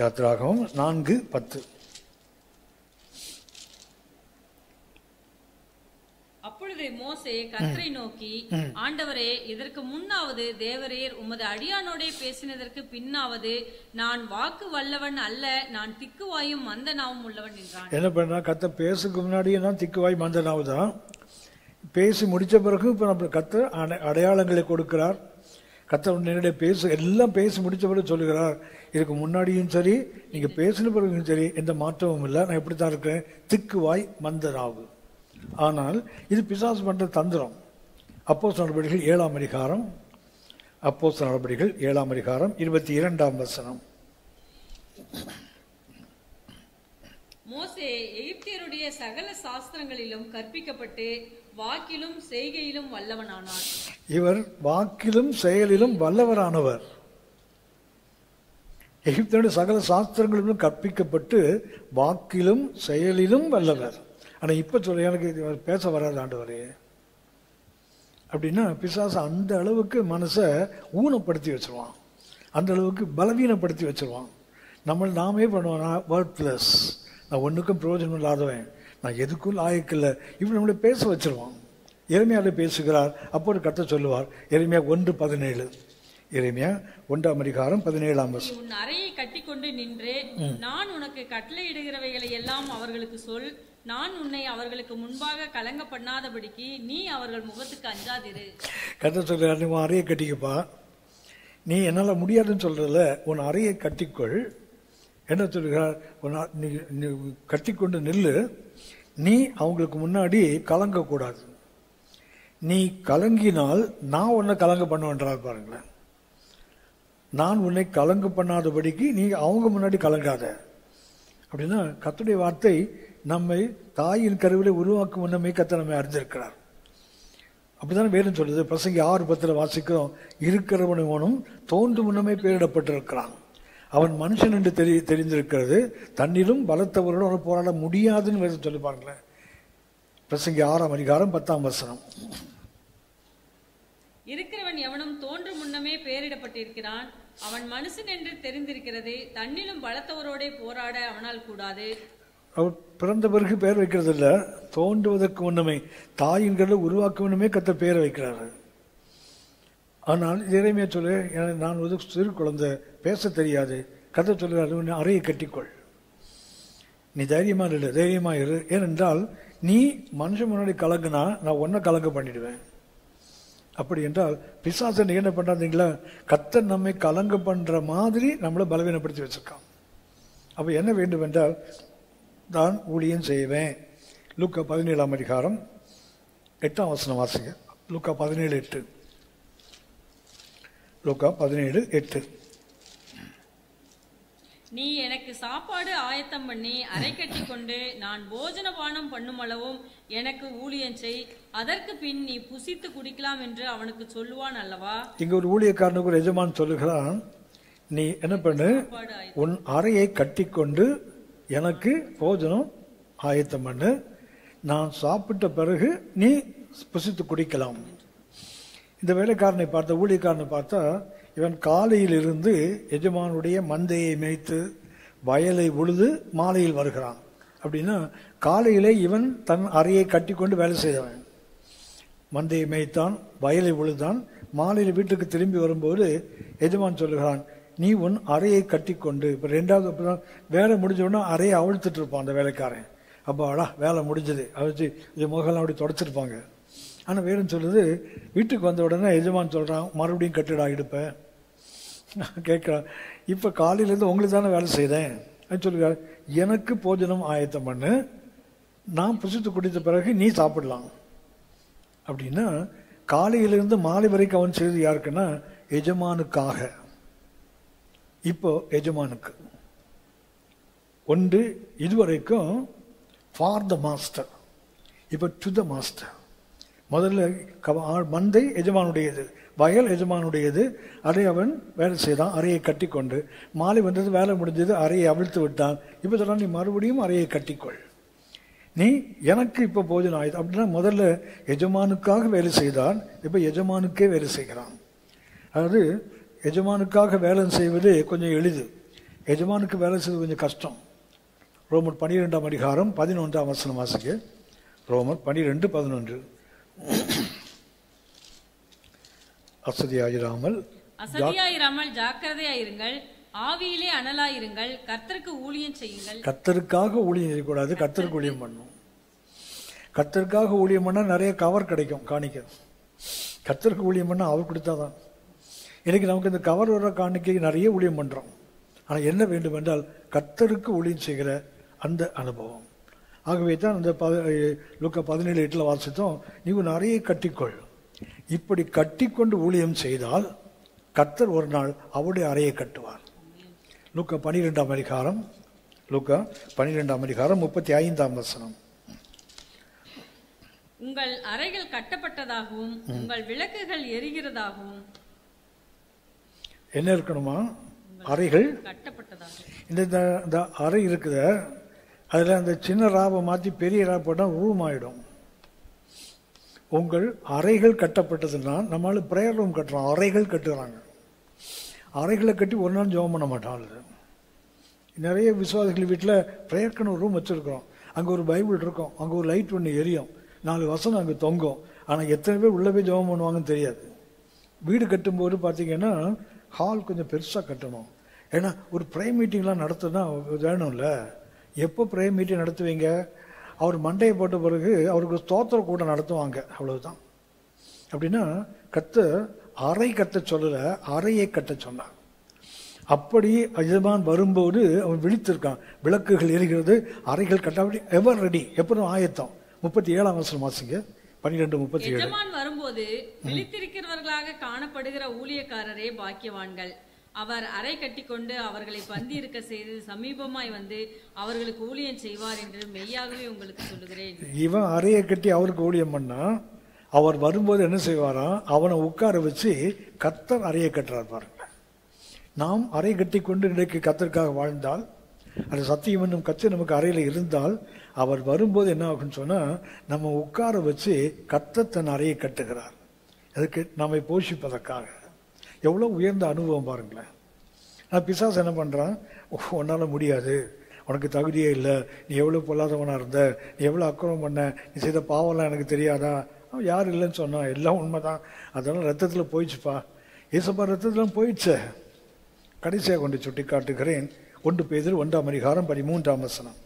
யாத்திராகமம் 4:10. அப்பொழுது மோசே கர்த்தரை நோக்கி, ஆண்டவரே, இதற்கு முன்னாவது தேவரீர் உமது அடியானோடே பேசினதற்கு பின்னாவது நான் வாக்கு வல்லவன் அல்ல, நான் திக்குவாயும் மந்த நாவும் உள்ளவன் என்றான். என்ன பண்ணா, கர்த்தர் பேசுக்கு முன்னாடியே நான் திக்குவாய் மந்த நாவு தான். பேசி முடிச்ச பிறகு இப்ப நம்ம கர்த்தர் அடையாளங்களை கொடுக்கிறார். கர்த்தர் என்னுடைய எல்லாம் பேசி முடிச்ச பிறகு சொல்லுகிறார், இதுக்கு முன்னாடியும் சரி நீங்க பேசின பிறகும் சரி எந்த மாற்றமும் இல்லை, நான் எப்படித்தான் இருக்கிறேன், திக்குவாய் மந்த நாவு. ஆனால் இது பிசாசு பண்ற தந்திரம். அப்போஸ்தலர் நடபடிகள் 7ஆம் அதிகாரம், அப்போஸ்தலர் நடபடிகள் 7ஆம் அதிகாரம் 22ஆம் வசனம். மோசே எகிப்தியருடைய சகல சாஸ்திரங்களிலும் கற்பிக்கப்பட்டு வாக்கிலும் செய்கையிலும் வல்லவனானார். இவர் வாக்கிலும் செயலிலும் வல்லவரானவர். எகிப்தியருடைய சகல சாஸ்திரங்களிலும் கற்பிக்கப்பட்டு வாக்கிலும் செயலிலும் வல்லவர். ஆனா இப்ப சொல்ல எனக்கு பேச வராது ஆண்டவரே அப்படின்னா பிசாசு அந்த அளவுக்கு மனசை ஊனப்படுத்தி வச்சிருவான், அந்த அளவுக்கு பலவீனப்படுத்தி வச்சிருவான். நாமே பண்ணுவோம், ஒர்த்லெஸ், நான் ஒன்றுக்கும் பிரயோஜனம் இல்லாதவன், நான் எதுக்கும் லாயக்கில்லை, இப்படி நம்மளை பேச வச்சிருவான். எரேமியாவிலே பேசுகிறார். அப்போ ஒரு கர்த்தர் சொல்லுவார், எரேமியா 1:17, எரேமியா 1ஆம் அதிகாரம் 17ஆம் வசனம். உன் அறையை கட்டிக்கொண்டு நின்று நான் உனக்கு கட்டளையிடுகிறவைகளை எல்லாம் அவர்களுக்கு சொல், நான் உன்னை அவர்களுக்கு முன்பாக கலங்க பண்ணாதபடிக்கு நீ அவர்கள் முகத்துக்கு அஞ்சாதிரு. கர்த்தர் சொல்றார், நீ உன் அறையை கட்டிக்கப்பா, நீ என்னால முடியாதுன்னு சொல்றதுல உன் அறையை கட்டிக்கொள். என்ன சொல்கிறார், நீ கட்டிக்கொண்டு நில்லு, நீ அவங்களுக்கு முன்னாடி கலங்கக்கூடாது. நீ கலங்கினால் நான் உன்னை கலங்க பண்ணுவேன்றார். பாருங்களேன், நான் உன்னை கலங்க பண்ணாதபடிக்கு நீ அவங்க முன்னாடி கலங்காத. அப்படின்னா கர்த்தருடைய வார்த்தை நம்மை தாயின் கருவிலை உருவாக்கும் முன்னமே கர்த்தர் நம்மை அறிந்திருக்கிறார். அப்படிதான் வேதம் சொல்லுது. பிரசங்கி 6:10 வாசிக்கிறோம், இருக்கிறவனும் தோன்றும் முன்னமே பெயரிடப்பட்டிருக்கிறான், அவன் மனுஷன் என்று தெரிந்திருக்கிறது, தன்னிலும் பலத்தவரோடு அவன் போராட முடியாதுன்னு வேதம் சொல்லி பாருங்களேன். பிரசங்கி 6ஆம் அதிகாரம் 10ஆம் வசனம். இருக்கிறவன் எவனும் தோன்றும் முன்னமே பெயரிடப்பட்டிருக்கிறான், அவன் மனுஷன் என்று தெரிந்திருக்கிறது, தன்னிலும் பலத்தவரோட போராட அவனால் கூடாது. அவர் பிறந்த பிறகு பெயர் வைக்கிறது இல்ல, தோன்றுவதற்கு முன்னமே தாயின் கடலை உருவாக்கும் முன்னமே கர்த்தர் பெயர் வைக்கிறாரு. ஆனால் எரேமியா சொல்லு, நான் ஒரு சிறு குழந்தை, பேச தெரியாது. கர்த்தர் சொல்லுறாரு, அறையை கட்டிக்கொள், நீ தைரியமா இல்லை, தைரியமா இரு. ஏனென்றால் நீ மனுஷன் முன்னாடி கலங்குனா நான் ஒன்ன கலங்க பண்ணிடுவேன். அப்படி என்றால் பிசாசன் என்ன பண்றாங்களா, கர்த்தர் நம்மை கலங்க பண்ற மாதிரி நம்மளை பலவீனப்படுத்தி வச்சிருக்கான். அப்ப என்ன வேண்டும் என்றால் தான் ஊழியம் செய்வேன். லூக்கா 17ஆம் அதிகாரம் 8ஆம் வசனம் வாசிங்க. லூக்கா 17:8. லூக்கா 17:8. நீ எனக்கு சாப்பாடு ஆயத்தம் பண்ணி அறை கட்டி கொண்டு நான் போஜன பானம் பண்ணும் அளவும் எனக்கு ஊழியம் செய், அதற்கு பின் நீ புசித்து குடிக்கலாம் என்று அவனுக்கு சொல்லுவான் அல்லவா. இங்க ஒரு ஊழியக்காரனுக்கு ஒரு எஜமான் சொல்லுகிறான், நீ என்ன பண்ணு, உன் அறையை கட்டி கொண்டு எனக்கு போஜனம் ஆயத்தம் பண்ணு, நான் சாப்பிட்ட பிறகு நீ புசித்து குடிக்கலாம். இந்த வேலைக்காரனை பார்த்த ஊழியக்காரனை பார்த்தா, இவன் காலையில் இருந்து எஜமானுடைய மந்தையை மேய்த்து வயலை உழுது மாலையில் வருகிறான். அப்படின்னா காலையிலே இவன் தன் அறையை கட்டி கொண்டு வேலை செய்தவன், மந்தையை மேய்த்தான், வயலை உழுதான். மாலையில் வீட்டுக்கு திரும்பி வரும்போது எஜமான் சொல்லுகிறான், நீ உன் அறையை கட்டி கொண்டு. இப்போ ரெண்டாவது வேலை முடிஞ்சோன்னா அறையை அவிழ்த்துட்டு இருப்பான் அந்த வேலைக்காரன். அப்பாடா வேலை முடிஞ்சது, அவிழ்த்து இது முகலாம் அப்படி தொடச்சிருப்பாங்க. ஆனால் வேறுன்னு சொல்லுது, வீட்டுக்கு வந்த உடனே எஜமான் சொல்கிறான், மறுபடியும் கட்டிடா இடுப்பேன் கேட்குறான். இப்போ காலையிலேருந்து உங்களுக்கு தானே வேலை செய்தேன் அப்படின்னு சொல்லுறாரு. எனக்கு போஜனம் ஆயத்தம் பண்ணு, நான் புசித்து குடித்த பிறகு நீ சாப்பிடலாம். அப்படின்னா காலையிலிருந்து மாலை வரைக்கும் அவன் செய்து யாருக்குன்னா எஜமானுக்காக. இப்போ எஜமானுக்கு ஒன்று இதுவரைக்கும் ஃபார் த மாஸ்டர், இப்போ டு த மாஸ்டர். முதல்ல மந்தை எஜமானுடையது, வயல் எஜமானுடையது, அதை அவன் வேலை செய்தான், அறையை கட்டி கொண்டு. மாலை வந்தது, வேலை முடிஞ்சது, அறையை அவிழ்த்து விட்டான். இப்போ சொல்றான், நீ மறுபடியும் அறையை கட்டிக்கொள், நீ எனக்கு இப்போ போஜனம் ஆயுது. அப்படின்னா முதல்ல எஜமானுக்காக வேலை செய்தான், இப்போ எஜமானுக்கே வேலை செய்கிறான். அதாவது எஜமானுக்காக வேலை செய்வது கொஞ்சம் எளிது, எஜமானுக்கு வேலை செய்வது கொஞ்சம் கஷ்டம். ரோமர் 12ஆம் அதிகாரம் 11ஆம் வசனம் வாசிக்க. ரோமர் 12:11. அசதியாயிராமல் ஜாக்கிரதையாயிருங்கள், ஆவியிலே அனலாயிருங்கள், கர்த்தருக்கு ஊழியம் செய்யுங்கள். கர்த்தருக்காக ஊழியம் செய்யக்கூடாது, கர்த்தருக்கு ஊழியம் பண்ணணும். கர்த்தருக்காக ஊழியம் பண்ணால் நிறைய கவர் கிடைக்கும், காணிக்க. கர்த்தருக்கு ஊழியம் பண்ணால் அவர் கொடுத்தாதான். இன்னைக்கு நமக்கு இந்த கவர் வர காணிக்கை நிறைய ஊழியம் பண்ணுறோம். ஆனால் என்ன வேண்டும் என்றால் கர்த்தருக்கு ஊழியம் செய்கிற அந்த அனுபவம். ஆகவே தான் அந்த லூக்கா 17:8 வாசித்தோம், நீ நிறைய கட்டிக்கொள். இப்படி கட்டிக்கொண்டு ஊழியம் செய்தால் கர்த்தர் ஒரு நாள் அவருடைய அறையை கட்டுவார். லூக்கா 12ஆம் அதிகாரம், லூக்கா 12ஆம் அதிகாரம் 35ஆம் வசனம். உங்கள் அறைகள் கட்டப்பட்டதாகவும் உங்கள் விளக்குகள் எரிகிறதாகவும். என்ன இருக்கணுமா? அறைகள் கட்டப்பட்டதாகவும். இந்த அறை இருக்குத, அதில் அந்த சின்ன ராவை மாற்றி பெரிய ரா போட்டால் ரூம் ஆகிடும். உங்கள் அறைகள் கட்டப்பட்டதுன்னா, நம்மளால ப்ரேயர் ரூம் கட்டுறோம், அறைகள் கட்டுறாங்க. அறைகளை கட்டி ஒரு நாள் ஜெபம் பண்ண மாட்டாங்க. நிறைய விசுவாசிகள் வீட்டில் ப்ரேயர்க்குன்னு ஒரு ரூம் வச்சுருக்கிறோம், அங்கே ஒரு பைபிள் இருக்கும், அங்கே ஒரு லைட் ஒன்று எரியும், 4 வசனம் அங்கே தொங்கும். ஆனால் எத்தனை பேர் உள்ளே போய் ஜெபம் பண்ணுவாங்கன்னு தெரியாது. வீடு கட்டும்போது பார்த்தீங்கன்னா ஹால் கொஞ்சம் பெருசாக கட்டணும். ஏன்னா ஒரு ப்ரேயர் மீட்டிங்லாம் நடத்துனா வேணும்ல. எப்போ ப்ரேயர் மீட்டிங் நடத்துவீங்க? அவர் மண்டையை போட்ட பிறகு அவருக்கு ஸ்தோத்திர கூட நடத்துவாங்க, அவ்வளவுதான். அப்படின்னா அறை கட்ட சொல்லலை, அறையை கட்ட சொன்னான். அப்படி எஜமான் வரும்போது அவன் விழித்திருக்கான், விளக்குகள் எரிகிறது, அறைகள் கட்ட, அப்படி எவர் ரெடி, எப்போதும் ஆயத்தம். 37ஆம் வசனம் வாசிங்க. 12:37. எஜமான் வரும்போது விழித்திருக்கிறவர்களாக காணப்படுகிற ஊழியக்காரரே பாக்கியவான்கள். அவர் அறை கட்டிக்கொண்டு அவர்களை பந்தி இருக்க செய்து சமீபமாய் வந்து அவர்களுக்கு ஊழியம் செய்வார் என்று மெய்யாகவே உங்களுக்கு சொல்லுகிறேன். இவன் அறையை கட்டி அவருக்கு ஊழியம் பண்ணா, அவர் வரும்போது என்ன செய்வாராம்? அவனை உட்கார வச்சு கர்த்தர் அறையை கட்டுறார் பாருங்க. நாம் அறை கட்டி கொண்டு இன்றைக்கு கர்த்தருக்காக வாழ்ந்தால், அது சத்தியம் என்னும் கட்சி நமக்கு அறையில் இருந்தால், அவர் வரும்போது என்ன ஆகுன்னு சொன்னால், நம்ம உட்கார வச்சு கர்த்தர் தன் அறையை கட்டுகிறார். அதுக்கு நம்மை போஷிப்பதற்காக. எவ்வளோ உயர்ந்த அனுபவம் பாருங்களேன். நான் பிசாசு என்ன பண்ணுறான்? உன்னால் முடியாது, உனக்கு தகுதியே இல்லை, நீ எவ்வளோ பொல்லாதவனாக இருந்த, நீ எவ்வளோ அக்கிரமம் பண்ண, நீ செய்த பாவம்லாம் எனக்கு தெரியாதா? அவன் யார் இல்லைன்னு சொன்னான், எல்லாம் உண்மை தான், அதெல்லாம் ரத்தத்தில் போயிடுச்சுப்பா. ஏசப்பா ரத்தத்தில் போயிடுச்சே. கடைசியாக கொண்டு சுட்டி காட்டுகிறேன். 1 பேதுரு 1ஆம் அதிகாரம் 13ஆம் வசனம்.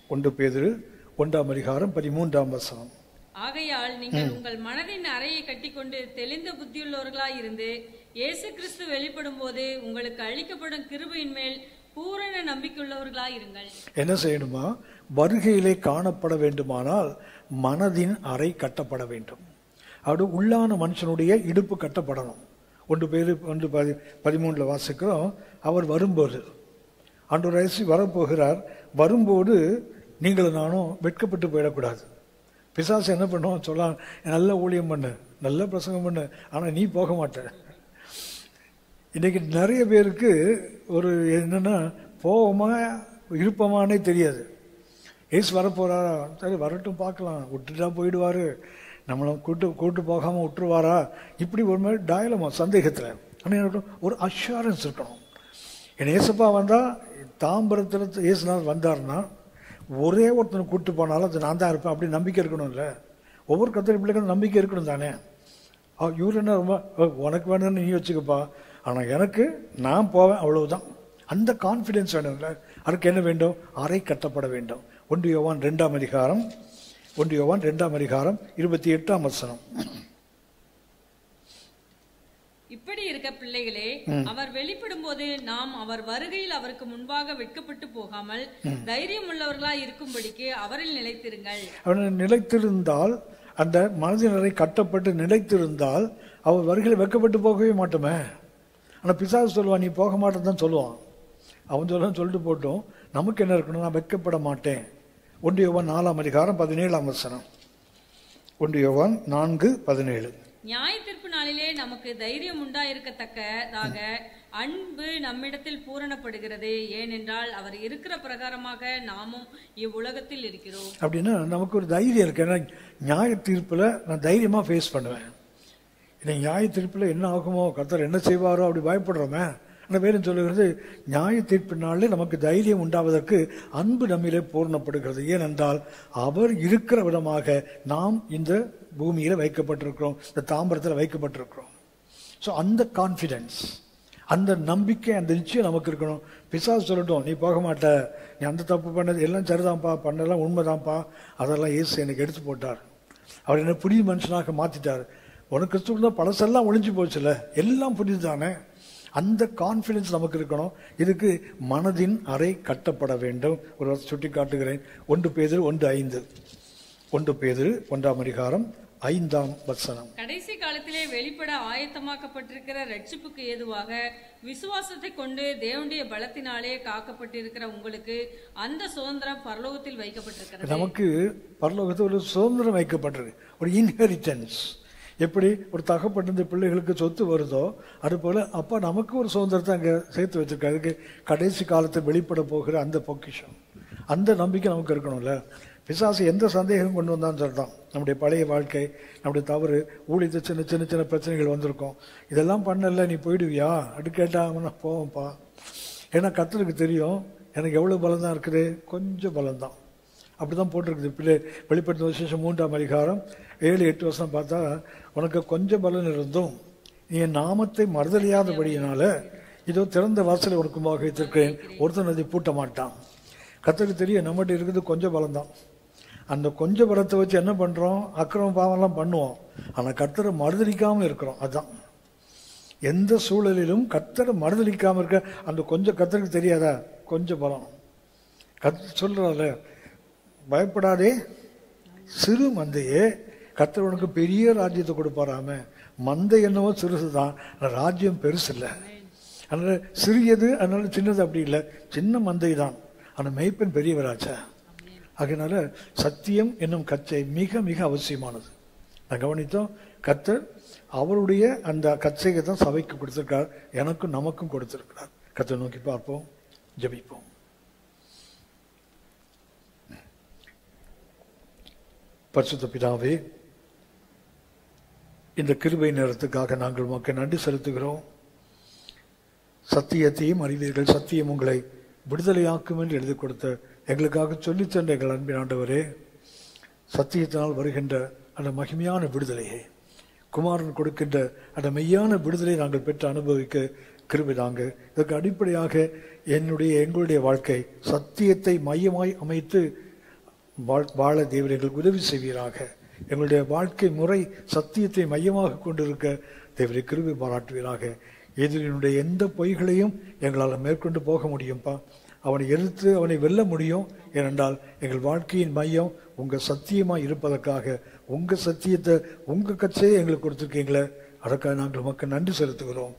1 பேதுரு 1ஆம் அதிகாரம் 13ஆம் வசனம். ஆகையால் நீங்கள் உங்கள் மனதின் அறையை கட்டிக்கொண்டு தெளிந்த புத்தியுள்ளவர்களாய் இருந்து இயேசு கிறிஸ்து வெளிப்படும் போது உங்களுக்கு அளிக்கப்படும் கிருபையின் மேல் பூரண நம்பிக்கையுள்ளவர்களாய் இருங்கள். என்ன செய்யணுமா? வருகையிலே காணப்பட வேண்டுமானால் மனதின் அறை கட்டப்பட வேண்டும். அது உள்ளான மனுஷனுடைய இடுப்பு கட்டப்படணும். 1 பேதுரு 1:13 வாசிக்கிறோம். அவர் வரும்போது, ஆண்டவர் இயேசு வரப்போகிறார், வரும்போது நீங்களும் நானும் வெட்கப்பட்டு போயிடக்கூடாது. பிசாசு என்ன பண்ணுவோம்? சொல்லலாம், நல்ல ஊழியம் பண்ணு, நல்ல பிரசங்கம் பண்ணு, ஆனால் நீ போக மாட்ட. இன்னைக்கு நிறைய பேருக்கு ஒரு என்னன்னா, போவோமா இருப்போமானே தெரியாது. ஏசு வரப்போறாரா? சரி வரட்டும் பார்க்கலாம், விட்டுட்டா போயிடுவாரு, நம்மளை கூட்டு போகாமல் விட்டுருவாரா? இப்படி ஒரு மாதிரி டயலமா, சந்தேகத்தில். ஆனால் ஒரு அஷூரன்ஸ் இருக்கணும். என் ஏசப்பா வந்தால், தாம்பரத்தில் ஏசுநாதர் வந்தார்னா ஒரே ஒருத்தனை கூப்பிட்டு போனாலும் அது நான் தான் இருப்பேன் அப்படி நம்பிக்கை இருக்கணும்ல. ஒவ்வொரு கர்த்தருடைய பிள்ளைகளும் நம்பிக்கை இருக்கணும் தானே. இவர் என்ன ரொம்ப உனக்கு வேணும்னு நீ வச்சுக்கப்பா, ஆனால் எனக்கு நான் போவேன் அவ்வளவுதான். அந்த கான்ஃபிடென்ஸ் வேணும்ல. அதுக்கு என்ன வேண்டும்? அறை கட்டப்பட வேண்டும். 1 யோவான் 2ஆம் அதிகாரம் 28ஆம் வசனம். இப்படி இருக்க பிள்ளைகளே, அவர் வெளிப்படும் போது நாம் அவர் வருகையில் அவருக்கு முன்பாக வெட்கப்பட்டு போகாமல் தைரியம் உள்ளவர்களாய் இருக்கும்படிக்கு அவரில் நிலைத்திருங்கள். அவன் நிலைத்திருந்தால், அந்த மனதினரை கட்டப்பட்டு நிலைத்திருந்தால் அவர் வருகையில் வெட்கப்பட்டு போகவே மாட்டோமே. ஆனால் பிசாசு சொல்லுவான் நீ போக மாட்டேன்னு தான் சொல்லுவான். அவன் சொல்லிட்டு போட்டோம். நமக்கு என்ன இருக்கணும்? நான் வெட்கப்பட மாட்டேன். 1 யோவான் 4ஆம் அதிகாரம் 17ஆம் வசனம். 1 யோவான் 4:17. நியாய தீர்ப்பு நாளிலே நமக்கு தைரியம் உண்டாயிருக்கத்தக்கதாக அன்பு நம்மிடத்தில் பூரணப்படுகிறது. ஏனென்றால் அவர் இருக்கிற பிரகாரமாக நாமும் இவ்வுலகத்தில் இருக்கிறோம். அப்படின்னா நமக்கு ஒரு தைரியம் இருக்கு. ஏன்னா நியாய தீர்ப்புல நான் தைரியமா ஃபேஸ் பண்ணுவேன். நியாய தீர்ப்புல என்ன ஆகுமோ, கர்த்தர் என்ன செய்வாரோ அப்படி பயப்படுறோமே. அந்த வேறு சொல்லுகிறது, நியாய தீர்ப்பினாலே நமக்கு தைரியம் உண்டாவதற்கு அன்பு நம்மிலே பூர்ணப்படுகிறது. ஏனென்றால் அவர் இருக்கிற விதமாக நாம் இந்த பூமியில வைக்கப்பட்டிருக்கிறோம், இந்த தாம்பரத்தில் வைக்கப்பட்டிருக்கிறோம். ஸோ அந்த கான்ஃபிடென்ஸ், அந்த நம்பிக்கை, அந்த நிச்சயம் நமக்கு இருக்கணும். பிசாசு சொல்லட்டும் நீ போக மாட்ட, நீ அந்த தப்பு பண்ணது எல்லாம் சரிதான்ப்பா, பண்ணலாம் உண்மைதான்ப்பா, அதெல்லாம் இயேசு எனக்கு எடுத்து போட்டார், அவர் என்ன புதிய மனுஷனாக மாற்றிட்டார். உனக்கு கிறிஸ்துவ பழசெல்லாம் ஒழிஞ்சு போச்சுல, எல்லாம் புரியுதுதானே. அந்த கான்ஃபிடன்ஸ் நமக்கு இருக்கணும். இதுக்கு மனதின் அறை கட்டப்பட வேண்டும். ஒரு சுட்டி காட்டுகிறேன். 1 பேதுரு 1:5. 1 பேதுரு 1ஆம் அதிகாரம் 5ஆம் வசனம். கடைசி காலத்திலே வெளிப்பட ஆயத்தமாக்கப்பட்டிருக்கிற ரட்சிப்புக்கு ஏதுவாக விசுவாசத்தை கொண்டு தேவனுடைய பலத்தினாலே காக்கப்பட்டிருக்கிற உங்களுக்கு அந்த சுதந்திரம் பரலோகத்தில் வைக்கப்பட்டிருக்கிறது. நமக்கு பரலோகத்தில் ஒரு சுதந்திரம் வைக்கப்பட்டிருக்கு, ஒரு இன்ஹெரிட்டன்ஸ். எப்படி ஒரு தகப்பட்ட பிள்ளைகளுக்கு சொத்து வருதோ அது போல அப்பா நமக்கு ஒரு சுதந்திரத்தை அங்கே சேர்த்து வச்சிருக்காரு. அதுக்கு கடைசி காலத்தில் வெளிப்பட போகிற அந்த பொக்கிஷம், அந்த நம்பிக்கை நமக்கு இருக்கணும்ல. பிசாசு எந்த சந்தேகம் கொண்டு வந்தான்னு சொல்லிட்டான். நம்முடைய பழைய வாழ்க்கை, நம்முடைய தவறு, ஊழியத்தை சின்ன சின்ன சின்ன பிரச்சனைகள் வந்திருக்கும். இதெல்லாம் பண்ணல நீ போயிடுவியா அப்படி கேட்டாங்கன்னா போவோம்ப்பா. ஏன்னா கர்த்தருக்கு தெரியும் எனக்கு எவ்வளோ பலம் தான் இருக்குது, கொஞ்சம் பலம்தான். அப்படிதான் போட்டிருக்குது. பிள்ளை வெளிப்படுத்தின விசேஷம் 3ஆம் அதிகாரம் 7-8 வருஷம் பார்த்தா, உனக்கு கொஞ்சம் பலன் இருந்தும் நீ என் நாமத்தை மறுதலியாதபடியினால இதோ திறந்த வாசலை உனக்கு வைத்திருக்கிறேன், ஒருத்தன் அதை பூட்ட மாட்டான். கர்த்தருக்கு தெரியும் நம்மகிட்ட இருக்குது கொஞ்சம் பலம்தான். அந்த கொஞ்சம் பலத்தை வச்சு என்ன பண்றோம்? அக்கிரம பாவம்லாம் பண்ணுவோம். ஆனால் கர்த்தரை மறுதலிக்காமல் இருக்கிறோம். அதுதான் எந்த சூழலிலும் கர்த்தரை மறுதலிக்காமல் இருக்க. அந்த கொஞ்சம் கர்த்தருக்கு தெரியாதா? கொஞ்சம் பலம். சொல்றாரு பயப்படாதே சிறு மந்தையே, கர்த்தர் உனக்கு பெரிய ராஜ்யத்தை கொடுப்பாராம. மந்தை என்னவோ சிறுசுதான், ராஜ்யம் பெருசு இல்லை. அதனால சிறியது, அதனால சின்னது அப்படி இல்லை, சின்ன மந்தை தான், ஆனால் மெய்ப்பெண் பெரியவராச்சா. அதனால சத்தியம் என்னும் கச்சை மிக மிக அவசியமானது. நான் கவனித்தோம், கர்த்தர் அவருடைய அந்த கச்சையை தான் சபைக்கு கொடுத்திருக்கார், எனக்கும் நமக்கும் கொடுத்திருக்கிறார். கர்த்தர் நோக்கி பார்ப்போம், ஜெபிப்போம். பரிசுத்த பிதாவே, இந்த கிருபை நேரத்துக்காக நாங்கள் உமக்கு நன்றி செலுத்துகிறோம். சத்தியத்தையும் அறிவீர்கள், சத்தியம் உங்களை விடுதலையாக்கும் என்று எழுதி கொடுத்த எங்களுக்காக சொல்லித் தந்த எங்கள் அன்பின் ஆண்டவரே, சத்தியத்தினால் வருகின்ற அந்த மகிமையான விடுதலையை, குமாரன் கொடுக்கின்ற அந்த மெய்யான விடுதலையை நாங்கள் பெற்று அனுபவிக்க கிருபை தாங்க. இதற்கு அடிப்படையாக எங்களுடைய வாழ்க்கை சத்தியத்தை மையமாய் அமைத்து வாழ தேவன் எங்களுக்கு உதவி செய்வீராக. எங்களுடைய வாழ்க்கை முறை சத்தியத்தை மையமாக கொண்டிருக்க தேவனை கிருபை பாராட்டுவீராக. எதிரினுடைய எந்த பொய்களையும் எங்களால் மேற்கொண்டு போக முடியும்ப்பா. அவனை எதிர்த்து அவனை வெல்ல முடியும். ஏனென்றால் எங்கள் வாழ்க்கையின் மையம் உங்கள் சத்தியமாக இருப்பதற்காக உங்கள் சத்தியத்தை உங்கள் கட்சியை எங்களுக்கு கொடுத்துருக்கீங்களே, அதற்காக நாங்கள் உமக்கு நன்றி செலுத்துகிறோம்.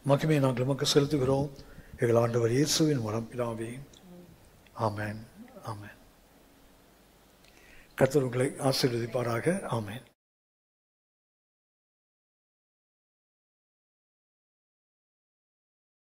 மகிமையை நாங்கள் உமக்கு செலுத்துகிறோம். எங்கள் ஆண்டவர் இயேசுவின் மூலம் பிதாவே, ஆமென், ஆமென். கர்த்தர் உங்களை ஆசீர்வதிப்பாராக. ஆமென்.